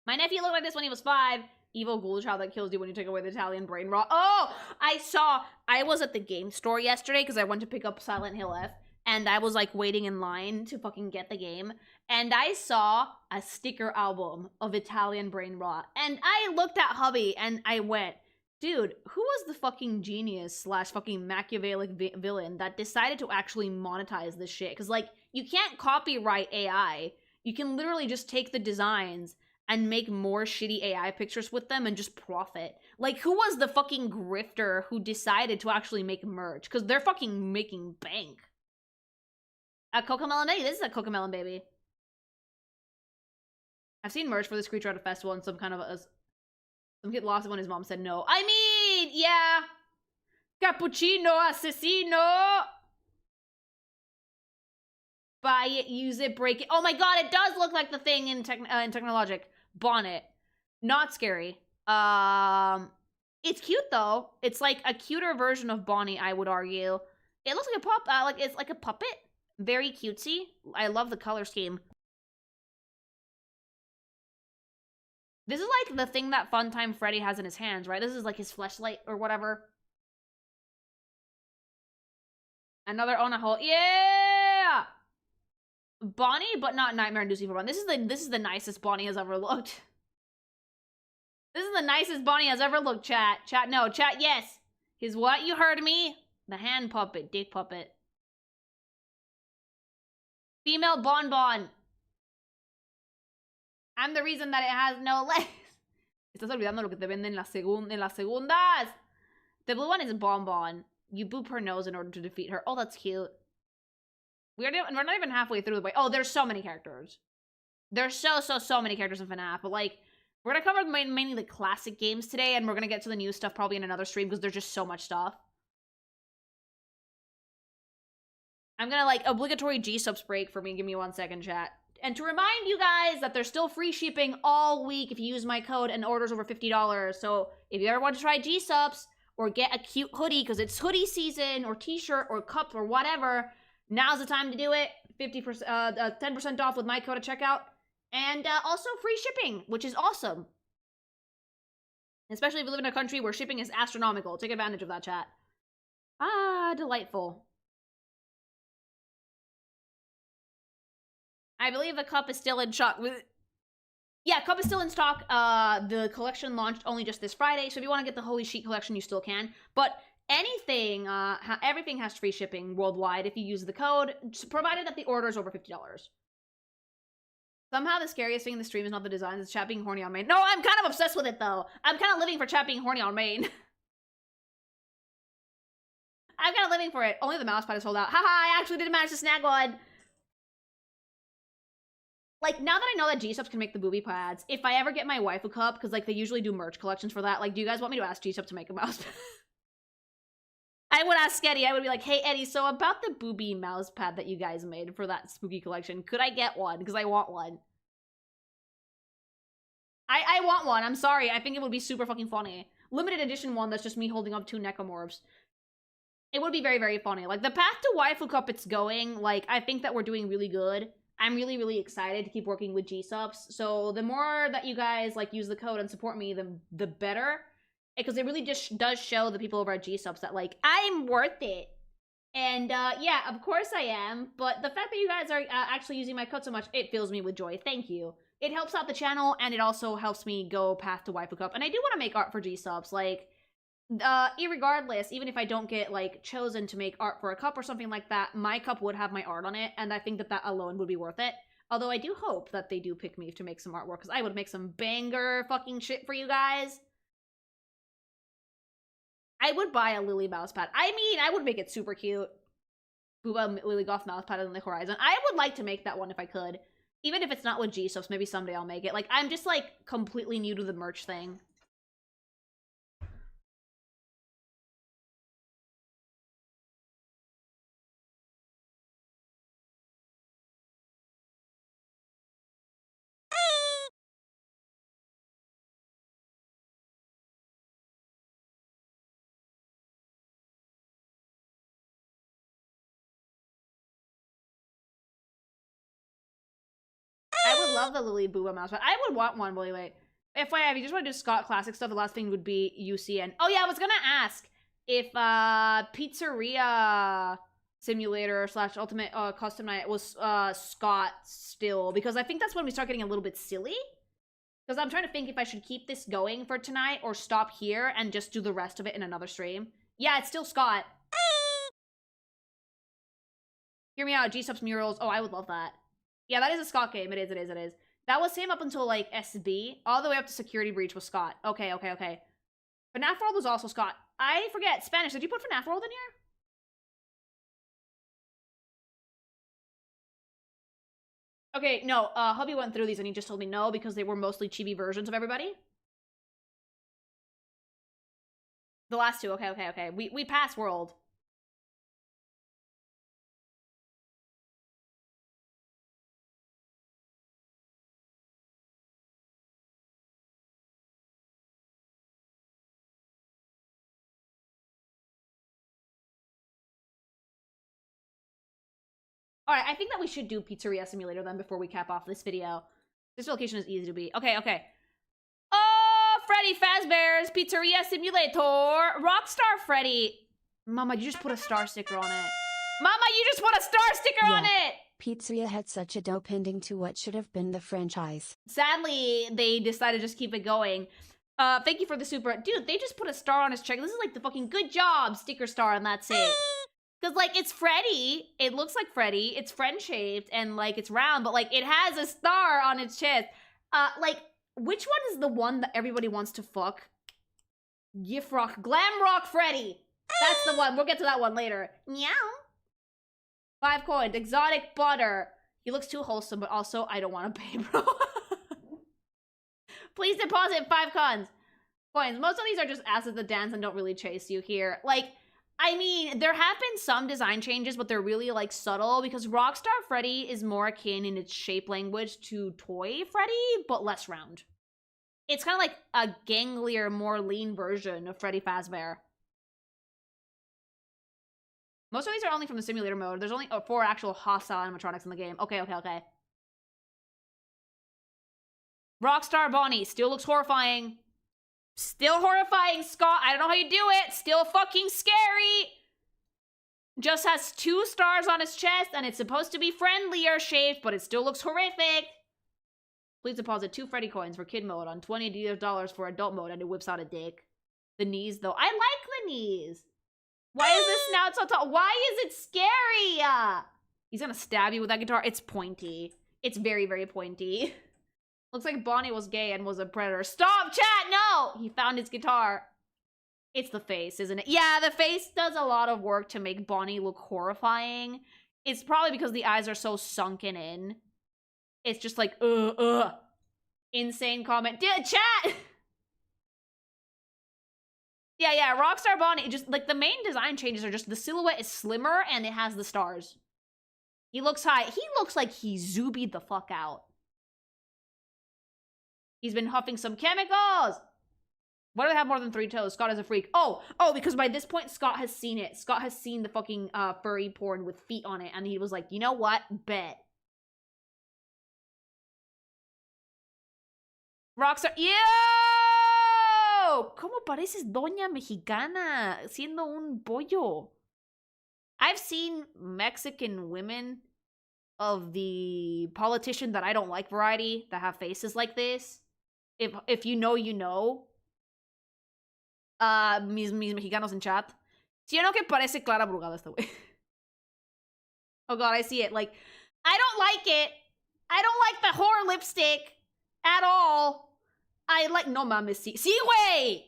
Speaker 1: My nephew looked like this when he was 5. Evil ghoul child that kills you when you take away the Italian brain rot. Oh, I was at the game store yesterday because I went to pick up Silent Hill F. And I was like waiting in line to fucking get the game. And I saw a sticker album of Italian brain rot. And I looked at hubby and I went, dude, who was the fucking genius / fucking Machiavellic villain that decided to actually monetize this shit? Because like, you can't copyright AI. You can literally just take the designs and make more shitty AI pictures with them and just profit. Like, who was the fucking grifter who decided to actually make merch? Because they're fucking making bank. A Cocomelon baby. This is a Cocomelon baby. I've seen merch for this creature at a festival and some kid lost it when his mom said no. I mean, yeah. Cappuccino assassino. Buy it, use it, break it. Oh my god, it does look like the thing in Technologic. Bonnet. Not scary. It's cute though. It's like a cuter version of Bonnie, I would argue. It looks like a it's like a puppet. Very cutesy. I love the color scheme. This is like the thing that Funtime Freddy has in his hands, right? This is like his fleshlight or whatever. Another Onaho. Yeah! Bonnie, but not nightmare-inducing for Bonnie. This is the nicest Bonnie has ever looked. This is the nicest Bonnie has ever looked, chat. Chat, no. Chat, yes. His what? You heard me? The hand puppet. Dick puppet. Female bonbon. I'm the reason that it has no legs. Estás olvidando lo que te venden en las segundas. The blue one is a bonbon. You boop her nose in order to defeat her. Oh, that's cute. We're not even halfway through the way. Oh, there's so many characters. There's so many characters in FNAF. But, like, we're gonna cover mainly the classic games today, and we're gonna get to the new stuff probably in another stream because there's just so much stuff. I'm gonna, like, obligatory gsupps break for me. Give me 1 second, chat. And to remind you guys that there's still free shipping all week if you use my code and orders over $50. So if you ever want to try gsupps or get a cute hoodie because it's hoodie season or t-shirt or cup or whatever, now's the time to do it. 10% off with my code at checkout. And also free shipping, which is awesome. Especially if you live in a country where shipping is astronomical. Take advantage of that, chat. Ah, delightful. I believe the cup is still in stock. Yeah, cup is still in stock. The collection launched only just this Friday, so if you want to get the Holy Sheet collection, you still can. But anything, everything has free shipping worldwide if you use the code, provided that the order is over $50. Somehow the scariest thing in the stream is not the designs, it's chat being horny on main. No, I'm kind of obsessed with it, though. I'm kind of living for chat being horny on main. I'm kind of living for it. Only the mouse pad is sold out. Haha, I actually didn't manage to snag one. Like, now that I know that gsupps can make the booby pads, if I ever get my wife a cup, because, like, they usually do merch collections for that, like, do you guys want me to ask gsupps to make a mouse pad? I would ask Eddie, I would be like, hey, Eddie, so about the booby mouse pad that you guys made for that spooky collection, could I get one? Because I want one. I want one, I'm sorry, I think it would be super fucking funny. Limited edition one that's just me holding up 2 necromorphs. It would be very, very funny. Like, the path to Waifu Cup it's going, like, I think that we're doing really good. I'm really, really excited to keep working with gsupps. So the more that you guys, like, use the code and support me, the better. Because it really just does show the people over at gsupps that, like, I'm worth it. And, yeah, of course I am. But the fact that you guys are actually using my code so much, it fills me with joy. Thank you. It helps out the channel, and it also helps me go path to Waifu Cup. And I do want to make art for gsupps, like... irregardless, even if I don't get, like, chosen to make art for a cup or something like that, my cup would have my art on it, and I think that that alone would be worth it. Although I do hope that they do pick me to make some artwork, because I would make some banger fucking shit for you guys. I would buy a Lily mousepad. I mean, I would make it super cute. Booba Lily Goth mousepad on the horizon. I would like to make that one if I could. Even if it's not with gsupps, maybe someday I'll make it. Like, I'm just, like, completely new to the merch thing. I would love the Lily Booba mouse, but I would want one, wait. FYI, if you just want to do Scott Classic stuff, the last thing would be UCN. Oh yeah, I was gonna ask if Pizzeria Simulator / Ultimate Custom Night was Scott still, because I think that's when we start getting a little bit silly. Because I'm trying to think if I should keep this going for tonight or stop here and just do the rest of it in another stream. Yeah, it's still Scott. Hear me out, gsupps murals. Oh, I would love that. Yeah, that is a Scott game. It is. That was same up until, like, SB. All the way up to Security Breach was Scott. Okay. FNAF World was also Scott. I forget. Spanish. Did you put FNAF World in here? Okay, no. Hubby went through these and he just told me no because they were mostly chibi versions of everybody. The last two. Okay. We passed World. Alright, I think that we should do Pizzeria Simulator then before we cap off this video. This location is easy to beat. Okay. Oh, Freddy Fazbear's Pizzeria Simulator! Rockstar Freddy! Mama, you just put a star sticker on it. Mama, you just put a star sticker on it!
Speaker 2: Pizzeria had such a dope ending to what should have been the franchise.
Speaker 1: Sadly, they decided to just keep it going. Thank you for the super... Dude, they just put a star on his check. This is like the fucking good job sticker star and that's it. Because, like, it's Freddy. It looks like Freddy. It's friend-shaped and, like, it's round, but, like, it has a star on its chest. Like, which one is the one that everybody wants to fuck? Glam Rock Freddy. That's the one. We'll get to that one later. Meow. 5 coins. Exotic butter. He looks too wholesome, but also I don't want to pay, bro. Please deposit 5 coins. Most of these are just assets that dance and don't really chase you here. Like, I mean, there have been some design changes, but they're really, like, subtle, because Rockstar Freddy is more akin in its shape language to Toy Freddy, but less round. It's kind of like a ganglier, more lean version of Freddy Fazbear. Most of these are only from the simulator mode. There's only 4 actual hostile animatronics in the game. Okay. Rockstar Bonnie still looks horrifying. Still horrifying, Scott. I don't know how you do it. Still fucking scary. Just has 2 stars on his chest, and it's supposed to be friendlier shaped, but it still looks horrific. Please deposit 2 Freddy coins for kid mode on $20 for adult mode, and it whips out a dick. The knees, though. I like the knees. Why is this snout so tall? Why is it scary? He's gonna stab you with that guitar. It's pointy. It's very, very pointy. Looks like Bonnie was gay and was a predator. Stop, chat! No! He found his guitar. It's the face, isn't it? Yeah, the face does a lot of work to make Bonnie look horrifying. It's probably because the eyes are so sunken in. It's just like, Insane comment. Chat! Yeah, Rockstar Bonnie, just, like, the main design changes are just the silhouette is slimmer and it has the stars. He looks high. He looks like he zoobied the fuck out. He's been huffing some chemicals. Why do I have more than 3 toes? Scott is a freak. Oh, because by this point, Scott has seen it. Scott has seen the fucking furry porn with feet on it, and he was like, you know what? Bet. Rockstar. ¡Yo! ¿Cómo pareces doña mexicana siendo un pollo? I've seen Mexican women of the politician that I don't like variety that have faces like this. If you know, you know. Mis mexicanos en chat. Si yo no que parece Clara Brugada este güey. Oh god, I see it. Like, I don't like it. I don't like the horror lipstick at all. I like, no mames, sí, güey!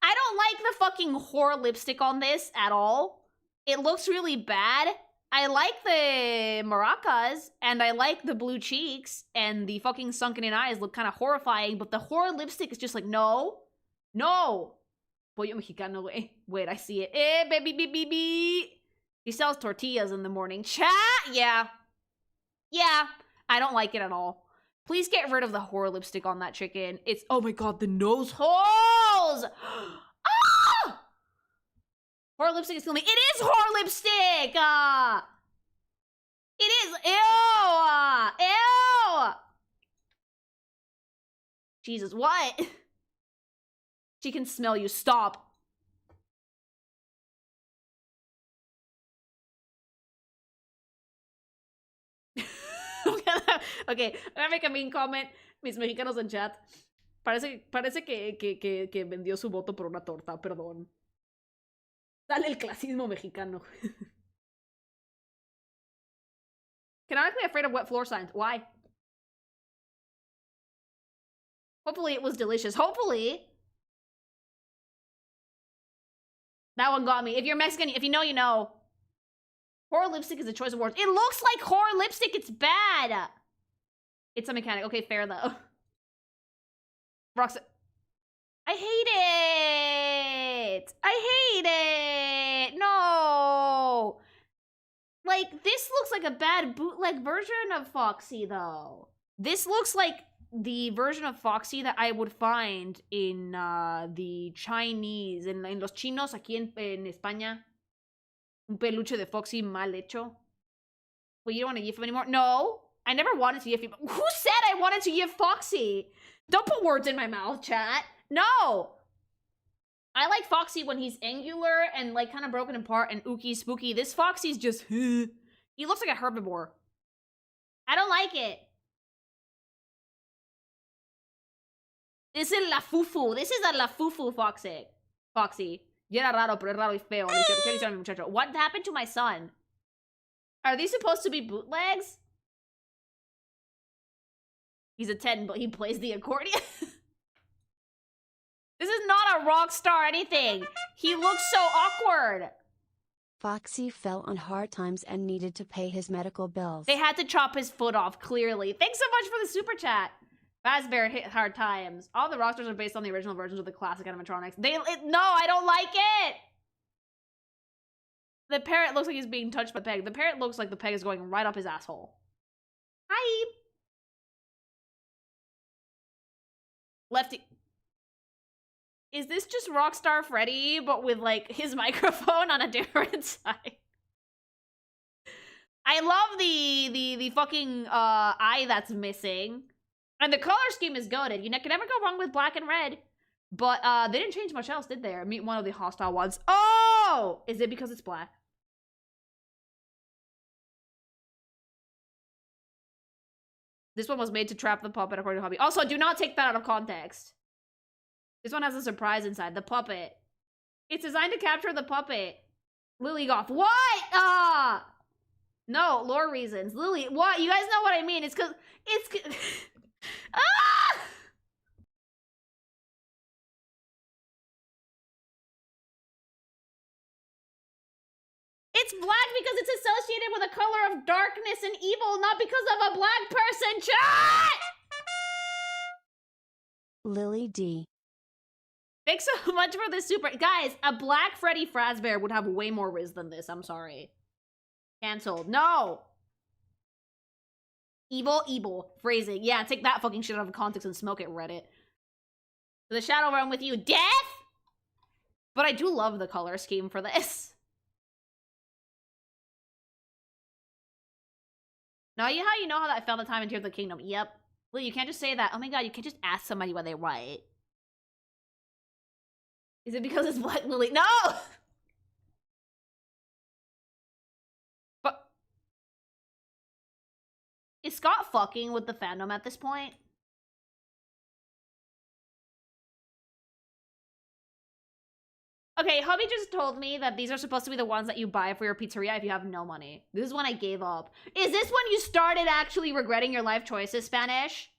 Speaker 1: I don't like the fucking horror lipstick on this at all. It looks really bad. I like the maracas, and I like the blue cheeks, and the fucking sunken in eyes look kind of horrifying, but the horror lipstick is just like, no. No! Pollo mexicano, güey. Wait, I see it. Baby. He sells tortillas in the morning. Chat? Yeah. Yeah. I don't like it at all. Please get rid of the horror lipstick on that chicken. It's, oh my god, the nose holes! Ah! Horror lipstick is killing me. It is horror lipstick! It is. Ew! Ew! Jesus, what? She can smell you. Stop. Okay, I'm gonna make a mean comment. Mis mexicanos en chat. Parece que vendió su voto por una torta, perdón. Sale el clasismo mexicano. Canonically afraid of wet floor signs. Why? Hopefully it was delicious. Hopefully. That one got me. If you're Mexican, if you know, you know. Horror lipstick is a choice of words. It looks like horror lipstick. It's bad. It's a mechanic. Okay, fair though. Roxanne. I hate it. I hate it. No. Like, this looks like a bad bootleg version of Foxy, though. This looks like the version of Foxy that I would find in the Chinese, en los chinos aquí en España. Un peluche de Foxy mal hecho. Wait, you don't want to GIF him anymore? No, I never wanted to GIF him. Who said I wanted to GIF Foxy? Don't put words in my mouth, chat. No. I like Foxy when he's angular and like kind of broken apart and ooky spooky. This Foxy's just, he looks like a herbivore. I don't like it. This is La Fufu. This is a La Fufu Foxy. Y era raro, pero es raro y feo. ¿Qué le hicieron a mi muchacho? What happened to my son? Are these supposed to be bootlegs? He's a 10, but he plays the accordion. This is not a rock star anything. He looks so awkward.
Speaker 2: Foxy fell on hard times and needed to pay his medical bills.
Speaker 1: They had to chop his foot off, clearly. Thanks so much for the super chat. Fazbear hit hard times. All the rock stars are based on the original versions of the classic animatronics. No, I don't like it! The parrot looks like he's being touched by the peg. The parrot looks like the peg is going right up his asshole. Hi! Lefty. Is this just Rockstar Freddy, but with, like, his microphone on a different side? I love the fucking, eye that's missing. And the color scheme is goated. You can never go wrong with black and red. But, they didn't change much else, did they? Meet one of the hostile ones. Oh! Is it because it's black? This one was made to trap the puppet according to Hobby. Also, do not take that out of context. This one has a surprise inside. The puppet. It's designed to capture the puppet. Lily Goth. What? No, lore reasons. Lily, what? You guys know what I mean. It's because... It's... Ah! It's black because it's associated with a color of darkness and evil, not because of a black person. Chat!
Speaker 2: Lily D.
Speaker 1: Thanks so much for the super... Guys, a black Freddy Fazbear would have way more riz than this. I'm sorry. Cancelled. No! Evil. Phrasing. Yeah, take that fucking shit out of context and smoke it, Reddit. The shadow realm with you. Death? But I do love the color scheme for this. Now, how you know how that I found the time in Tears of the Kingdom? Yep. Well, you can't just say that. Oh my god, you can't just ask somebody what they write. Is it because it's Black Lily? No! But... is Scott fucking with the fandom at this point? Okay, hubby just told me that these are supposed to be the ones that you buy for your pizzeria if you have no money. This is when I gave up. Is this when you started actually regretting your life choices, Spanish?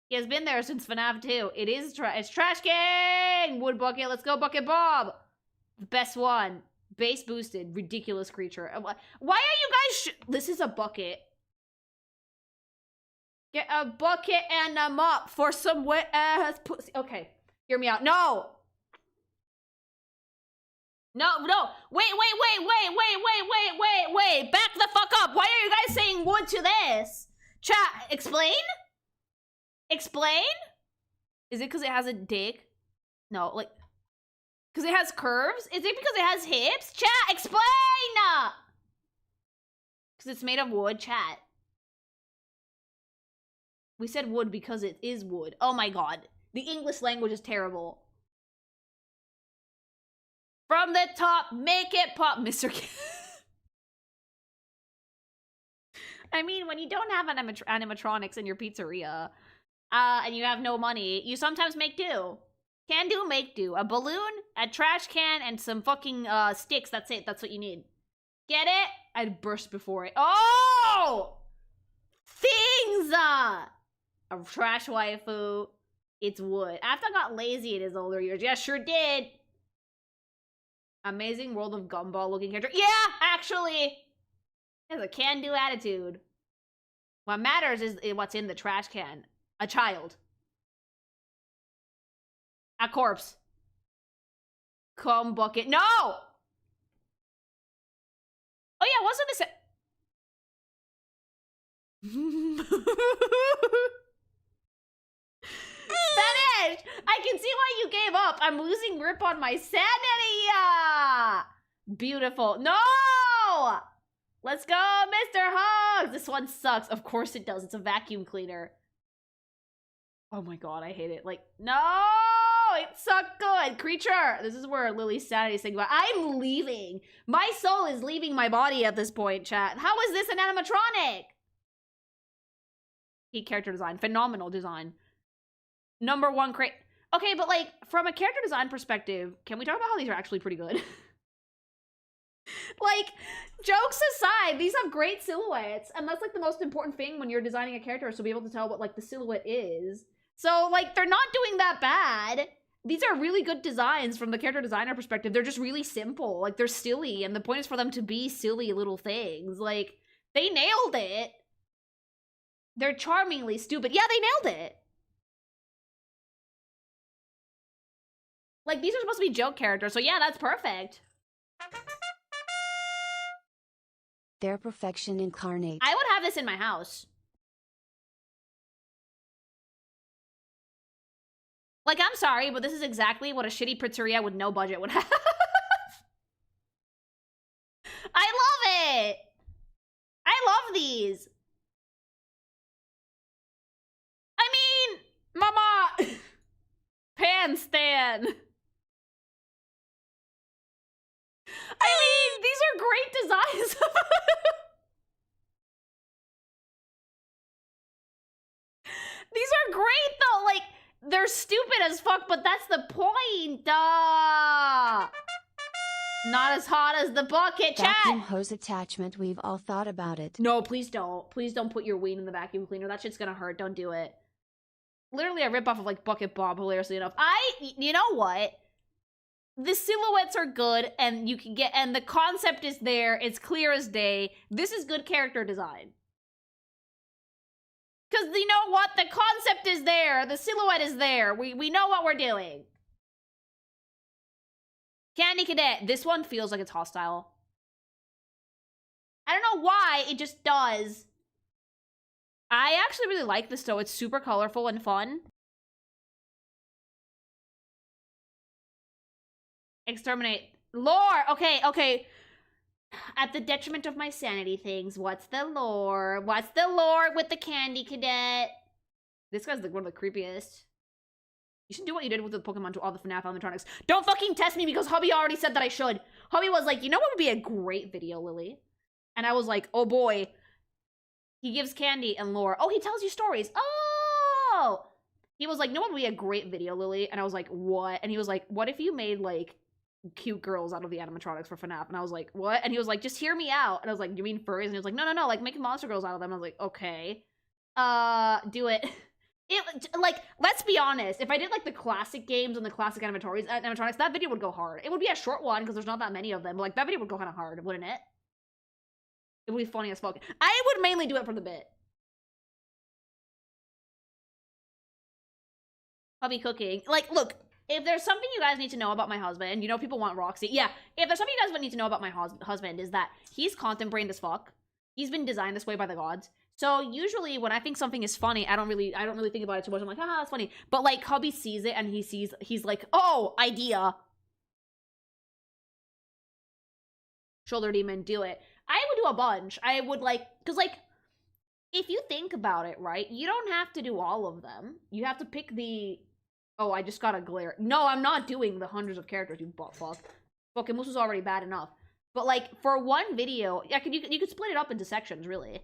Speaker 1: He has been there since FNAF 2. It is it's Trash Gang! Wood Bucket, let's go Bucket Bob! The best one. Base boosted, ridiculous creature. Why are you guys this is a bucket. Get a bucket and a mop for some wet ass pussy. Okay, hear me out. No! No, wait, back the fuck up. Why are you guys saying wood to this? Chat, explain? Explain? Is it because it has a dick? No, like, because it has curves? Is it because it has hips? Chat, explain! Because it's made of wood, chat. We said wood because it is wood. Oh my god. The English language is terrible. From the top, make it pop, Mr. I mean, when you don't have animatronics in your pizzeria, and you have no money, you sometimes make do. Can do, make do. A balloon, a trash can, and some fucking sticks. That's it. That's what you need. Get it? I'd burst before it. Oh! Things! A trash waifu. It's wood. After I got lazy in his older years. Yeah, sure did. Amazing World of Gumball looking character. Yeah, actually. He has a can-do attitude. What matters is what's in the trash can. A child. A corpse. Cum bucket. No! Oh yeah, wasn't this Spanish! I can see why you gave up. I'm losing grip on my sanity! Beautiful. No! Let's go, Mr. Hugs! This one sucks. Of course it does. It's a vacuum cleaner. Oh my god, I hate it. Like, no! It's so good! Creature! This is where Lily's sanity is saying, I'm leaving! My soul is leaving my body at this point, chat. How is this an animatronic? Key character design. Phenomenal design. #1 crate. Okay, but like, from a character design perspective, can we talk about how these are actually pretty good? Like, jokes aside, these have great silhouettes, and that's like the most important thing when you're designing a character, is to be able to tell what like the silhouette is. So like, they're not doing that bad. These are really good designs from the character designer perspective. They're just really simple. Like, they're silly, and the point is for them to be silly little things. Like, they nailed it. They're charmingly stupid. Yeah, they nailed it. Like, these are supposed to be joke characters, so yeah, that's perfect.
Speaker 2: Their perfection incarnate.
Speaker 1: I would have this in my house. Like, I'm sorry, but this is exactly what a shitty pizzeria with no budget would have. I love it! I love these. I mean, mama! Pan stan. I mean, these are great designs. These are great, though. Like, they're stupid as fuck, but that's the point. Not as hot as the bucket, chat.
Speaker 2: Vacuum hose attachment, we've all thought about it.
Speaker 1: No, please don't. Please don't put your ween in the vacuum cleaner. That shit's gonna hurt. Don't do it. Literally a ripoff of, like, Bucket Bob, hilariously enough. You know what? The silhouettes are good, and you can get, and the concept is there. It's clear as day. This is good character design. Because you know what? The concept is there. The silhouette is there. We know what we're doing. Candy Cadet. This one feels like it's hostile. I don't know why. It just does. I actually really like this, though. It's super colorful and fun. Exterminate. Lore! Okay, okay. At the detriment of my sanity things, what's the lore? What's the lore with the candy cadet? This guy's like one of the creepiest. You should do what you did with the Pokemon to all the FNAF animatronics. Don't fucking test me because Hubby already said that I should. Hubby was like, you know what would be a great video, Lily? And I was like, oh boy. He gives candy and lore. Oh, he tells you stories. Oh! He was like, you know what would be a great video, Lily? And I was like, what? And he was like, what if you made, like, cute girls out of the animatronics for FNAF? And I was like, what? And he was like, just hear me out. And I was like, you mean furries? And he was like, no, like, make monster girls out of them. And I was like, okay. Do it. Like, let's be honest. If I did, like, the classic games and the classic animatronics, that video would go hard. It would be a short one because there's not that many of them. But, like, that video would go kind of hard, wouldn't it? It would be funny as fuck. I would mainly do it for the bit. Hubby cooking. Like, look, if there's something you guys need to know about my husband, you know people want Roxy. Yeah, if there's something you guys would need to know about my husband is that he's content-brained as fuck. He's been designed this way by the gods. So usually when I think something is funny, I don't really think about it too much. I'm like, haha, that's funny. But like hubby sees it and he's like, oh, idea. Shoulder demon, do it. I would do a bunch. I would like, cause like, if you think about it, right, you don't have to do all of them. You have to pick the, oh, I just got a glare. No, I'm not doing the hundreds of characters, you butt fuck. Okay, Moose was already bad enough. But like, for one video, you could split it up into sections, really.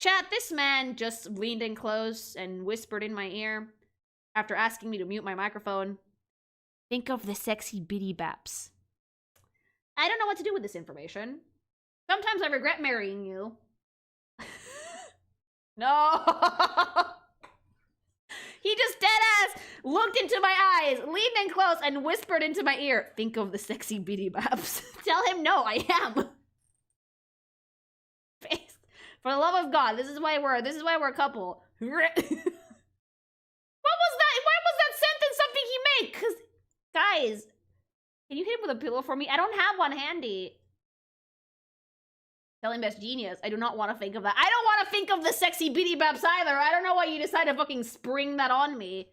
Speaker 1: Chat, this man just leaned in close and whispered in my ear after asking me to mute my microphone. Think of the sexy bitty baps. I don't know what to do with this information. Sometimes I regret marrying you. No. He just deadass looked into my eyes, leaned in close, and whispered into my ear, think of the sexy bitty baps. Tell him no, I am. For the love of God, this is why we're a couple. What was that? Why was that sentence something he made? 'Cause, guys, can you hit him with a pillow for me? I don't have one handy. Tell him best genius. I do not want to think of that. I don't want to think of the sexy bitty baps either. I don't know why you decided to fucking spring that on me.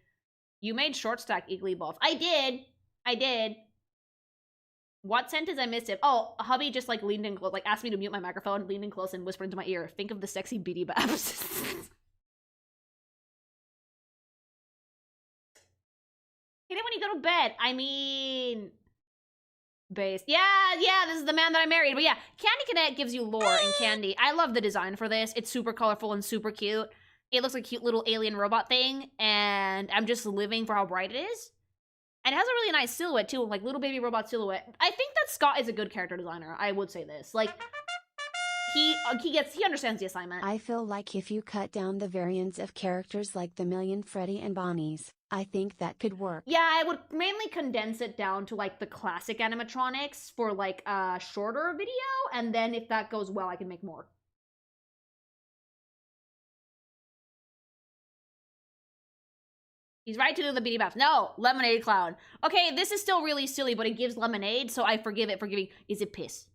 Speaker 1: You made short stack equally buff. I did. What sentence I missed it? Oh, hubby just like leaned in close, like asked me to mute my microphone, leaned in close and whispered into my ear, think of the sexy bitty baps. Hit it when you go to bed. I mean, base. Yeah, this is the man that I married. But yeah, Candy Cadet gives you lore and candy. I love the design for this. It's super colorful and super cute. It looks like a cute little alien robot thing, and I'm just living for how bright it is. And it has a really nice silhouette, too, like little baby robot silhouette. I think that Scott is a good character designer. I would say this. Like, he understands the assignment.
Speaker 2: I feel like if you cut down the variants of characters like the Million Freddy and Bonnies, I think that could work.
Speaker 1: Yeah, I would mainly condense it down to, like, the classic animatronics for, like, a shorter video. And then if that goes well, I can make more. He's right to do the beady baps. No, lemonade clown. Okay, this is still really silly, but it gives lemonade, so I forgive it for giving. Is it piss?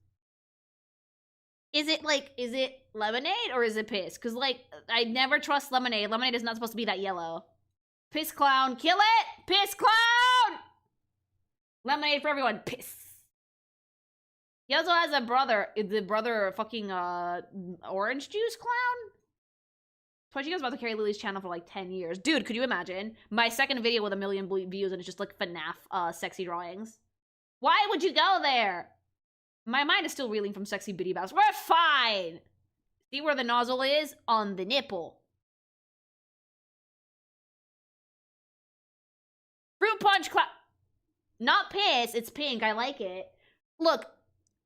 Speaker 1: Is it lemonade or is it piss? Because, like, I never trust lemonade. Lemonade is not supposed to be that yellow. Piss clown, kill it! Piss clown! Lemonade for everyone, piss. He also has a brother. Is the brother fucking orange juice clown? Chica's about to carry Lily's channel for like 10 years. Dude, could you imagine? My second video with 1 million views and it's just like FNAF sexy drawings. Why would you go there? My mind is still reeling from sexy bitty baps. We're fine! See where the nozzle is? On the nipple. Fruit punch cloud. Not piss, it's pink. I like it. Look.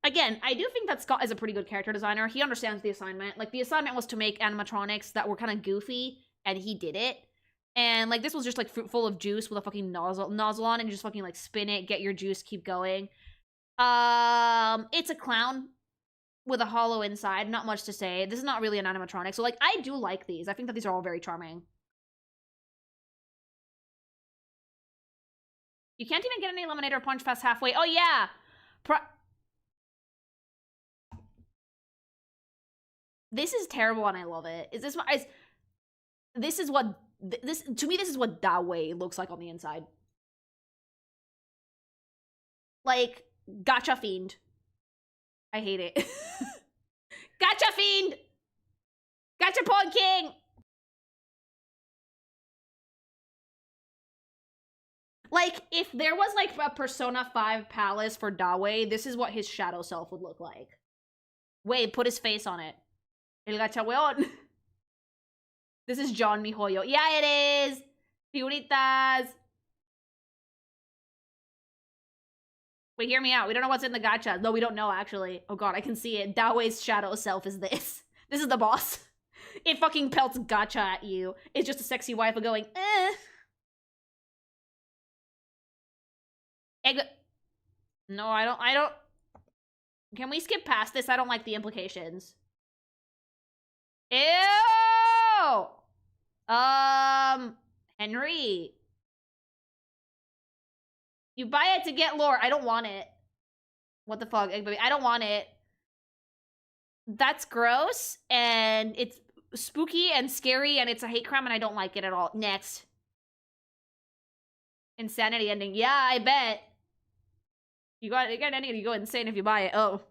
Speaker 1: Again, I do think that Scott is a pretty good character designer. He understands the assignment. Like, the assignment was to make animatronics that were kind of goofy, and he did it. And, like, this was just, like, fruit full of juice with a fucking nozzle on, and you just fucking, like, spin it, get your juice, keep going. It's a clown with a hollow inside. Not much to say. This is not really an animatronic. So, like, I do like these. I think that these are all very charming. You can't even get any lemonade or punch past halfway. Oh, yeah! This is terrible and I love it. This is what this to me, this is what Dawei looks like on the inside. Like, gotcha fiend. I hate it. Gotcha fiend! Gotcha pawn king! Like, if there was, like, a Persona 5 palace for Dawei, this is what his shadow self would look like. Wait, put his face on it. El gacha weon. This is John Mihoyo. Yeah, it is! Figuritas! Wait, hear me out. We don't know what's in the gacha. No, we don't know, actually. Oh god, I can see it. Dawei's shadow self is this. This is the boss. It fucking pelts gacha at you. It's just a sexy wife going, eh. No, I don't. Can we skip past this? I don't like the implications. Ew! Henry. You buy it to get lore. I don't want it. What the fuck, Egg Baby? I don't want it. That's gross, and it's spooky and scary, and it's a hate crime, and I don't like it at all. Next. Insanity ending. Yeah, I bet. You got an ending and you go insane if you buy it. Oh.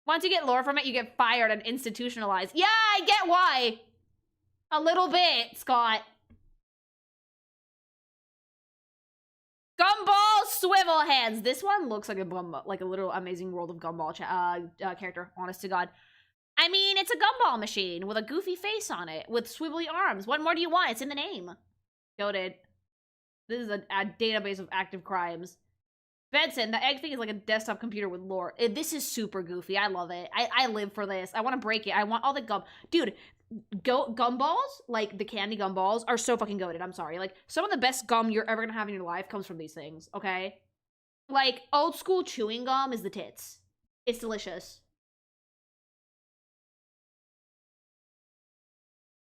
Speaker 1: Once you get lore from it, you get fired and institutionalized. Yeah, I get why. A little bit, Scott. Gumball swivel hands. This one looks like a Gumball, like a little Amazing World of Gumball character. Honest to God. I mean, it's a gumball machine with a goofy face on it, with swivelly arms. What more do you want? It's in the name. Goated. This is a database of active crimes. Benson, the egg thing is like a desktop computer with lore. This is super goofy. I love it. I live for this. I want to break it. I want all the gum. Dude, gumballs, like the candy gumballs, are so fucking goated. I'm sorry. Like, some of the best gum you're ever gonna have in your life comes from these things, okay? Like, old school chewing gum is the tits. It's delicious.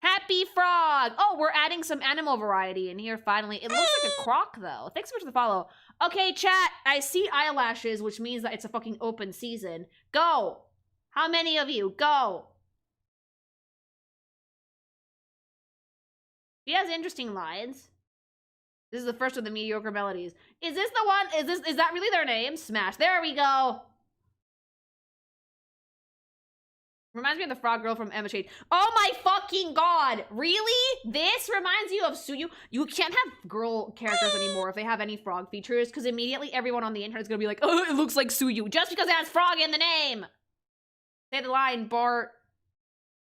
Speaker 1: Happy Frog! Oh, we're adding some animal variety in here finally. It looks like a croc, though. Thanks so much for the follow. Okay, chat, I see eyelashes, which means that it's a fucking open season. Go! How many of you? Go! He has interesting lines. This is the first of the Mediocre Melodies. Is this the one? Is that really their name? Smash. There we go! Reminds me of the frog girl from Emma Shade. Oh my fucking god! Really? This reminds you of Suyu? You can't have girl characters anymore if they have any frog features, because immediately everyone on the internet is gonna be like, oh, it looks like Suyu, just because it has frog in the name! Say the line, Bart.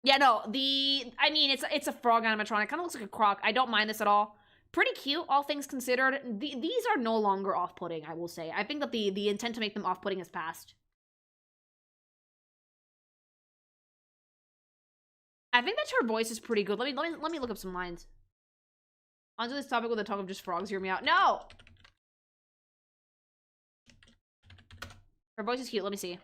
Speaker 1: Yeah, no, I mean, it's a frog animatronic. Kind of looks like a croc. I don't mind this at all. Pretty cute, all things considered. These are no longer off-putting, I will say. I think that the intent to make them off-putting has passed. I think that her voice is pretty good. Let me look up some lines. Onto this topic with the talk of just frogs. Hear me out. No! Her voice is cute. Let me see.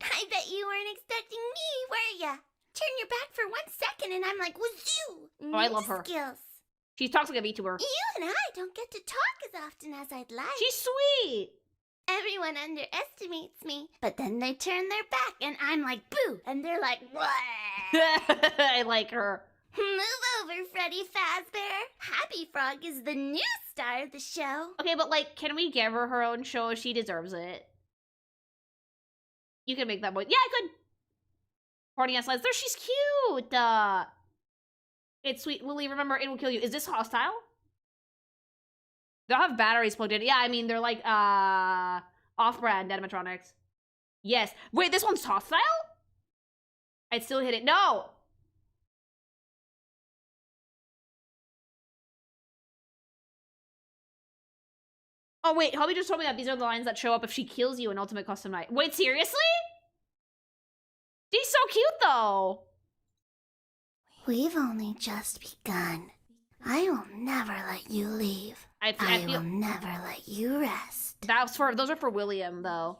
Speaker 6: I bet you weren't expecting me, were ya? Turn your back for 1 second and I'm like, wazoo!
Speaker 1: Oh, I love her.
Speaker 6: Skills.
Speaker 1: She talks like a VTuber.
Speaker 6: You and I don't get to talk as often as I'd like.
Speaker 1: She's sweet!
Speaker 6: Everyone underestimates me, but then they turn their back and I'm like, boo! And they're like, what?
Speaker 1: I like her.
Speaker 6: Move over, Freddy Fazbear. Happy Frog is the new star of the show.
Speaker 1: Okay, but like, can we give her her own show? She deserves it. You can make that voice. Yeah, I could. Horny ass lines. There, she's cute. It's sweet. Lily, remember, it will kill you. Is this hostile? They'll have batteries plugged in. Yeah, I mean, they're like, off-brand animatronics. Yes. Wait, this one's hostile? I'd still hit it. No! Oh, wait, Hobby just told me that these are the lines that show up if she kills you in Ultimate Custom Night. Wait, seriously? She's so cute, though.
Speaker 6: We've only just begun. I will never let you leave. I will never let you rest.
Speaker 1: Those are for William, though.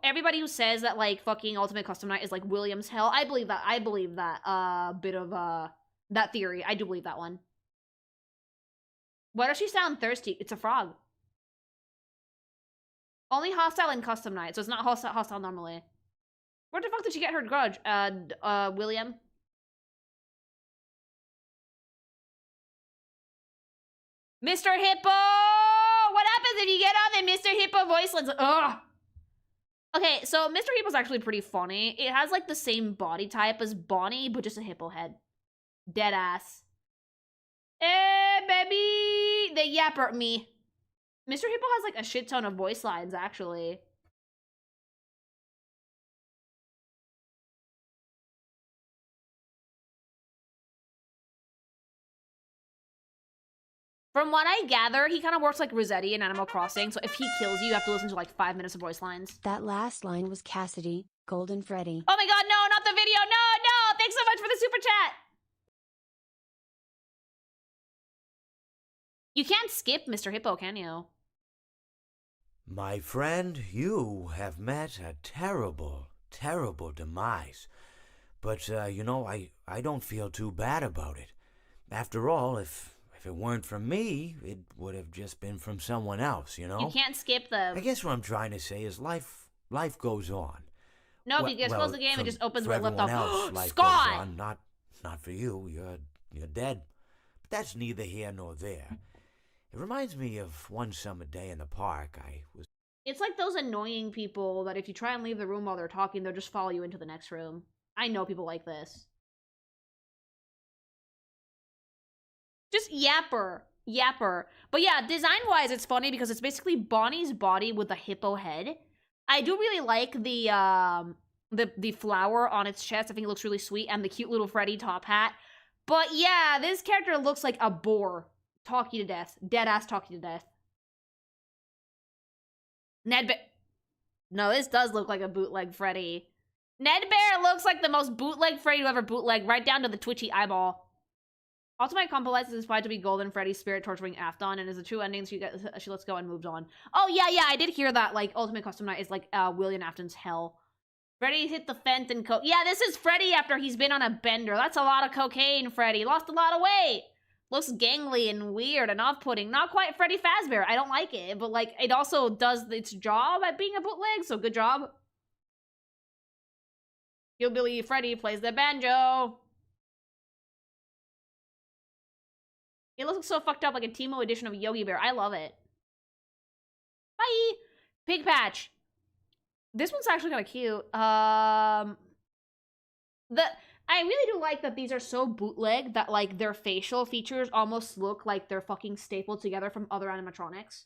Speaker 1: Everybody who says that, like, fucking Ultimate Custom Night is, like, William's hell, I believe that, bit of, that theory. I do believe that one. Why does she sound thirsty? It's a frog. Only hostile in custom night, so it's not hostile normally. Where the fuck did she get her grudge? William? Mr. Hippo! What happens if you get on the Mr. Hippo voice lines? Ugh! Okay, so Mr. Hippo's actually pretty funny. It has like the same body type as Bonnie, but just a hippo head. Dead ass. Hey, baby! They yapper at me. Mr. Hippo has like a shit ton of voice lines, actually. From what I gather, he kind of works like Rossetti in Animal Crossing, so if he kills you, you have to listen to like 5 minutes of voice lines.
Speaker 2: That last line was Cassidy, Golden Freddy.
Speaker 1: Oh my god, no, not the video, no! Thanks so much for the super chat! You can't skip Mr. Hippo, can you?
Speaker 7: My friend, you have met a terrible, terrible demise. But, you know, I don't feel too bad about it. After all, if it weren't from me, it would have just been from someone else, you know?
Speaker 1: You can't skip them.
Speaker 7: I guess what I'm trying to say is life goes on.
Speaker 1: No, if you just close the game, it just opens where it left off.
Speaker 7: Life
Speaker 1: Scott!
Speaker 7: goes on. Not for you. You're dead. But that's neither here nor there. It reminds me of one summer day in the park.
Speaker 1: It's like those annoying people that if you try and leave the room while they're talking, they'll just follow you into the next room. I know people like this. Just yapper. But yeah, design-wise, it's funny because it's basically Bonnie's body with a hippo head. I do really like the flower on its chest. I think it looks really sweet, and the cute little Freddy top hat. But yeah, this character looks like a boar. Talk you to death. Dead-ass talk you to death. No, this does look like a bootleg Freddy. Ned Bear looks like the most bootleg Freddy to ever bootleg, right down to the twitchy eyeball. Ultimate Compilation is inspired to be Golden Freddy's spirit torturing Afton, and is a true ending, so she lets go and moves on. Oh, yeah, I did hear that, like, Ultimate Custom Night is, like, William Afton's hell. Freddy hit the fence and yeah, this is Freddy after he's been on a bender. That's a lot of cocaine, Freddy. Lost a lot of weight. Looks gangly and weird and off-putting. Not quite Freddy Fazbear. I don't like it, but, like, it also does its job at being a bootleg, so good job. Hillbilly Freddy plays the banjo. It looks so fucked up, like a Timo edition of Yogi Bear. I love it. Bye! Pig Patch. This one's actually kind of cute. I really do like that these are so bootleg that, like, their facial features almost look like they're fucking stapled together from other animatronics.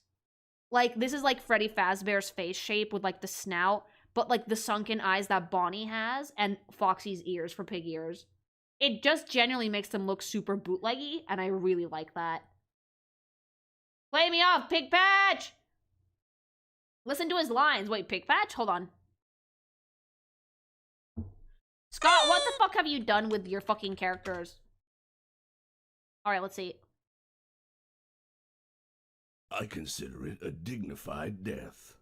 Speaker 1: Like, this is, like, Freddy Fazbear's face shape with, like, the snout, but, like, the sunken eyes that Bonnie has, and Foxy's ears for pig ears. It just genuinely makes them look super bootleggy, and I really like that. Play me off, Pig Patch! Listen to his lines. Wait, Pig Patch? Hold on. Scott, what the fuck have you done with your fucking characters? Alright, let's see.
Speaker 8: I consider it a dignified death.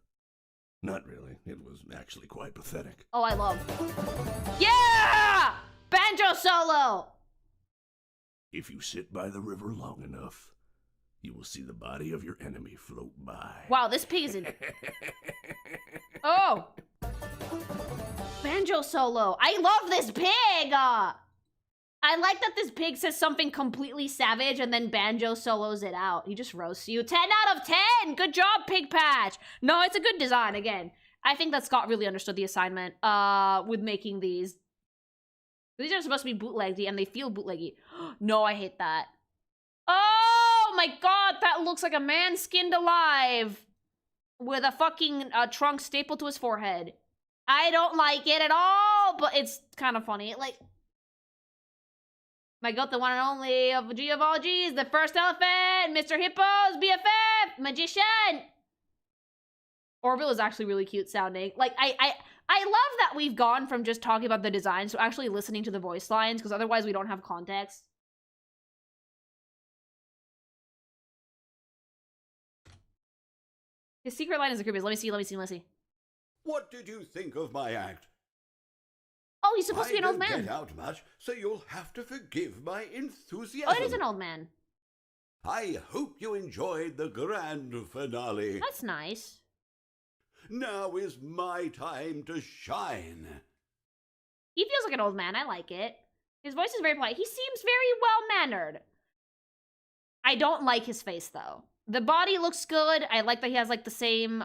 Speaker 8: Not really. It was actually quite pathetic.
Speaker 1: Oh, I love. Yeah! Banjo solo!
Speaker 8: If you sit by the river long enough, you will see the body of your enemy float by.
Speaker 1: Wow, this pig is in... Oh! Banjo solo. I love this pig! I like that this pig says something completely savage and then Banjo solos it out. He just roasts you. 10 out of 10! Good job, Pig Patch! No, it's a good design, again. I think that Scott really understood the assignment with making these. These are supposed to be bootleggy and they feel bootleggy. No, I hate that. Oh my god, that looks like a man skinned alive with a fucking trunk stapled to his forehead. I don't like it at all, but it's kind of funny. Like, my god, the one and only of G of all G's, the first elephant, Mr. Hippo's BFF, magician. Orville is actually really cute sounding. Like, I love that we've gone from just talking about the designs to actually listening to the voice lines, because otherwise we don't have context. His secret line is the creepiest. Let me see.
Speaker 9: What did you think of my act?
Speaker 1: Oh, he's supposed to be an old man.
Speaker 9: I don't get out much, so you'll have to forgive my enthusiasm.
Speaker 1: Oh, it is an old man.
Speaker 9: I hope you enjoyed the grand finale.
Speaker 1: That's nice.
Speaker 9: Now is my time to shine.
Speaker 1: He feels like an old man. I like it. His voice is very polite. He seems very well-mannered. I don't like his face, though. The body looks good. I like that he has, like, the same,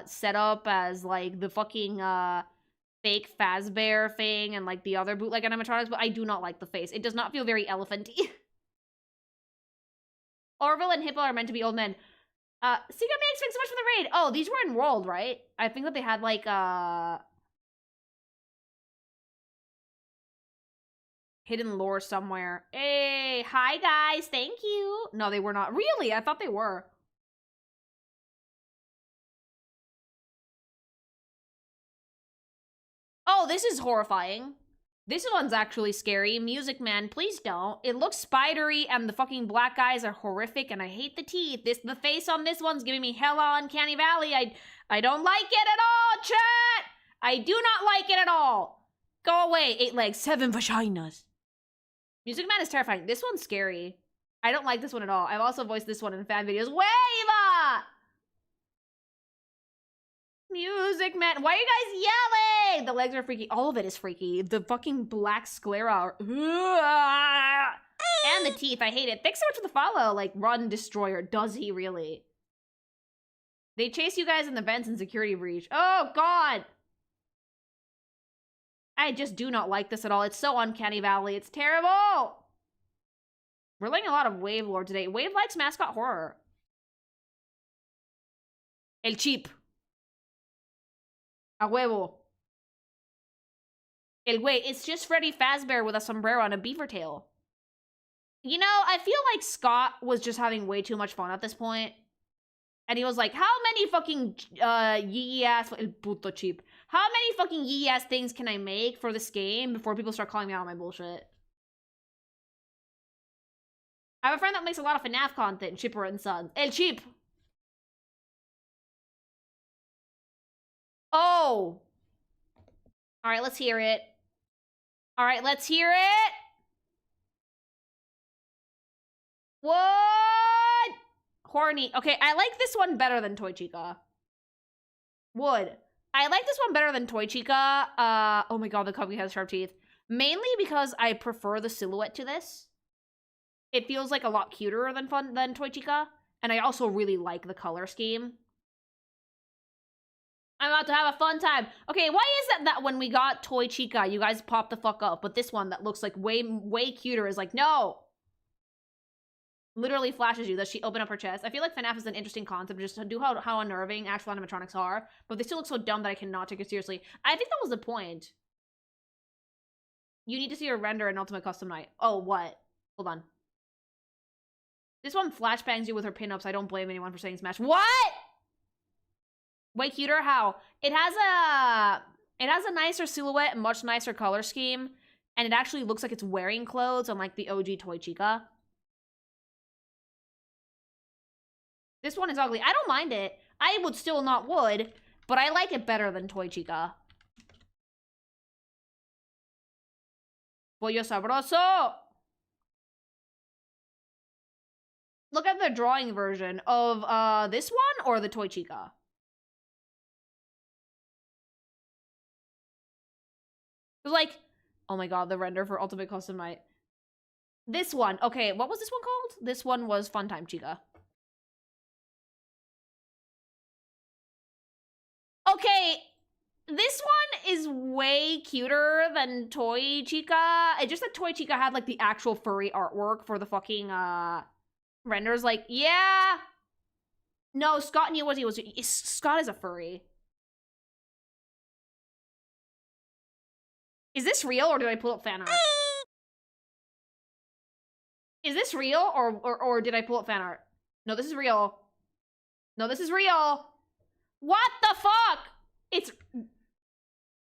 Speaker 1: setup as, like, the fucking, fake Fazbear thing and, like, the other bootleg animatronics, but I do not like the face. It does not feel very elephant-y. Orville and Hippo are meant to be old men. Sika makes thanks so much for the raid. Oh, these were enrolled, right? I think that they had, like, hidden lore somewhere. Hey, hi guys, thank you. No, they were not. Really? I thought they were. Oh, this is horrifying. This one's actually scary. Music Man, please don't. It looks spidery and the fucking black eyes are horrific and I hate the teeth. The face on this one's giving me hella uncanny valley. I don't like it at all, chat! I do not like it at all. Go away, 8 legs, 7 vaginas. Music Man is terrifying. This one's scary. I don't like this one at all. I've also voiced this one in fan videos. Wave! Music Man. Why are you guys yelling? The legs are freaky. All of it is freaky. The fucking black sclera are... And the teeth. I hate it. Thanks so much for the follow. Like, Run Destroyer. Does he really? They chase you guys in the vents and security breach. Oh, God. I just do not like this at all. It's so uncanny valley. It's terrible. We're learning a lot of Wave lore today. Wave likes mascot horror. El chip. A huevo. El güey. It's just Freddy Fazbear with a sombrero and a beaver tail. You know, I feel like Scott was just having way too much fun at this point. And he was like, how many fucking yee-ass... El puto chip. How many fucking yee-ass things can I make for this game before people start calling me out on my bullshit? I have a friend that makes a lot of FNAF content, Chipper and Sons. El Chip! Oh! Alright, let's hear it. Alright, let's hear it! What? Horny. Okay, I like this one better than Toy Chica. Would. I like this one better than Toy Chica. Oh my god, the cubby has sharp teeth. Mainly because I prefer the silhouette to this. It feels like a lot cuter than Toy Chica. And I also really like the color scheme. I'm about to have a fun time. Okay, why is that when we got Toy Chica, you guys popped the fuck up, but this one that looks like way cuter is like, no! Literally flashes you. Does she open up her chest? I feel like FNAF is an interesting concept just to do how unnerving actual animatronics are, but they still look so dumb that I cannot take it seriously. I think that was the point. You need to see a render in Ultimate Custom Night. Oh, what? Hold on. This one flashbangs you with her pinups. I don't blame anyone for saying smash. What? Way cuter? How? It has a nicer silhouette, much nicer color scheme, and it actually looks like it's wearing clothes unlike the OG Toy Chica. This one is ugly. I don't mind it. I would still not would, but I like it better than Toy Chica. Pollo sabroso! Look at the drawing version of this one or the Toy Chica. Like, oh my god, the render for Ultimate Custom Night. This one, okay, what was this one called? This one was Funtime Chica. Okay, this one is way cuter than Toy Chica. It's just that Toy Chica had, like, the actual furry artwork for the fucking, renders. Like, yeah. No, Scott knew what he was doing. Scott is a furry. Is this real, or did I pull up fan art? Is this real, or did I pull up fan art? No, this is real. No, this is real. What the fuck? It's...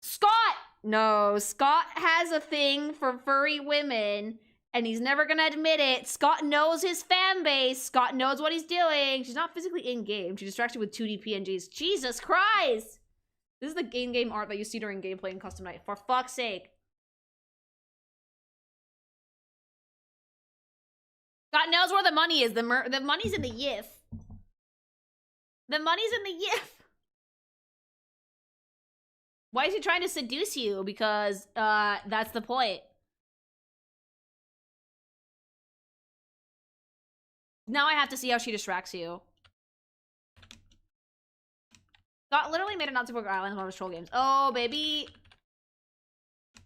Speaker 1: Scott! No, Scott has a thing for furry women, and he's never gonna admit it. Scott knows his fan base. Scott knows what he's doing. She's not physically in-game. She distracts you with 2D PNGs. Jesus Christ! This is the in-game art that you see during gameplay in Custom Night. For fuck's sake. Scott knows where the money is. The money's in the yiff. The money's in the yiff. Why is he trying to seduce you? Because, that's the point. Now I have to see how she distracts you. Scott literally made a Nazi Poker Island one of his troll games. Oh, baby.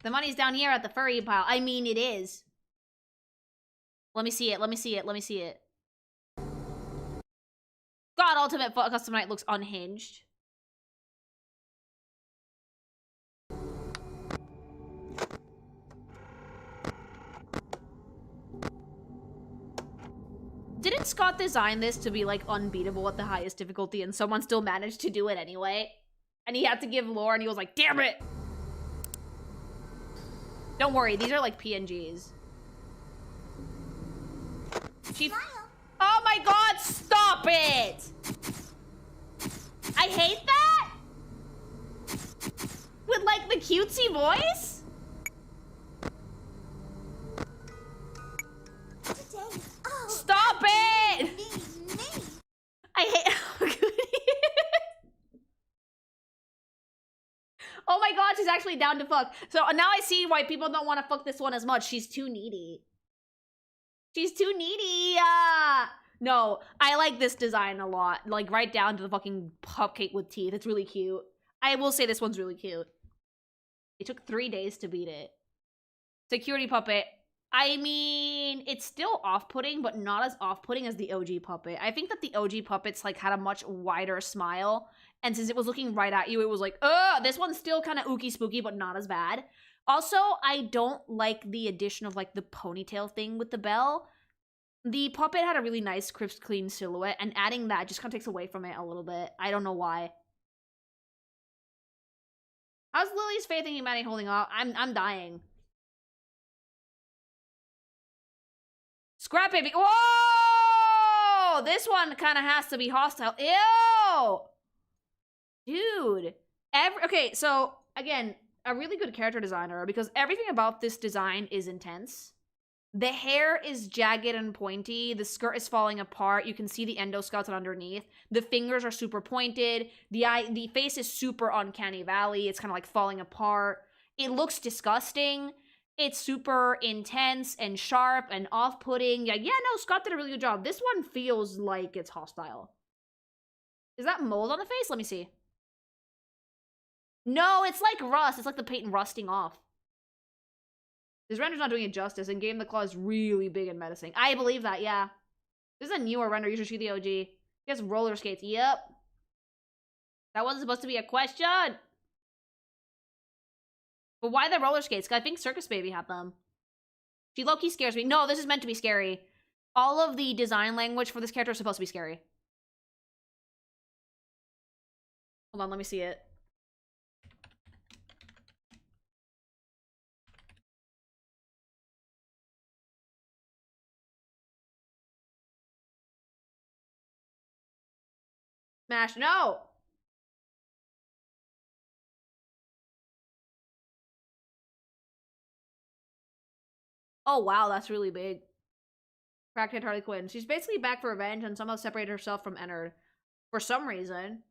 Speaker 1: The money's down here at the furry pile. I mean, it is. Let me see it. Let me see it. Let me see it. God, Ultimate Custom Night looks unhinged. Didn't Scott design this to be, like, unbeatable at the highest difficulty, and someone still managed to do it anyway? And he had to give lore, and he was like, damn it! Don't worry, these are, like, PNGs. Oh my god, stop it! I hate that! With, like, the cutesy voice? Stop it! I hate how good he is. Oh my god, she's actually down to fuck. So now I see why people don't want to fuck this one as much. She's too needy. She's too needy. No, I like this design a lot. Like, right down to the fucking cupcake with teeth. It's really cute. I will say this one's really cute. It took 3 days to beat it. Security puppet. I mean, it's still off-putting, but not as off-putting as the OG puppet. I think that the OG puppets, like, had a much wider smile. And since it was looking right at you, it was like, ugh, this one's still kind of ooky spooky, but not as bad. Also, I don't like the addition of, like, the ponytail thing with the bell. The puppet had a really nice, crisp, clean silhouette, and adding that just kind of takes away from it a little bit. I don't know why. How's Lily's faith in humanity holding up? I'm dying. Scrap baby. Whoa! This one kind of has to be hostile. Ew! Dude. Okay, so, again, a really good character designer, because everything about this design is intense. The hair is jagged and pointy. The skirt is falling apart. You can see the endoskeleton underneath. The fingers are super pointed. The face is super uncanny valley. It's kind of like falling apart. It looks disgusting. It's super intense and sharp and off-putting. Yeah, no, Scott did a really good job. This one feels like it's hostile. Is that mold on the face? Let me see. No, it's like rust. It's like the paint rusting off. This render's not doing it justice. In game, the claw is really big and menacing. I believe that, yeah. This is a newer render. You should see the OG. He has roller skates. Yep. That wasn't supposed to be a question. But why the roller skates? Because I think Circus Baby had them. She low-key scares me. No, this is meant to be scary. All of the design language for this character is supposed to be scary. Hold on, let me see it. Smash, no! Oh, wow, that's really big. Crackhead Harley Quinn. She's basically back for revenge and somehow separated herself from Ennard. For some reason.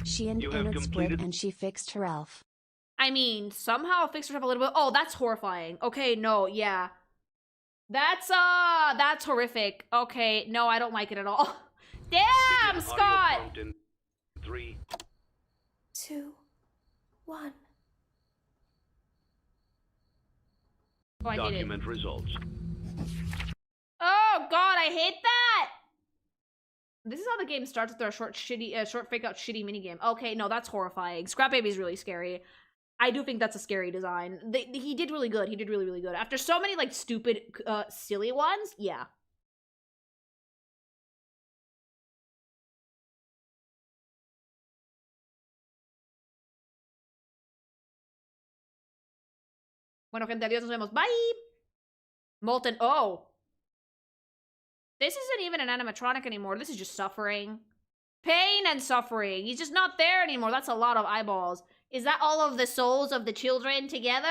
Speaker 2: She and Ennard split and she fixed her elf.
Speaker 1: I mean, somehow fixed herself a little bit. Oh, that's horrifying. Okay, no, yeah. That's horrific. Okay, no, I don't like it at all. Damn, Scott!
Speaker 6: 3, 2, 1.
Speaker 1: Oh, I hate it.
Speaker 8: Document results.
Speaker 1: Oh god, I hate that! This is how the game starts with our short fake out shitty minigame. Okay, no, that's horrifying. Scrap Baby's really scary. I do think that's a scary design. He did really good. He did really, really good. After so many, like, stupid, silly ones, yeah. Bueno, gente, adiós, nos vemos. Bye! Molten, oh. This isn't even an animatronic anymore. This is just suffering. Pain and suffering. He's just not there anymore. That's a lot of eyeballs. Is that all of the souls of the children together?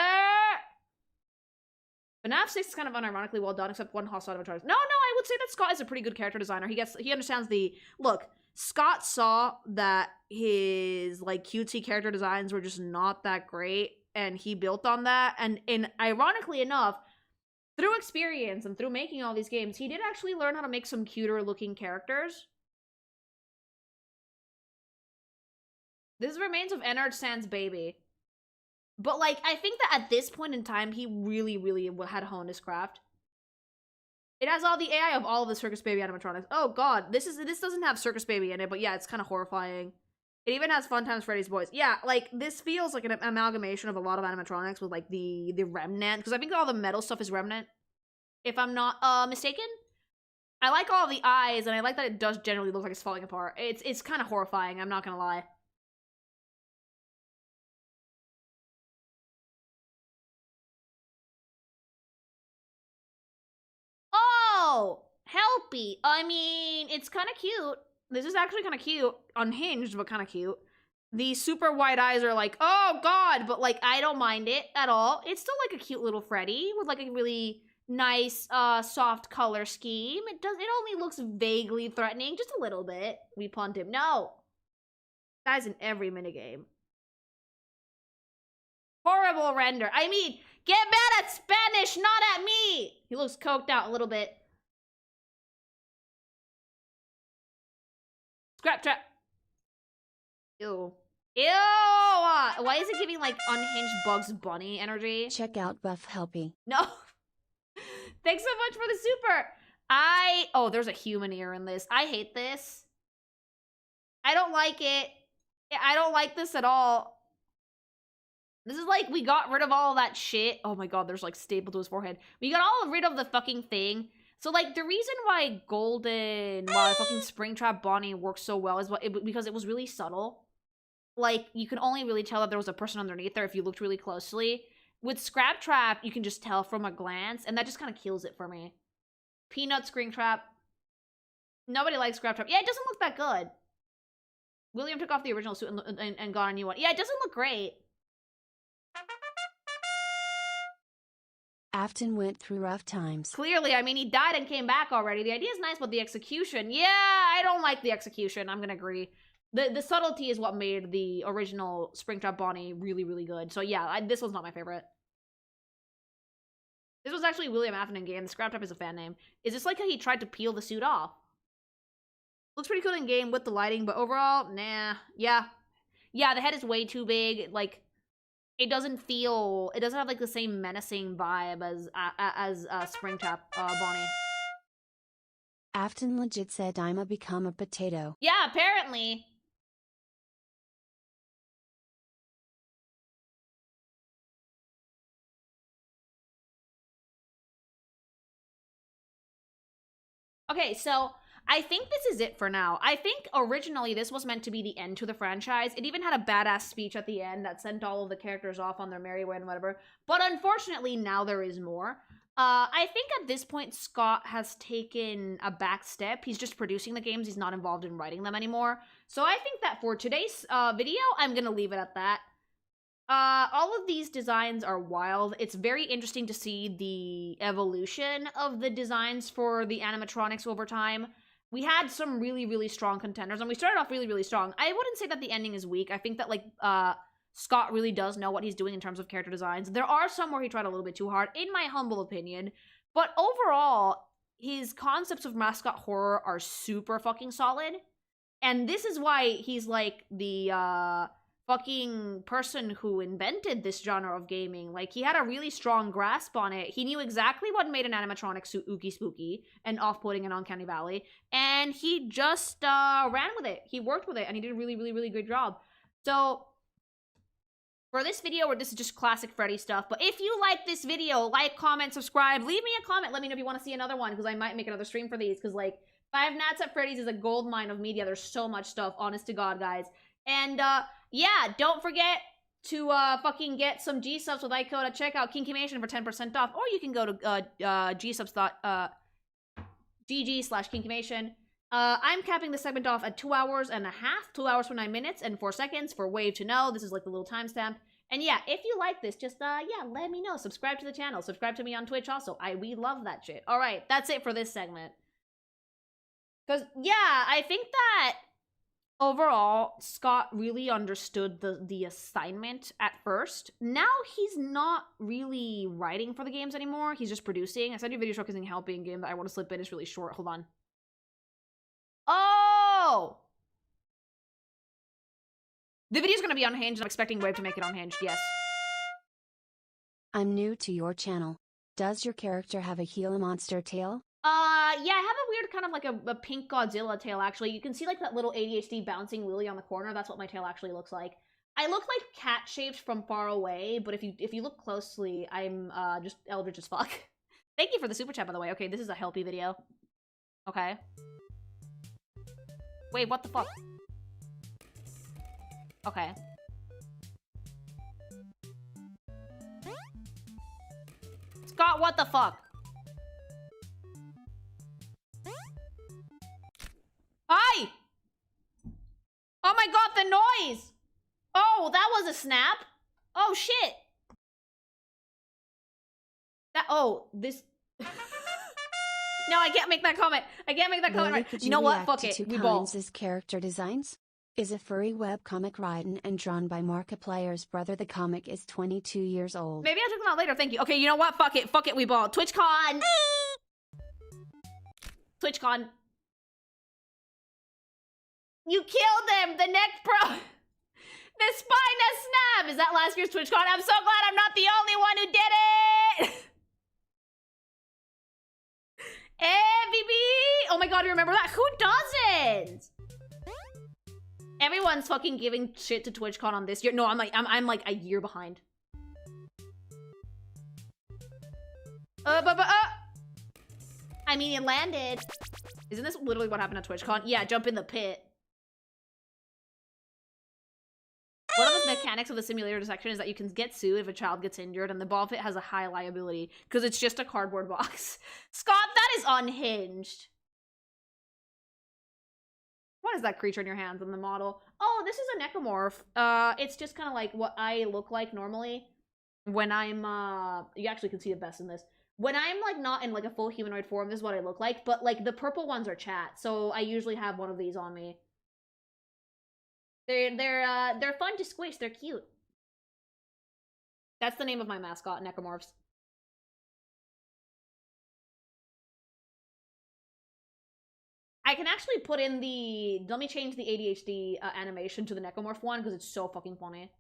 Speaker 1: FNAF 6 is kind of unironically well done, except one hostile animatronic. No, I would say that Scott is a pretty good character designer. He understands the look. Scott saw that his like cutesy character designs were just not that great, and he built on that. And ironically enough, through experience and through making all these games, he did actually learn how to make some cuter looking characters. This is remains of Ennard Sans baby. But like, I think that at this point in time, he really, really had honed his craft. It has all the AI of all of the Circus Baby animatronics. Oh god, this doesn't have Circus Baby in it, but yeah, it's kind of horrifying. It even has Fun Times Freddy's voice. Yeah, like, this feels like an amalgamation of a lot of animatronics with, like, the Remnant. Because I think all the metal stuff is Remnant, if I'm not mistaken. I like all the eyes, and I like that it does generally look like it's falling apart. It's kind of horrifying, I'm not gonna lie. Oh! Helpy! I mean, it's kind of cute. This is actually kind of cute. Unhinged, but kind of cute. The super wide eyes are like, oh god, but like, I don't mind it at all. It's still like a cute little Freddy with like a really nice, soft color scheme. It only looks vaguely threatening, just a little bit. We punt him. No! Guy's in every minigame. Horrible render. I mean, get mad at Spanish, not at me! He looks coked out a little bit. Scrap trap. Ew. Ew! Why is it giving, like, unhinged Bugs Bunny energy?
Speaker 2: Check out Buff Helpy.
Speaker 1: No. Thanks so much for the super. Oh, there's a human ear in this. I hate this. I don't like it. I don't like this at all. This is like, we got rid of all of that shit. Oh my god, there's, like, staple to his forehead. We got all rid of the fucking thing. So, like, the reason why fucking Springtrap Bonnie works so well is because it was really subtle. Like, you can only really tell that there was a person underneath there if you looked really closely. With Scrap Trap, you can just tell from a glance, and that just kind of kills it for me. Peanut Springtrap. Nobody likes Scrap Trap. Yeah, it doesn't look that good. William took off the original suit and got a new one. Yeah, it doesn't look great.
Speaker 2: Afton went through rough times.
Speaker 1: Clearly, I mean, he died and came back already. The idea is nice, but the execution, yeah, I don't like the execution. I'm gonna agree. The subtlety is what made the original Springtrap Bonnie really, really good. So yeah, this was not my favorite. This was actually William Afton in game. The Scrap Trap is a fan name. Is this like how he tried to peel the suit off? Looks pretty cool in game with the lighting, but overall, nah. Yeah. Yeah, the head is way too big. Like, it doesn't have like the same menacing vibe as Springtrap Bonnie.
Speaker 2: Afton legit said I'ma become a potato.
Speaker 1: Yeah, apparently. Okay, so I think this is it for now. I think originally this was meant to be the end to the franchise. It even had a badass speech at the end that sent all of the characters off on their merry way and whatever. But unfortunately, now there is more. I think at this point, Scott has taken a back step. He's just producing the games. He's not involved in writing them anymore. So I think that for today's video, I'm going to leave it at that. All of these designs are wild. It's very interesting to see the evolution of the designs for the animatronics over time. We had some really, really strong contenders, and we started off really, really strong. I wouldn't say that the ending is weak. I think that, like, Scott really does know what he's doing in terms of character designs. There are some where he tried a little bit too hard, in my humble opinion. But overall, his concepts of mascot horror are super fucking solid. And this is why he's, like, the, fucking person who invented this genre of gaming. Like, he had a really strong grasp on it. He knew exactly what made an animatronic suit ooky spooky and off-putting and uncanny valley, and he just ran with it. He worked with it, and he did a really, really, really good job. So for this video, where this is just classic Freddy stuff, but if you like this video, like, comment, subscribe, leave me a comment, let me know if you want to see another one, because I might make another stream for these, because, like, Five Nights at Freddy's is a gold mine of media. There's so much stuff, honest to God, guys. And, yeah, don't forget to, fucking get some gsupps with iCode at checkout, Kinkymation for 10% off, or you can go to, gsupps.gg/Kinkymation. I'm capping this segment off at 2 hours and a half, 2 hours for 9 minutes and 4 seconds for Wave to know. This is like the little timestamp. And yeah, if you like this, just, yeah, let me know. Subscribe to the channel. Subscribe to me on Twitch also. We love that shit. All right, that's it for this segment. Because, yeah, I think that overall, Scott really understood the assignment at first. Now he's not really writing for the games anymore. He's just producing. I sent you a video showcasing helping game that I want to slip in. It's really short. Hold on. Oh! The video's going to be unhinged. I'm expecting Wave to make it unhinged. Yes.
Speaker 2: I'm new to your channel. Does your character have a Gila monster tail?
Speaker 1: Yeah, I have a weird kind of like a pink Godzilla tail, actually. You can see like that little ADHD bouncing lily on the corner. That's what my tail actually looks like. I look like cat-shaped from far away, but if you look closely, I'm just eldritch as fuck. Thank you for the super chat, by the way. Okay, this is a healthy video. Okay. Wait, what the fuck? Okay. Scott, what the fuck? Hi! Oh my god, the noise! Oh, that was a snap? Oh, shit! This... No, I can't make that comment. I can't make that comment right. You know what? Fuck it. We both.
Speaker 2: His character designs is a furry webcomic written and drawn by Markiplier's brother. The comic is 22 years old.
Speaker 1: Maybe I'll check them out later. Thank you. Okay, you know what? Fuck it. Fuck it. We ball. TwitchCon. TwitchCon. You killed him. The neck pro. The spine has snapped. Is that last year's TwitchCon? I'm so glad I'm not the only one who did it. MVP! Oh my god, remember that? Who doesn't? Everyone's fucking giving shit to TwitchCon on this year. No, I'm like a year behind. I mean, it landed. Isn't this literally what happened at TwitchCon? Yeah, jump in the pit. One of the mechanics of the simulator section is that you can get sued if a child gets injured, and the ball pit has a high liability because it's just a cardboard box. Scott, that is unhinged. What is that creature in your hands on the model? Oh, this is a necromorph. It's just kind of like what I look like normally when I'm, you actually can see it best in this. When I'm, like, not in, like, a full humanoid form, this is what I look like, but, like, the purple ones are chat, so I usually have one of these on me. They're fun to squish. They're cute. That's the name of my mascot, Necromorphs. I can actually put in the... Let me change the ADHD animation to the Necromorph one, because it's so fucking funny.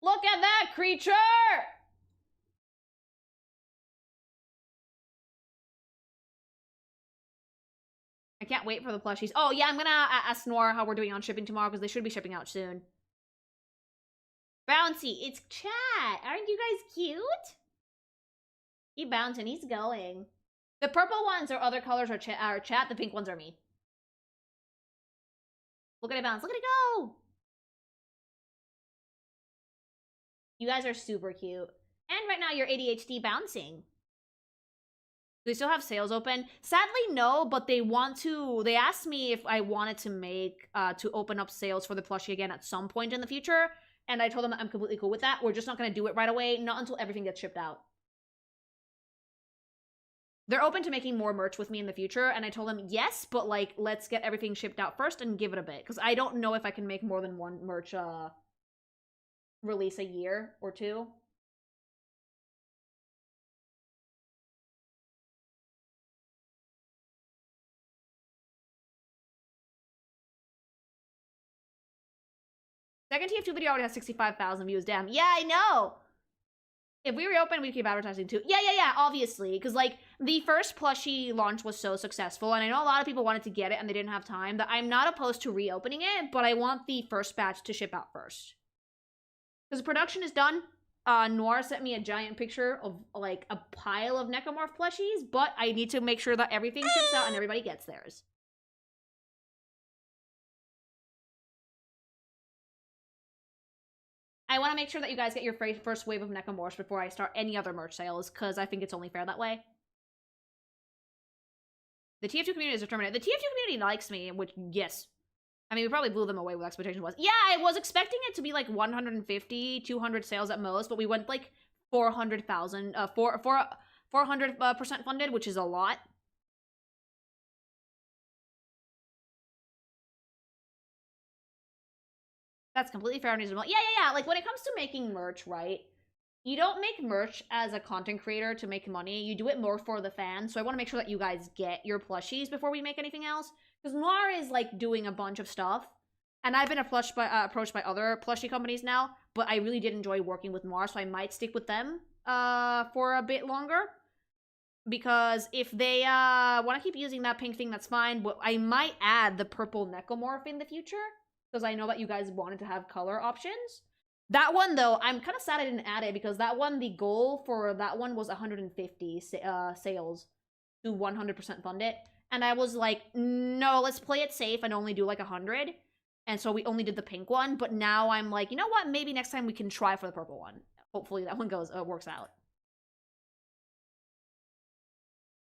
Speaker 1: Look at that creature! I can't wait for the plushies. Oh, yeah, I'm gonna ask Nora how we're doing on shipping tomorrow, because they should be shipping out soon. Bouncy, it's chat. Aren't you guys cute? He's bouncing, he's going. The purple ones or other colors are chat, the pink ones are me. Look at it bounce, look at it go! You guys are super cute. And right now you're ADHD bouncing. Do they still have sales open? Sadly, no, but they asked me if I wanted to make, to open up sales for the plushie again at some point in the future, and I told them that I'm completely cool with that. We're just not going to do it right away, not until everything gets shipped out. They're open to making more merch with me in the future, and I told them, yes, but, like, let's get everything shipped out first and give it a bit, because I don't know if I can make more than one merch, release a year or two. Second TF2 video already has 65,000 views. Damn. Yeah, I know. If we reopen, we keep advertising too. Yeah, obviously. Because, like, the first plushie launch was so successful, and I know a lot of people wanted to get it and they didn't have time, that I'm not opposed to reopening it, but I want the first batch to ship out first. Because the production is done. Noir sent me a giant picture of, like, a pile of Necromorph plushies, but I need to make sure that everything ships out and everybody gets theirs. I want to make sure that you guys get your first wave of Necromorphs before I start any other merch sales, because I think it's only fair that way. The TF2 community is determined. The TF2 community likes me, which, yes. I mean, we probably blew them away with expectations was. Yeah, I was expecting it to be like 150, 200 sales at most, but we went like 400,000, 400% funded, which is a lot. That's completely fair and reasonable. Yeah. Like, when it comes to making merch, right? You don't make merch as a content creator to make money. You do it more for the fans. So I want to make sure that you guys get your plushies before we make anything else. Because Noir is, like, doing a bunch of stuff. And I've been approached by other plushie companies now. But I really did enjoy working with Noir, so I might stick with them for a bit longer. Because if they want to keep using that pink thing, that's fine. But I might add the purple Necomorph in the future. Because I know that you guys wanted to have color options. That one, though, I'm kind of sad I didn't add it, because that one, the goal for that one was 150 sales to 100% fund it. And I was like, no, let's play it safe and only do like 100. And so we only did the pink one, but now I'm like, you know what, maybe next time we can try for the purple one. Hopefully that one works out.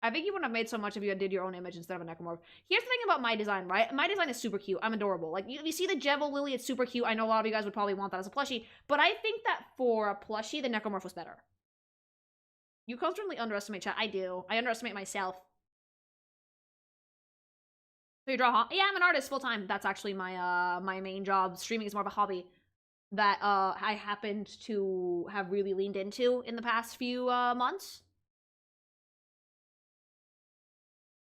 Speaker 1: I think you wouldn't have made so much if you did your own image instead of a necromorph. Here's the thing about my design, right? My design is super cute. I'm adorable. Like, you see the Jevil Lily, it's super cute. I know a lot of you guys would probably want that as a plushie, but I think that for a plushie, the necromorph was better. You constantly underestimate chat. I do. I underestimate myself. So you draw, huh? Yeah, I'm an artist full-time. That's actually my my main job. Streaming is more of a hobby that I happened to have really leaned into in the past few months.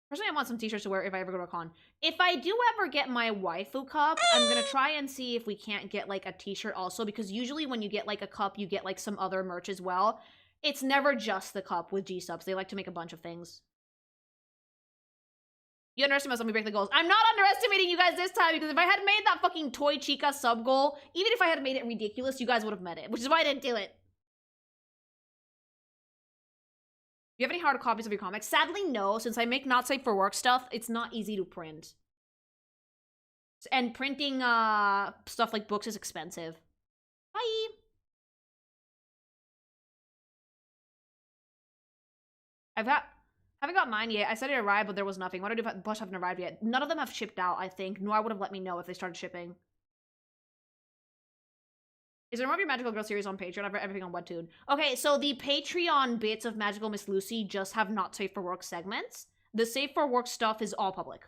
Speaker 1: Personally, I want some t-shirts to wear if I ever go to a con. If I do ever get my waifu cup, I'm gonna try and see if we can't get, like, a t-shirt also, because usually when you get, like, a cup, you get, like, some other merch as well. It's never just the cup with gsupps. They like to make a bunch of things. You underestimate us when we break the goals. I'm not underestimating you guys this time, because if I had made that fucking Toy Chica sub goal, even if I had made it ridiculous, you guys would have met it, which is why I didn't do it. Do you have any hard copies of your comics? Sadly, no. Since I make not safe for work stuff, it's not easy to print. And printing stuff like books is expensive. Bye! Haven't got mine yet. I said it arrived, but there was nothing. What do I do if a bunch haven't arrived yet? None of them have shipped out, I think. Noir would have let me know if they started shipping. Is there more of your Magical Girl series on Patreon? I've read everything on Webtoon. Okay, so the Patreon bits of Magical Miss Lucy just have not safe for work segments. The safe for work stuff is all public.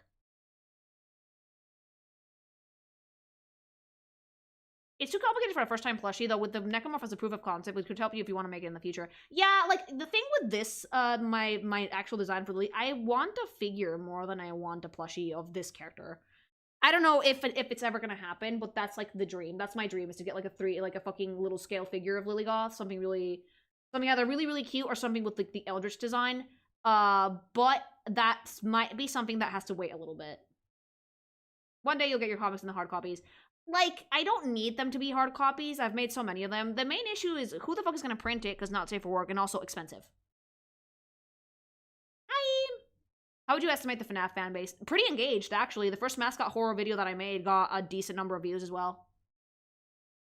Speaker 1: It's too complicated for a first-time plushie, though. With the Necromorph as a proof of concept, which could help you if you want to make it in the future. Yeah, like, the thing with this, my actual design for Lily, I want a figure more than I want a plushie of this character. I don't know if it's ever gonna happen, but that's, like, the dream. That's my dream, is to get, like, a fucking little scale figure of Lily Goth. Something either really, really cute or something with, like, the Eldritch design. But that might be something that has to wait a little bit. One day you'll get your comics in the hard copies. Like, I don't need them to be hard copies. I've made so many of them. The main issue is who the fuck is gonna print it, because not safe for work, and also expensive. How would you estimate the FNAF fan base? Pretty engaged, actually. The first mascot horror video that I made got a decent number of views as well.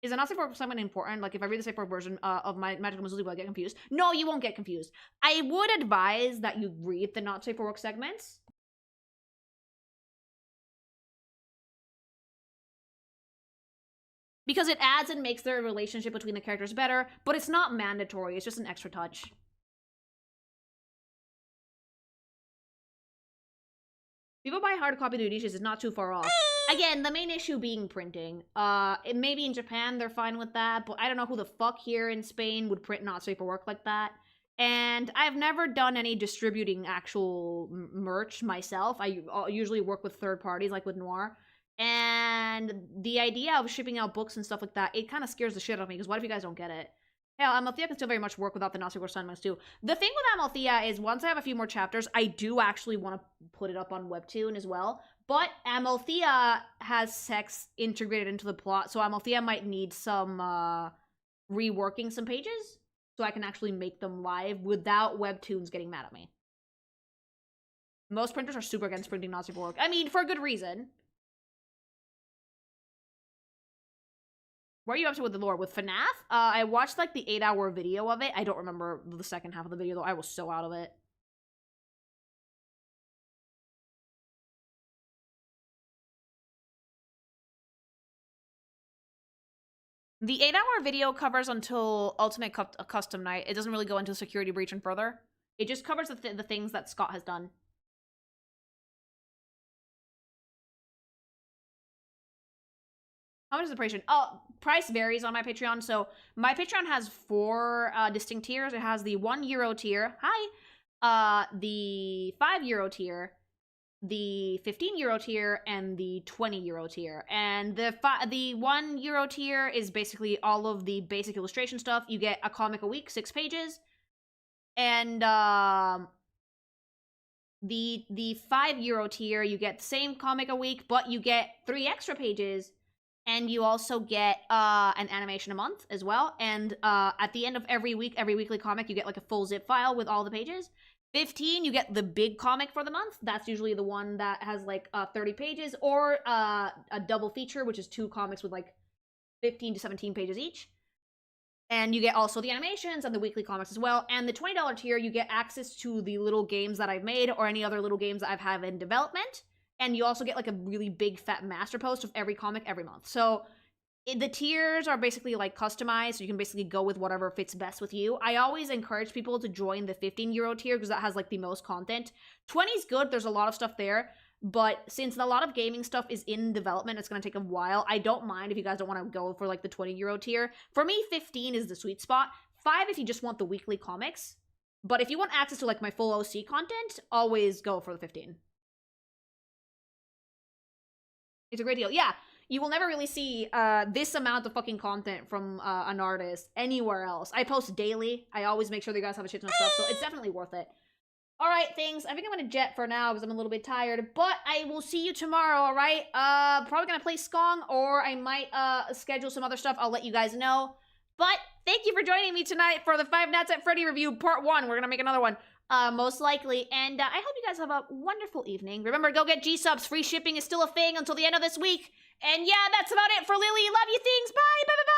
Speaker 1: Is a not safe for work segment important? Like, if I read the safe for work version of my Magical Miss Lucy, will I get confused? No, you won't get confused. I would advise that you read the not safe for work segments. Because it adds and makes the relationship between the characters better, but it's not mandatory. It's just an extra touch. People buy hard copy to dishes is not too far off. Again, the main issue being printing. Maybe in Japan they're fine with that, but I don't know who the fuck here in Spain would print not safe for work like that. And I've never done any distributing actual merch myself. I usually work with third parties, like with Noir. And the idea of shipping out books and stuff like that, it kind of scares the shit out of me, because what if you guys don't get it? Hell, Amalthea can still very much work without the not safe for work segments too. The thing with Amalthea is, once I have a few more chapters, I do actually want to put it up on Webtoon as well. But Amalthea has sex integrated into the plot, so Amalthea might need some reworking some pages, so I can actually make them live without Webtoons getting mad at me. Most printers are super against printing not safe for work. I mean, for a good reason. What are you up to with the lore? With FNAF? I watched, like, the 8-hour video of it. I don't remember the second half of the video, though. I was so out of it. The 8-hour video covers until Ultimate Custom Night. It doesn't really go into Security Breach and further. It just covers the things that Scott has done. How much is the price? Oh, price varies on my Patreon. So my Patreon has 4 distinct tiers. It has the €1 tier. Hi. The €5 tier, the €15 tier, and the €20 tier. And the €1 tier is basically all of the basic illustration stuff. You get a comic a week, 6 pages. And the €5 tier, you get the same comic a week, but you get 3 extra pages. And you also get an animation a month as well. And at the end of every week, every weekly comic, you get like a full zip file with all the pages. 15, you get the big comic for the month. That's usually the one that has like 30 pages, or a double feature, which is 2 comics with like 15 to 17 pages each. And you get also the animations and the weekly comics as well. And the $20 tier, you get access to the little games that I've made or any other little games that I've had in development. And you also get like a really big fat master post of every comic every month. So the tiers are basically like customized. So you can basically go with whatever fits best with you. I always encourage people to join the €15 tier because that has like the most content. 20 is good. There's a lot of stuff there. But since a lot of gaming stuff is in development, it's going to take a while. I don't mind if you guys don't want to go for like the €20 tier. For me, 15 is the sweet spot. 5 if you just want the weekly comics. But if you want access to like my full OC content, always go for the 15. It's a great deal. Yeah, you will never really see this amount of fucking content from an artist anywhere else. I post daily. I always make sure that you guys have a shit ton of stuff, so it's definitely worth it. All right, things. I think I'm going to jet for now because I'm a little bit tired, but I will see you tomorrow, all right? Probably going to play Skong, or I might schedule some other stuff. I'll let you guys know. But thank you for joining me tonight for the Five Nights at Freddy review, part 1. We're going to make another one. Most likely. And I hope you guys have a wonderful evening. Remember, go get gsupps. Free shipping is still a thing until the end of this week. And yeah, that's about it for Lily. Love you things. Bye. Bye. Bye. Bye.